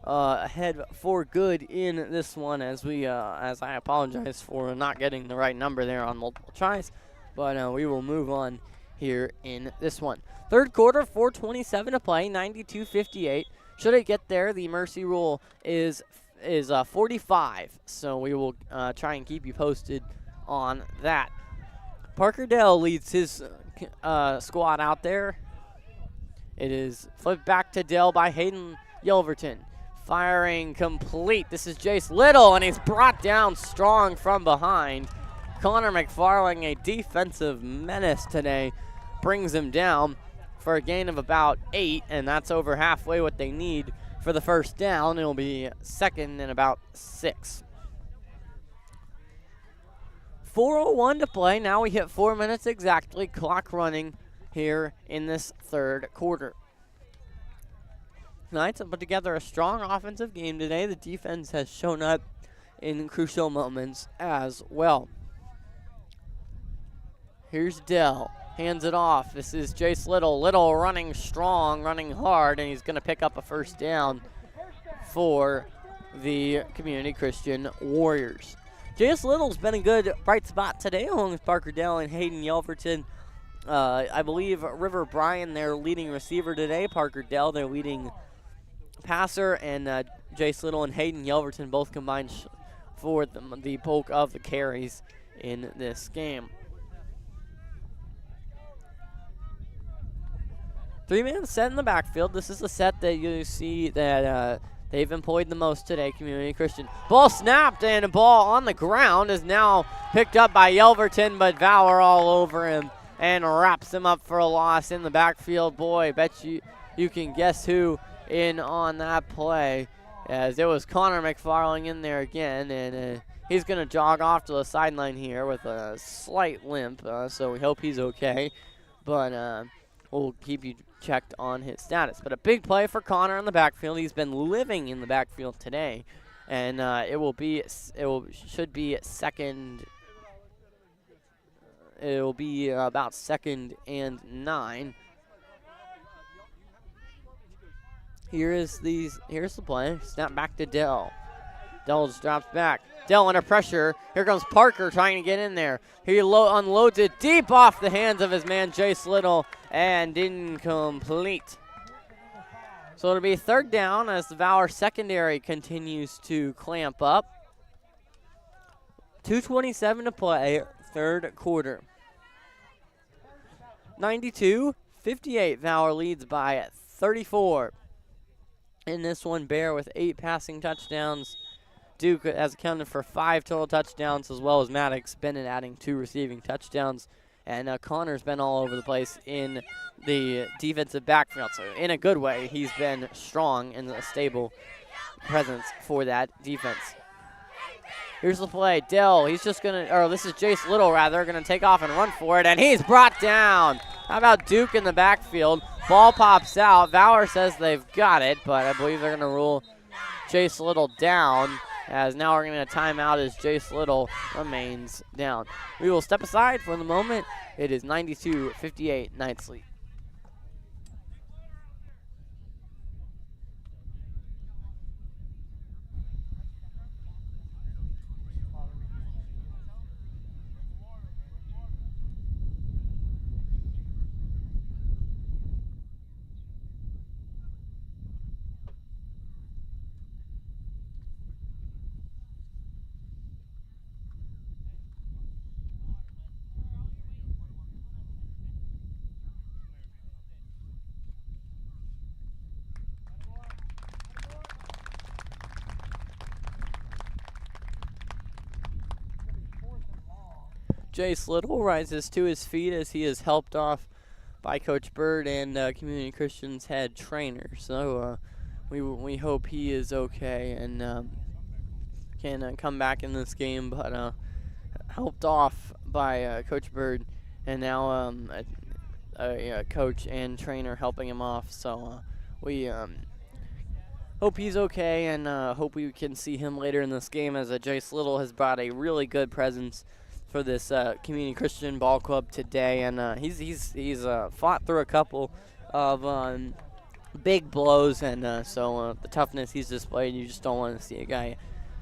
S1: ahead for good in this one, as I apologize for not getting the right number there on multiple tries, but we will move on here in this one. Third quarter, 4:27 to play, 92-58. Should it get there, the mercy rule is 45, so we will try and keep you posted on that. Parker Dell leads his squad out there. It is flipped back to Dell by Hayden Yelverton. Firing complete. This is Jace Little, and he's brought down strong from behind. Connor McFarling, a defensive menace today, brings him down for a gain of about 8, and that's over halfway what they need for the first down. It'll be second and about 6. 4:01 to play. Now we hit 4 minutes exactly. Clock running here in this third quarter. Knights have put together a strong offensive game today. The defense has shown up in crucial moments as well. Here's Dell. Hands it off. This is Jace Little. Little running strong, running hard, and he's going to pick up a first down for the Community Christian Warriors. Jace Little's been a good bright spot today along with Parker Dell and Hayden Yelverton. I believe River Bryan, their leading receiver today. Parker Dell, their leading passer, and Jace Little and Hayden Yelverton both combined for the bulk of the carries in this game. 3-man set in the backfield. This is the set that you see that they've employed the most today, Community Christian. Ball snapped, and a ball on the ground is now picked up by Yelverton, but Valor all over him and wraps him up for a loss in the backfield. Boy, bet you can guess who in on that play, as it was Connor McFarling in there again, and he's going to jog off to the sideline here with a slight limp, so we hope he's okay, but we'll keep you checked on his status. But a big play for Connor in the backfield. He's been living in the backfield today, and should be second. It will be about 2nd and 9. Here's the play. Snap back to Dell. Dell just drops back. Dell under pressure. Here comes Parker trying to get in there. He unloads it deep off the hands of his man Jace Little, and incomplete. So it'll be third down as the Valor secondary continues to clamp up. 2:27 to play, third quarter. 92-58, Valor leads by 34. In this one, Bear with 8 passing touchdowns. Duke has accounted for 5 total touchdowns, as well as Maddox Bennett adding 2 receiving touchdowns. And Connor's been all over the place in the defensive backfield. So in a good way, he's been strong and a stable presence for that defense. Here's the play. Dell, this is Jace Little, rather, going to take off and run for it, and he's brought down. How about Duke in the backfield? Ball pops out. Valor says they've got it, but I believe they're going to rule Jace Little down, as now we're going to time out as Jace Little remains down. We will step aside for the moment. It is 92-58, Knights lead. Jace Little rises to his feet as he is helped off by Coach Bird and Community Christian's head trainer. So we hope he is okay and can come back in this game, but helped off by Coach Bird, and now a coach and trainer helping him off. So we hope he's okay, and hope we can see him later in this game, as Jace Little has brought a really good presence for this Community Christian Ball Club today, and he's fought through a couple of big blows, and so the toughness he's displayed, you just don't want to see a guy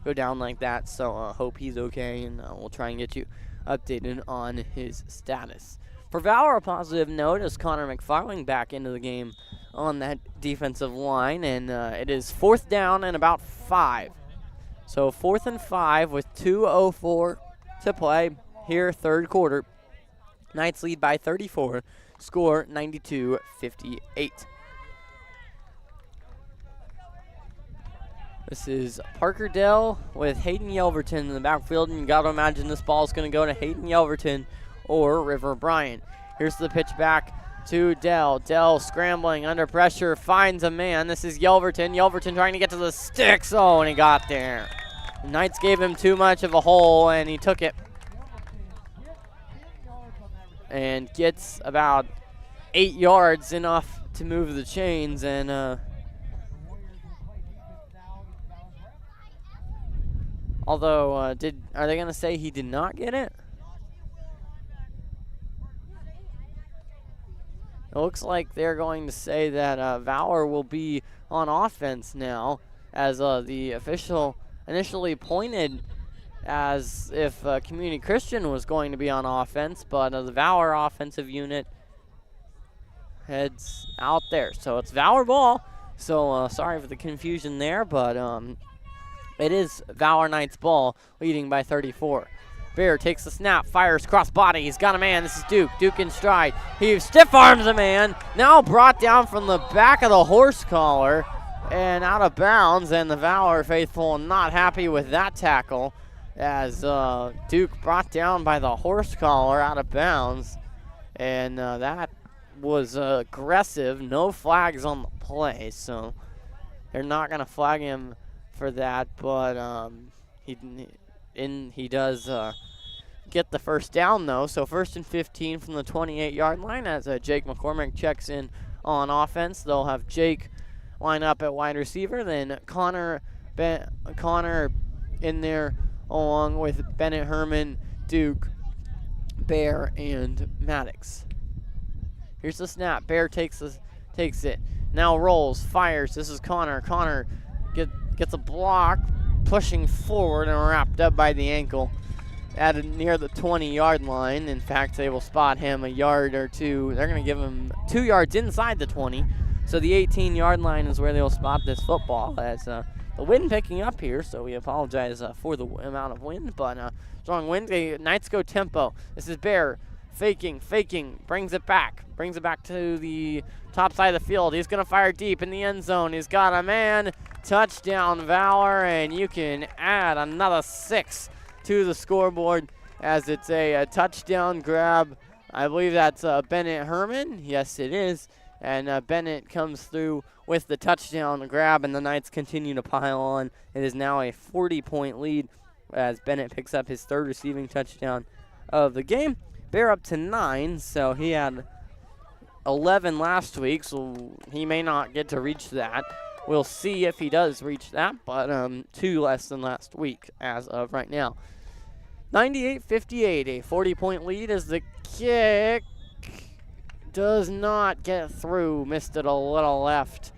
S1: go down like that. So hope he's okay, and we'll try and get you updated on his status. For Valor, a positive note is Connor McFarling back into the game on that defensive line, and it is 4th down and about 5. So 4th and 5 with 2:04 to play here, third quarter. Knights lead by 34, score 92-58. This is Parker Dell with Hayden Yelverton in the backfield, and you got to imagine this ball is going to go to Hayden Yelverton or River Bryant. Here's the pitch back to Dell. Dell scrambling under pressure, finds a man. This is Yelverton. Yelverton trying to get to the sticks. Oh, and he got there. The Knights gave him too much of a hole, and he took it. And gets about 8 yards, enough to move the chains, and although, are they going to say he did not get it? It looks like they're going to say that Valor will be on offense now, as the official initially pointed as if Community Christian was going to be on offense, but the Valor offensive unit heads out there. So it's Valor ball. So sorry for the confusion there, but it is Valor Knights ball, leading by 34. Bear takes the snap, fires cross body. He's got a man. This is Duke. Duke in stride. He stiff arms a man. Now brought down from the back of the horse collar and out of bounds. And the Valor faithful not happy with that tackle, as Duke brought down by the horse collar out of bounds. And that was aggressive. No flags on the play, so they're not going to flag him for that. But he does get the first down, though. So 1st and 15 from the 28-yard line, as Jake McCormick checks in on offense. They'll have Jake line up at wide receiver, then Connor in there along with Bennett, Herman, Duke, Bear, and Maddox. Here's the snap. Bear takes it. Now rolls, fires. This is Connor. Connor gets a block, pushing forward and wrapped up by the ankle at near the 20-yard line. In fact, they will spot him a yard or two. They're going to give him 2 yards inside the 20. So the 18-yard line is where they'll spot this football, as the wind picking up here. So we apologize for the amount of wind, but strong wind. The Knights go tempo. This is Bear faking, brings it back to the top side of the field. He's going to fire deep in the end zone. He's got a man. Touchdown, Valor, and you can add another 6 to the scoreboard, as it's a touchdown grab. I believe that's Bennett Herman. Yes, it is. And Bennett comes through with the touchdown grab, and the Knights continue to pile on. It is now a 40-point lead, as Bennett picks up his 3rd receiving touchdown of the game. Bear up to 9, so he had 11 last week, so he may not get to reach that. We'll see if he does reach that, but 2 less than last week as of right now. 98-58, a 40-point lead, as the kick does not get through. Missed it a little left.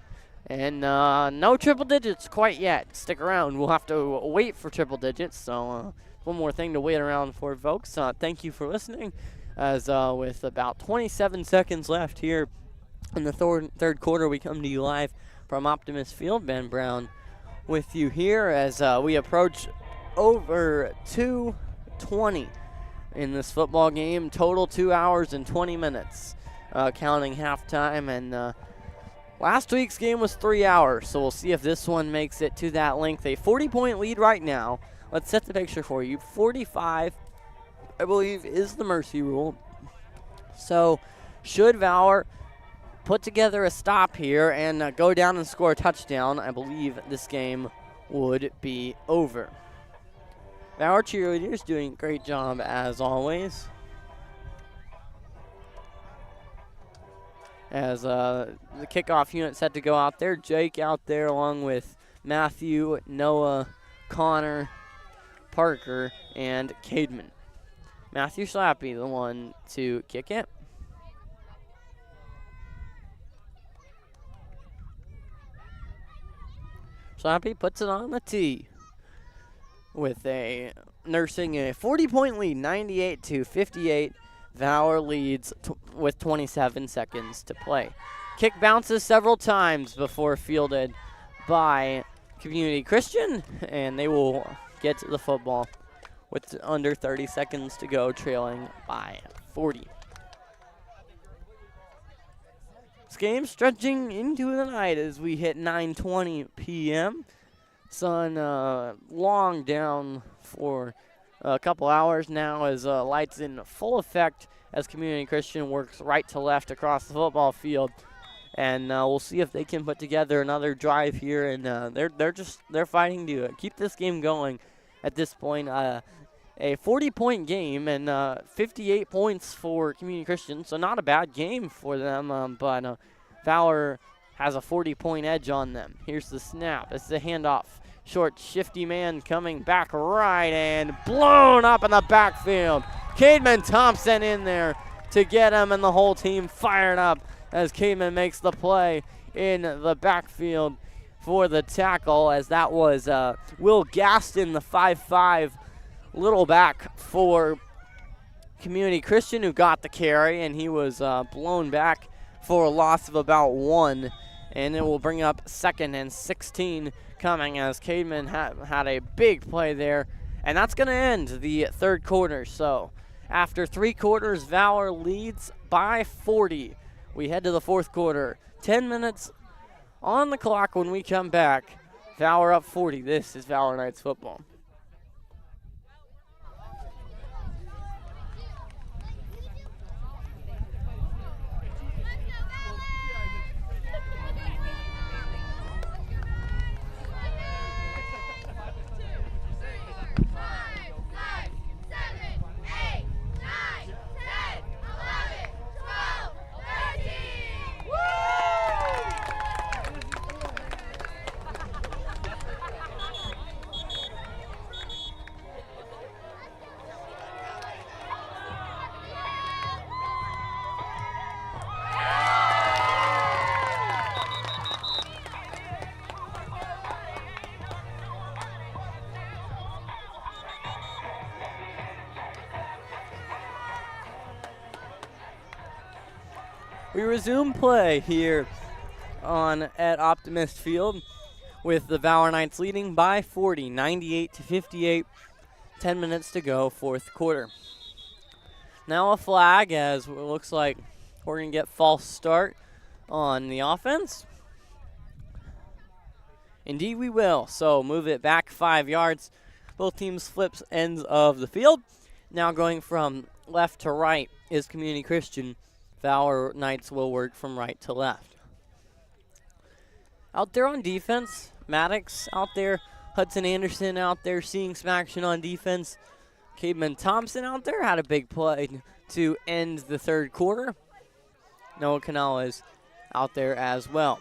S1: And no triple digits quite yet. Stick around. We'll have to wait for triple digits, so one more thing to wait around for, folks. Thank you for listening, as with about 27 seconds left here in the third quarter, we come to you live from Optimus Field. Ben Brown with you here as we approach over 2:20 in this football game. Total 2 hours and 20 minutes, counting halftime. And last week's game was 3 hours, so we'll see if this one makes it to that length. A 40-point lead right now. Let's set the picture for you. 45 I believe, is the mercy rule. So should Valor put together a stop here and go down and score a touchdown, I believe this game would be over. Valor cheerleaders doing a great job as always. As the kickoff unit set to go out there, Jake out there along with Matthew, Noah, Connor, Parker, and Cademan. Matthew Slappy, the one to kick it. Slappy puts it on the tee with nursing a 40-point lead, 98-58. Valor leads with 27 seconds to play. Kick bounces several times before fielded by Community Christian, and they will get to the football with under 30 seconds to go, trailing by 40. This game stretching into the night as we hit 9:20 p.m. Sun long down for a couple hours now as lights in full effect as Community Christian works right to left across the football field. And we'll see if they can put together another drive here. And they're fighting to keep this game going at this point. A 40-point game and 58 points for Community Christian, so not a bad game for them. But Valor has a 40-point edge on them. Here's the snap. It's the handoff. Short, shifty man coming back right and blown up in the backfield. Cademan Thompson in there to get him, and the whole team fired up as Cademan makes the play in the backfield for the tackle, as that was Will Gaston, the 5'5", little back for Community Christian, who got the carry, and he was blown back for a loss of about 1. And it will bring up 2nd and 16 coming as Cademan had a big play there. And that's going to end the third quarter. So after 3 quarters, Valor leads by 40. We head to the fourth quarter. 10 minutes on the clock when we come back. Valor up 40. This is Valor Knights Football. We resume play here at Optimist Field with the Valor Knights leading by 40, 98-58. 10 minutes to go, fourth quarter. Now a flag, as it looks like we're going to get false start on the offense. Indeed we will. So move it back 5 yards. Both teams flips ends of the field. Now going from left to right is Community Christian. Valor Knights will work from right to left. Out there on defense, Maddox out there, Hudson Anderson out there seeing some action on defense. Cademan Thompson out there had a big play to end the third quarter. Noah Canales out there as well.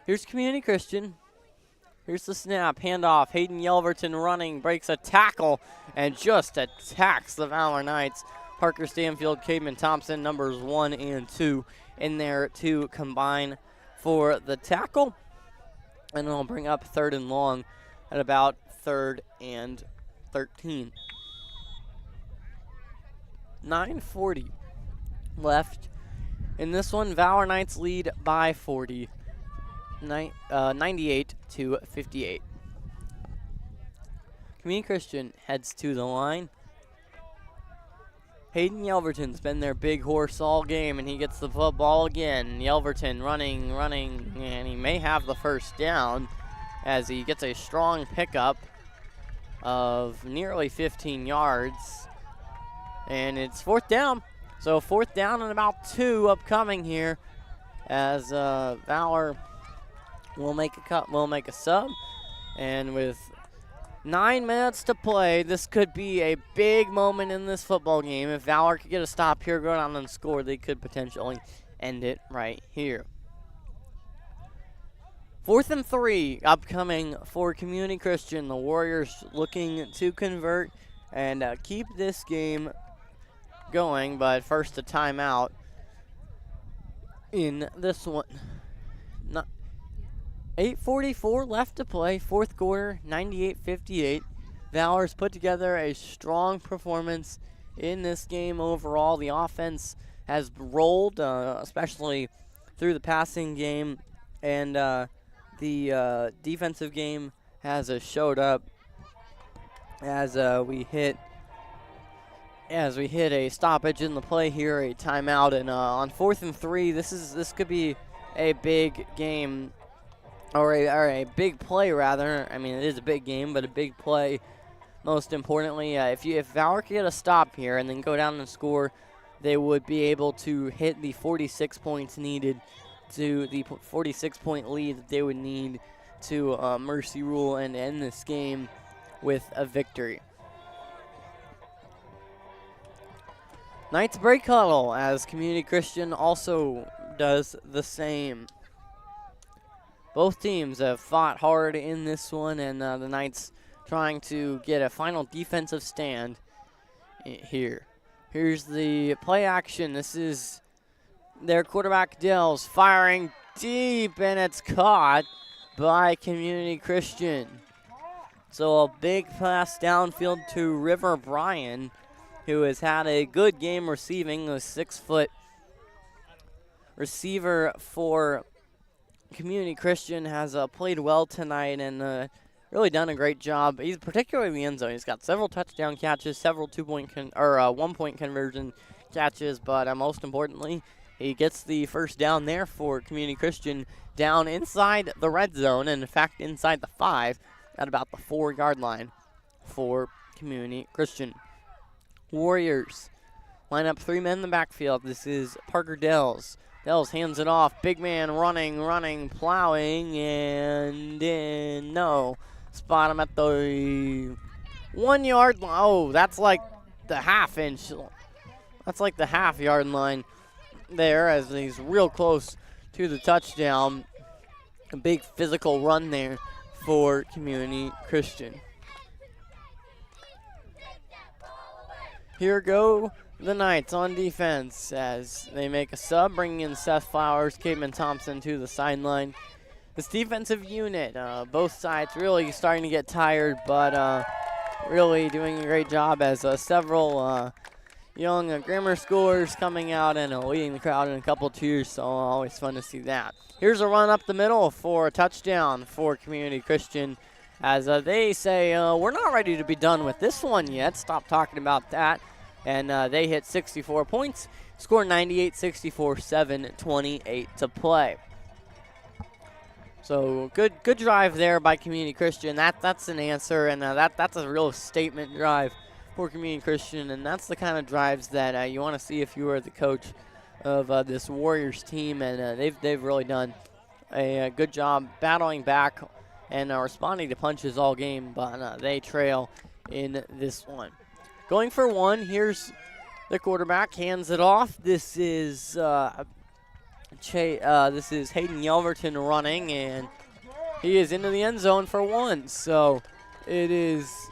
S1: Here's Community Christian. Here's the snap, handoff. Hayden Yelverton running, breaks a tackle, and just attacks the Valor Knights. Parker Stanfield, Cademan Thompson, numbers 1 and 2 in there to combine for the tackle. And it'll bring up 3rd and long at about 3rd and 13. 9:40 left in this one. Valor Knights lead by 40, 98-58. Community Christian heads to the line. Hayden Yelverton's been their big horse all game, and he gets the football again. Yelverton running, and he may have the first down as he gets a strong pickup of nearly 15 yards. And it's 4th down. So 4th down and about 2 upcoming here as Valor will make a sub. And with 9 minutes to play, this could be a big moment in this football game. If Valor could get a stop here, go down and score, they could potentially end it right here. 4th and 3 upcoming for Community Christian. The Warriors looking to convert and keep this game going, but first a timeout in this one. 8:44 left to play, 4th quarter, 98-58. Valor's put together a strong performance in this game overall. The offense has rolled, especially through the passing game, and the defensive game has showed up as we hit a stoppage in the play here, a timeout, and on 4th and 3, this could be a big game, or a big play rather. I mean, it is a big game, but a big play. Most importantly, if Valor could get a stop here and then go down and score, they would be able to hit the 46 points needed to the 46-point lead that they would need to mercy rule and end this game with a victory. Knights break huddle as Community Christian also does the same. Both teams have fought hard in this one, and the Knights trying to get a final defensive stand here. Here's the play action. This is their quarterback, Dells, firing deep, and it's caught by Community Christian. So a big pass downfield to River Bryan, who has had a good game receiving. A 6-foot receiver for Community Christian has played well tonight and really done a great job. He's particularly in the end zone. He's got several touchdown catches, several 1-point conversion catches, but most importantly, he gets the first down there for Community Christian down inside the red zone, and in fact inside the 5 at about the 4-yard line for Community Christian. Warriors line up 3 men in the backfield. This is Parker Dells. Dells hands it off. Big man running, plowing, and no. Spot him at the 1-yard line. Oh, that's like the half-inch. That's like the half-yard line there as he's real close to the touchdown. A big physical run there for Community Christian. Here go the Knights on defense as they make a sub, bringing in Seth Flowers, Caitman Thompson to the sideline. This defensive unit, both sides really starting to get tired, but really doing a great job as several young grammar schoolers coming out and leading the crowd in a couple cheers, so always fun to see that. Here's a run up the middle for a touchdown for Community Christian as they say, we're not ready to be done with this one yet. Stop talking about that. And they hit 64 points, score 98-64, 7:28 to play. So good drive there by Community Christian. That's an answer, and that's a real statement drive for Community Christian, and that's the kind of drives that you want to see if you are the coach of this Warriors team, and they've really done a good job battling back and responding to punches all game, but they trail in this one. Going for one, here's the quarterback, hands it off. This is Hayden Yelverton running, and he is into the end zone for one. So it is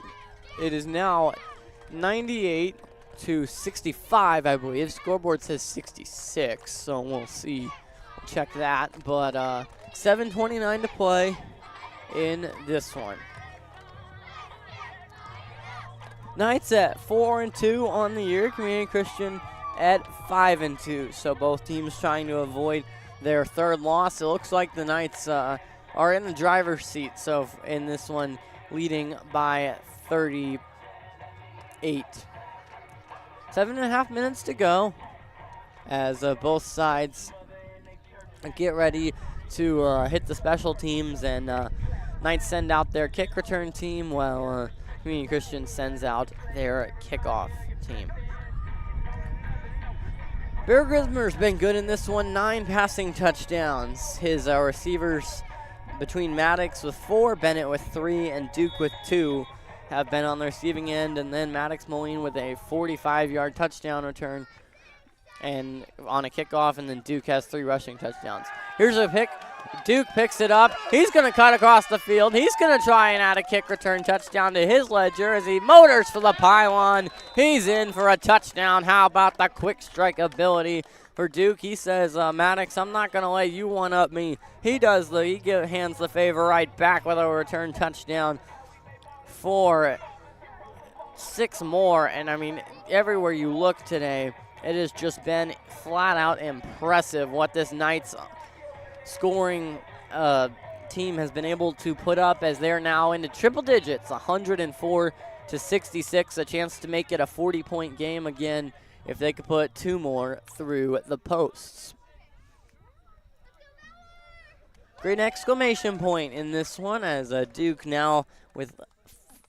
S1: now 98-65, I believe. Scoreboard says 66, so we'll see. We'll check that, but 7:29 to play in this one. Knights at 4-2 on the year. Community Christian at 5-2. So both teams trying to avoid their third loss. It looks like the Knights are in the driver's seat. So in this one, leading by 38. 7.5 minutes to go as both sides get ready to hit the special teams, and Knights send out their kick return team while Community Christian sends out their kickoff team. Bear Grismer's been good in this one, 9 passing touchdowns. His receivers between Maddox with 4, Bennett with 3, and Duke with 2 have been on the receiving end, and then Maddox Moline with a 45-yard touchdown return and on a kickoff, and then Duke has 3 rushing touchdowns. Here's a pick. Duke picks it up. He's going to cut across the field. He's going to try and add a kick return touchdown to his ledger as he motors for the pylon. He's in for a touchdown. How about the quick strike ability for Duke? He says, Maddox, I'm not going to let you one-up me. He does. He hands the favor right back with a return touchdown for 6 more. And, I mean, everywhere you look today, it has just been flat-out impressive what this Knights scoring team has been able to put up as they're now into triple digits, 104-66, a chance to make it a 40-point game again if they could put 2 more through the posts. Great exclamation point in this one as Duke now with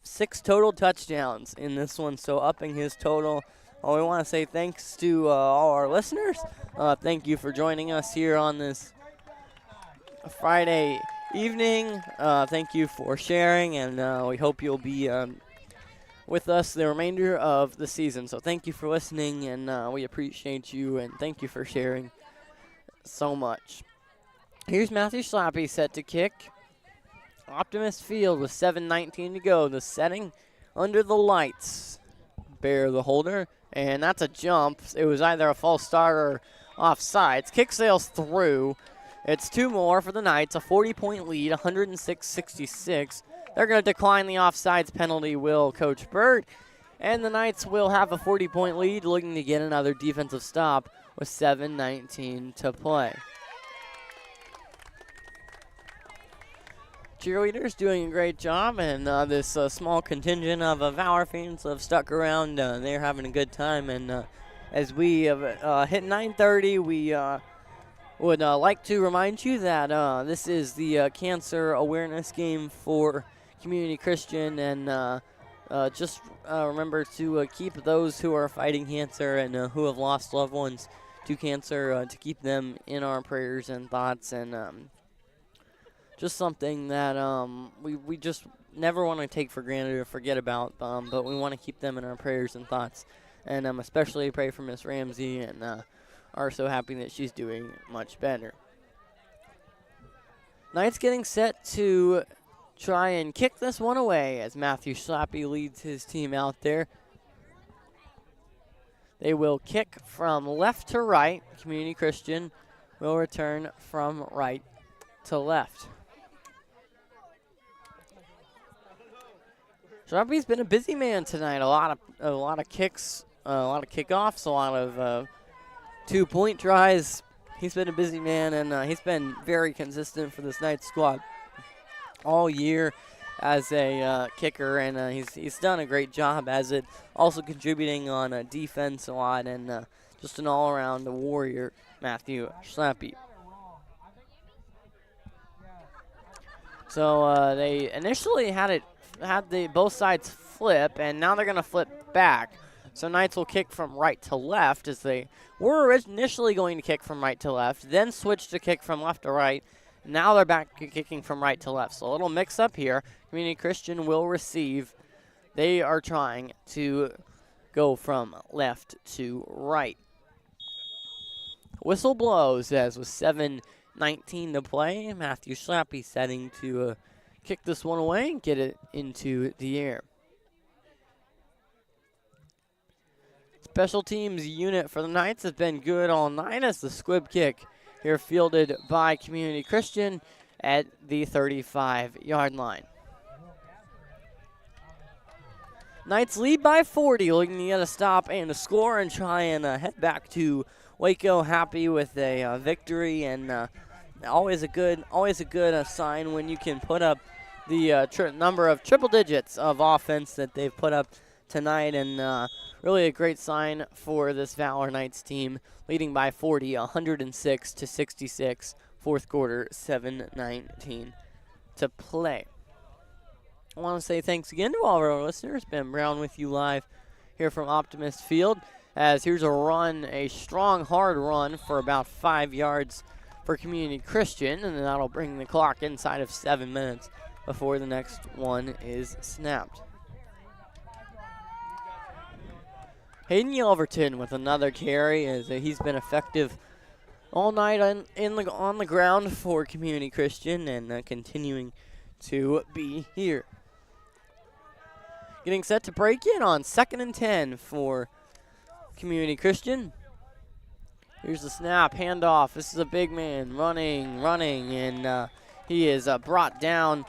S1: 6 total touchdowns in this one, so upping his total. We want to say thanks to all our listeners. Thank you for joining us here on this Friday evening. Thank you for sharing, and we hope you'll be with us the remainder of the season. So thank you for listening, and we appreciate you, and thank you for sharing so much. Here's Matthew Schlappe set to kick. Optimist Field with 7:19 to go. The setting under the lights. Bear the holder, and that's a jump. It was either a false start or offsides. Kick sails through. It's 2 more for the Knights, a 40-point lead, 106-66. They're going to decline the offsides penalty, will Coach Bird. And the Knights will have a 40-point lead, looking to get another defensive stop with 7:19 to play. Cheerleaders doing a great job, and this small contingent of Valor fans have stuck around. They're having a good time, and as we have hit 9:30, we would like to remind you that this is the cancer awareness game for Community Christian, and just remember to keep those who are fighting cancer and who have lost loved ones to cancer, to keep them in our prayers and thoughts, and just something that we just never want to take for granted or forget about, but we want to keep them in our prayers and thoughts, and especially pray for Miss Ramsey, and are so happy that she's doing much better. Knights getting set to try and kick this one away as Matthew Schlappe leads his team out there. They will kick from left to right. Community Christian will return from right to left. Schlappe's been a busy man tonight. A lot of kicks, a lot of kickoffs, a lot of 2-point tries. He's been a busy man, and he's been very consistent for this Knights squad all year as a kicker, and he's done a great job as it. Also contributing on defense a lot, and just an all-around warrior, Matthew Schlappe. So they initially had both sides flip, and now they're going to flip back. So Knights will kick from right to left, as they were initially going to kick from right to left, then switch to kick from left to right. Now they're back to kicking from right to left. So a little mix-up here. Community Christian will receive. They are trying to go from left to right. Whistle blows as with 7:19 to play. Matthew Schlappe setting to kick this one away and get it into the air. Special teams unit for the Knights has been good all night as the squib kick here fielded by Community Christian at the 35-yard line. Knights lead by 40, looking to get a stop and a score and try and head back to Waco happy with a victory, and always a good sign when you can put up the number of triple digits of offense that they've put up tonight, and really a great sign for this Valor Knights team, leading by 40, 106-66, fourth quarter, 7:19 to play. I want to say thanks again to all of our listeners. Ben Brown with you live here from Optimist Field. As here's a run, a strong, hard run for about 5 yards for Community Christian, and that'll bring the clock inside of 7 minutes before the next one is snapped. Hayden Yelverton with another carry, as he's been effective all night on the ground for Community Christian, and continuing to be here. Getting set to break in on 2nd and 10 for Community Christian. Here's the snap, handoff. This is a big man running, and he is brought down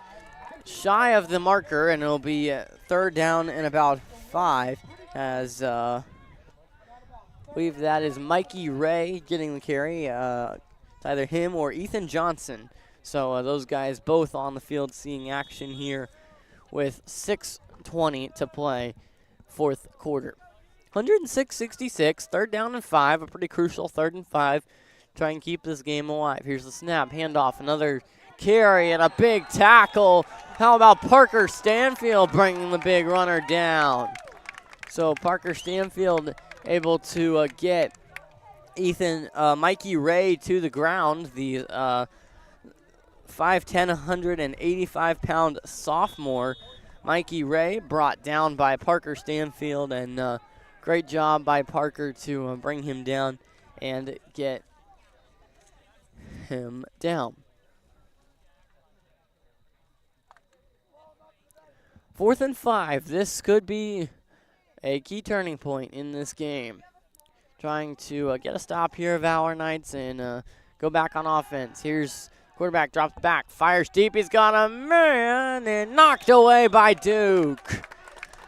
S1: shy of the marker, and it'll be 3rd down and about 5, as I believe that is Mikey Ray getting the carry. It's either him or Ethan Johnson. So those guys both on the field seeing action here with 6:20 to play, 4th quarter. 106-66, 3rd down and 5, a pretty crucial 3rd and 5. Try and keep this game alive. Here's the snap, handoff, another carry and a big tackle. How about Parker Stanfield bringing the big runner down? So Parker Stanfield able to get Mikey Ray to the ground, the 5'10", 185-pound sophomore. Mikey Ray brought down by Parker Stanfield, and great job by Parker to bring him down and get him down. 4th and 5. This could be a key turning point in this game. Trying to get a stop here, Valor Knights, and go back on offense. Here's quarterback, drops back, fires deep. He's got a man, and knocked away by Duke.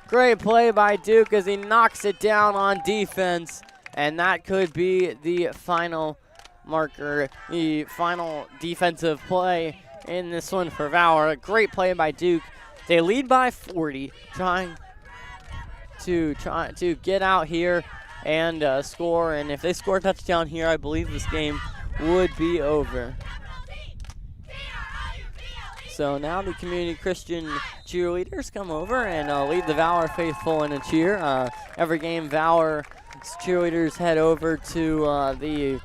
S1: Great play by Duke as he knocks it down on defense, and that could be the final marker, the final defensive play in this one for Valor. Great play by Duke. They lead by 40, trying to get out here and score. And if they score a touchdown here, I believe this game would be over. So now the Community Christian cheerleaders come over and lead the Valor faithful in a cheer. Every game, Valor's cheerleaders head over to the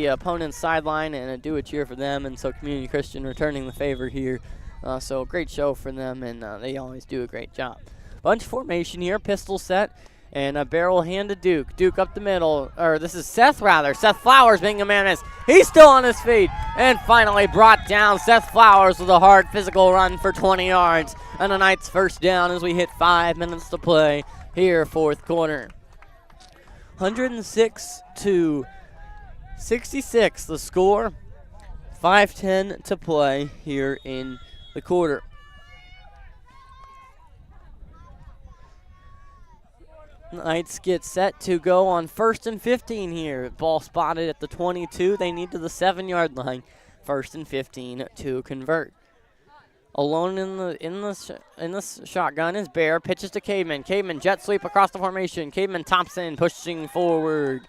S1: opponent's sideline and do a cheer for them. And so Community Christian returning the favor here. So a great show for them, and they always do a great job. Bunch formation here, pistol set, and a barrel hand to Duke. Duke up the middle, or this is Seth rather. Seth Flowers being a man. He's still on his feet, and finally brought down. Seth Flowers with a hard physical run for 20 yards, and a Knights first down as we hit 5 minutes to play here, 4th quarter. 106-66 the score, 5:10 to play here in the quarter. Knights get set to go on 1st and 15 here. Ball spotted at the 22. They need to the 7-yard line. 1st and 15 to convert. Alone in the shotgun is Bear. Pitches to Caveman. Caveman jet sweep across the formation. Caveman Thompson pushing forward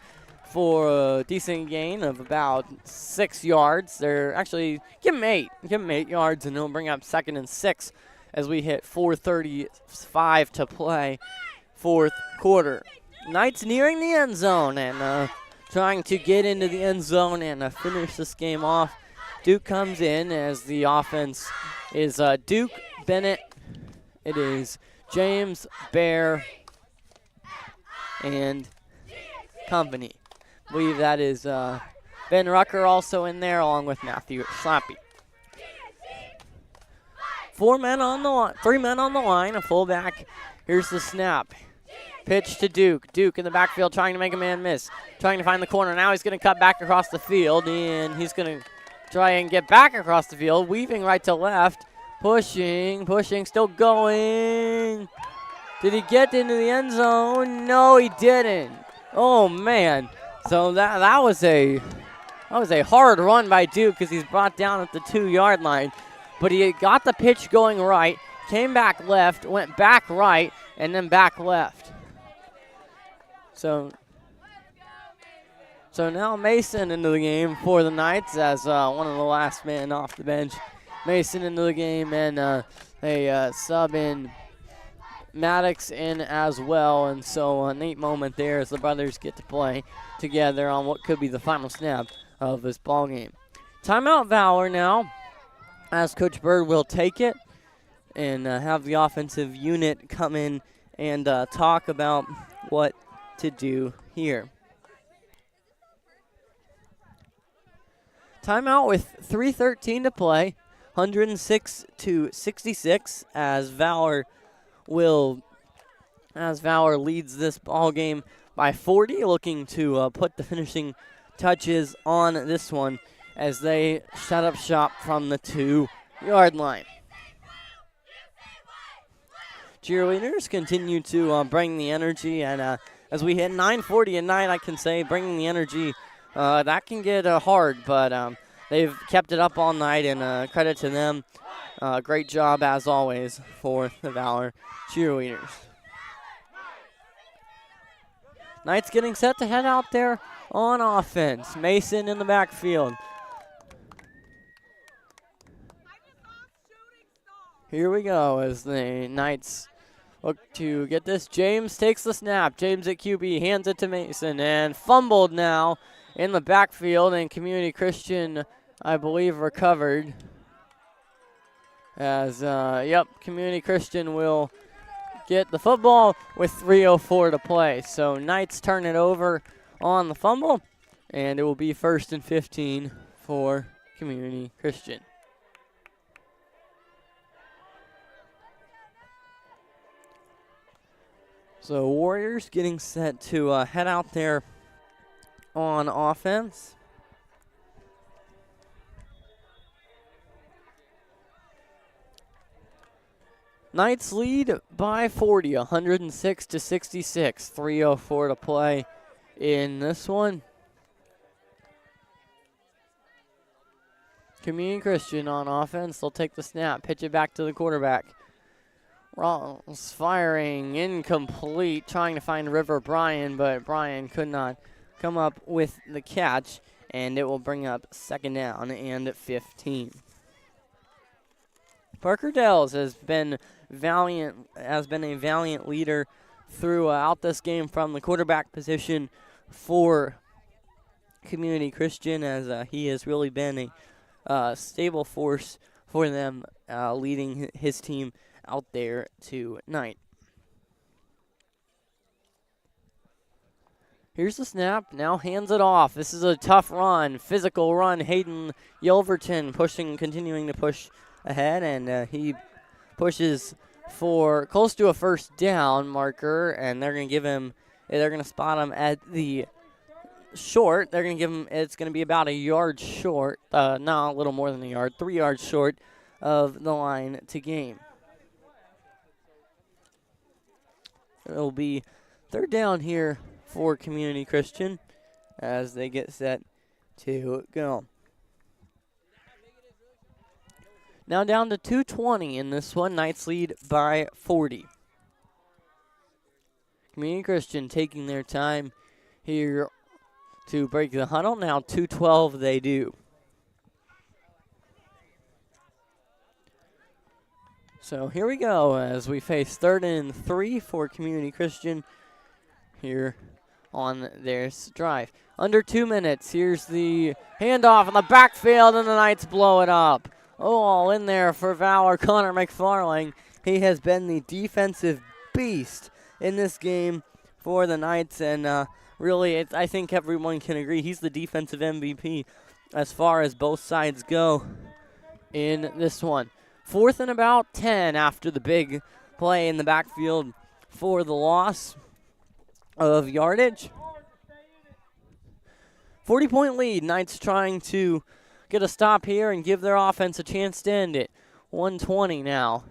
S1: for a decent gain of about 6 yards. They're actually, give him 8 yards, and he'll bring up 2nd and 6 as we hit 4:35 to play, 4th quarter. Knights nearing the end zone and trying to get into the end zone and finish this game off. Duke comes in as the offense is Duke, Bennett. It is James, Bear, and company. I believe that is Ben Rucker also in there, along with Matthew Slappy. 3 men on the line, a fullback. Here's the snap. Pitch to Duke. Duke in the backfield trying to make a man miss. Trying to find the corner. Now he's going to cut back across the field, and he's going to try and get back across the field. Weaving right to left. Pushing, still going. Did he get into the end zone? No, he didn't. Oh, man. So that was a hard run by Duke because he's brought down at the 2-yard line. But he got the pitch going right, came back left, went back right, and then back left. So now Mason into the game for the Knights as one of the last men off the bench. Mason into the game, and They sub in Maddox in as well, and so a neat moment there as the brothers get to play together on what could be the final snap of this ball game. Timeout Valor now, as Coach Bird will take it and have the offensive unit come in and talk about what to do here. Timeout with 3:13 to play, 106-66 as Valor leads this ball game by 40, looking to put the finishing touches on this one as they set up shop from the 2-yard line. Cheerleaders continue to bring the energy, and as we hit 9:40 at night, I can say bringing the energy, that can get hard, but they've kept it up all night, and credit to them. Great job, as always, for the Valor cheerleaders. Knights getting set to head out there on offense. Mason in the backfield. Here we go as the Knights look to get this. James takes the snap. James at QB hands it to Mason and fumbled now in the backfield, and Community Christian, I believe, recovered. As, Community Christian will get the football with 3:04 to play. So Knights turn it over on the fumble, and it will be 1st and 15 for Community Christian. So Warriors getting set to head out there on offense. Knights lead by 40, 106-66, 3:04 to play in this one. Community Christian on offense. They'll take the snap, pitch it back to the quarterback. Ross firing incomplete, trying to find River Bryan, but Bryan could not come up with the catch, and it will bring up 2nd down and 15. Parker Dells has been a valiant leader throughout this game from the quarterback position for Community Christian, as he has really been a stable force for them, leading his team out there tonight. Here's the snap, now hands it off. This is a tough run, physical run. Hayden Yelverton continuing to push ahead, and he pushes for close to a 1st down marker, and they're going to spot him at the short. They're going to give him, it's going to be about a yard short, a little more than a yard, 3 yards short of the line to game. It'll be 3rd down here for Community Christian as they get set to go. Now down to 2:20 in this one. Knights lead by 40. Community Christian taking their time here to break the huddle. Now 2:12 they do. So here we go as we face 3rd and 3 for Community Christian here on their drive. Under 2 minutes. Here's the handoff in the backfield, and the Knights blow it up. Oh, all in there for Valor. Connor McFarling. He has been the defensive beast in this game for the Knights, and really, I think everyone can agree he's the defensive MVP as far as both sides go in this one. 4th and about 10 after the big play in the backfield for the loss of yardage. 40-point lead. Knights trying to get a stop here and give their offense a chance to end it. 1:20 now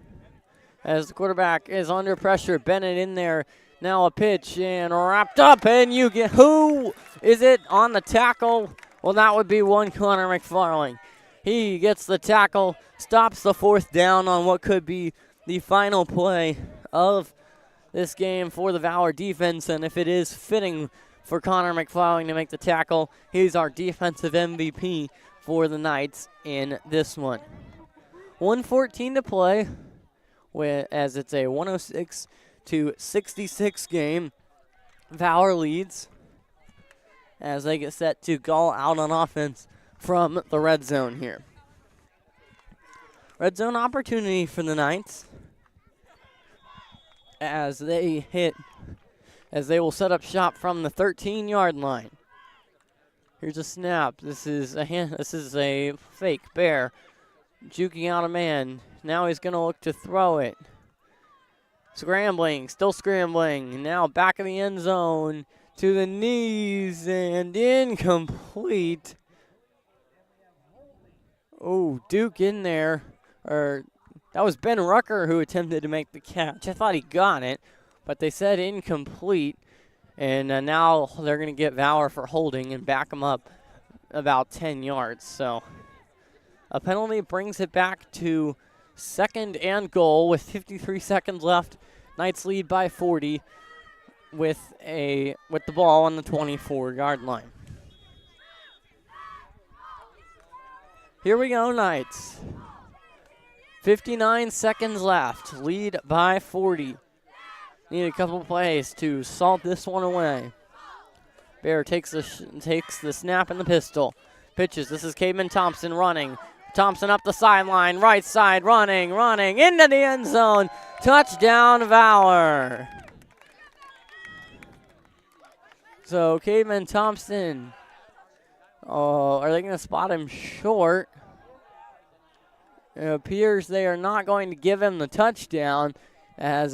S1: as the quarterback is under pressure. Bennett in there. Now a pitch and wrapped up, and you get, who is it on the tackle? Well, that would be one Connor McFarling. He gets the tackle, stops the 4th down on what could be the final play of this game for the Valor defense. And if it is fitting for Connor McFarling to make the tackle, he's our defensive MVP for the Knights in this one. 1:14 to play as it's a 106-66 game. Valor leads as they get set to go out on offense from the red zone here. Red zone opportunity for the Knights as they will set up shop from the 13-yard line. Here's a snap. This is a fake. Bear juking out a man. Now he's going to look to throw it. Scrambling, still scrambling. Now back in the end zone to the knees and incomplete. Oh, Duke in there. That was Ben Rucker who attempted to make the catch. I thought he got it, but they said incomplete. And now they're going to get Valor for holding and back them up about 10 yards. So a penalty brings it back to 2nd and goal with 53 seconds left. Knights lead by 40 with the ball on the 24-yard line. Here we go, Knights. 59 seconds left. Lead by 40. Need a couple plays to salt this one away. Bear takes the snap and the pistol. Pitches. This is Cademan Thompson running. Thompson up the sideline. Right side running into the end zone. Touchdown, Valor. So Cademan Thompson. Oh, are they going to spot him short? It appears they are not going to give him the touchdown, as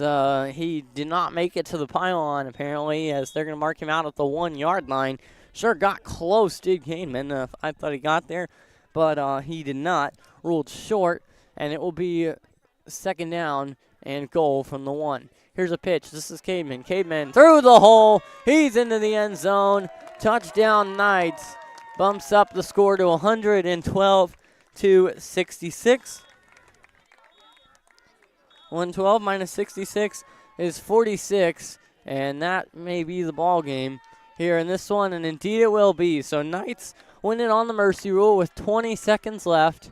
S1: he did not make it to the pylon, apparently, as they're going to mark him out at the 1-yard line. Sure got close, did Cademan. I thought he got there, but he did not. Ruled short, and it will be 2nd down and goal from the 1. Here's a pitch. This is Cademan. Cademan through the hole. He's into the end zone. Touchdown, Knights. Bumps up the score to 112-66. 112 minus 66 is 46, and that may be the ball game here in this one, and indeed it will be. So Knights win it on the mercy rule with 20 seconds left.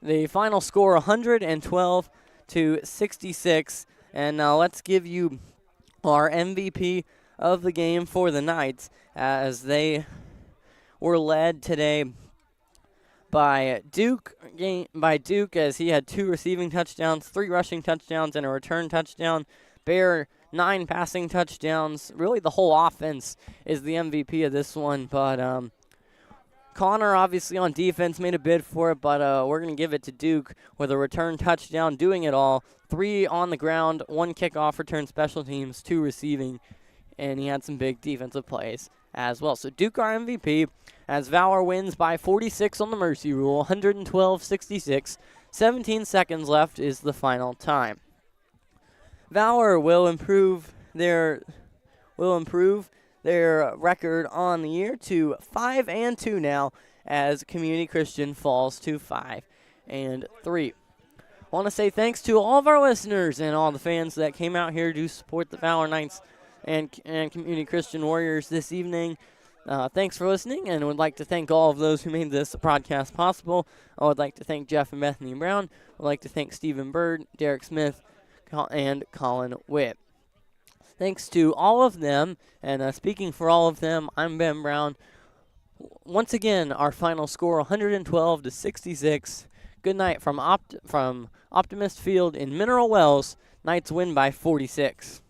S1: The final score 112-66, and now let's give you our MVP of the game for the Knights, as they were led today by Duke, as he had 2 receiving touchdowns, 3 rushing touchdowns, and a return touchdown. Bear, 9 passing touchdowns. Really, the whole offense is the MVP of this one. But Connor, obviously on defense, made a bid for it, but we're going to give it to Duke with a return touchdown, doing it all. 3 on the ground, 1 kickoff return, special teams, 2 receiving, and he had some big defensive plays as well. So Duke, our MVP, as Valor wins by 46 on the mercy rule, 112-66. 17 seconds left is the final time. Valor will improve their record on the year to 5-2 now, as Community Christian falls to 5-3. I want to say thanks to all of our listeners and all the fans that came out here to support the Valor Knights and Community Christian Warriors this evening. Thanks for listening, and would like to thank all of those who made this broadcast possible. I would like to thank Jeff and Bethany Brown. I would like to thank Stephen Bird, Derek Smith, and Colin Witt. Thanks to all of them, and speaking for all of them, I'm Ben Brown. Once again, our final score 112-66. Good night from Optimist Field in Mineral Wells. Knights win by 46.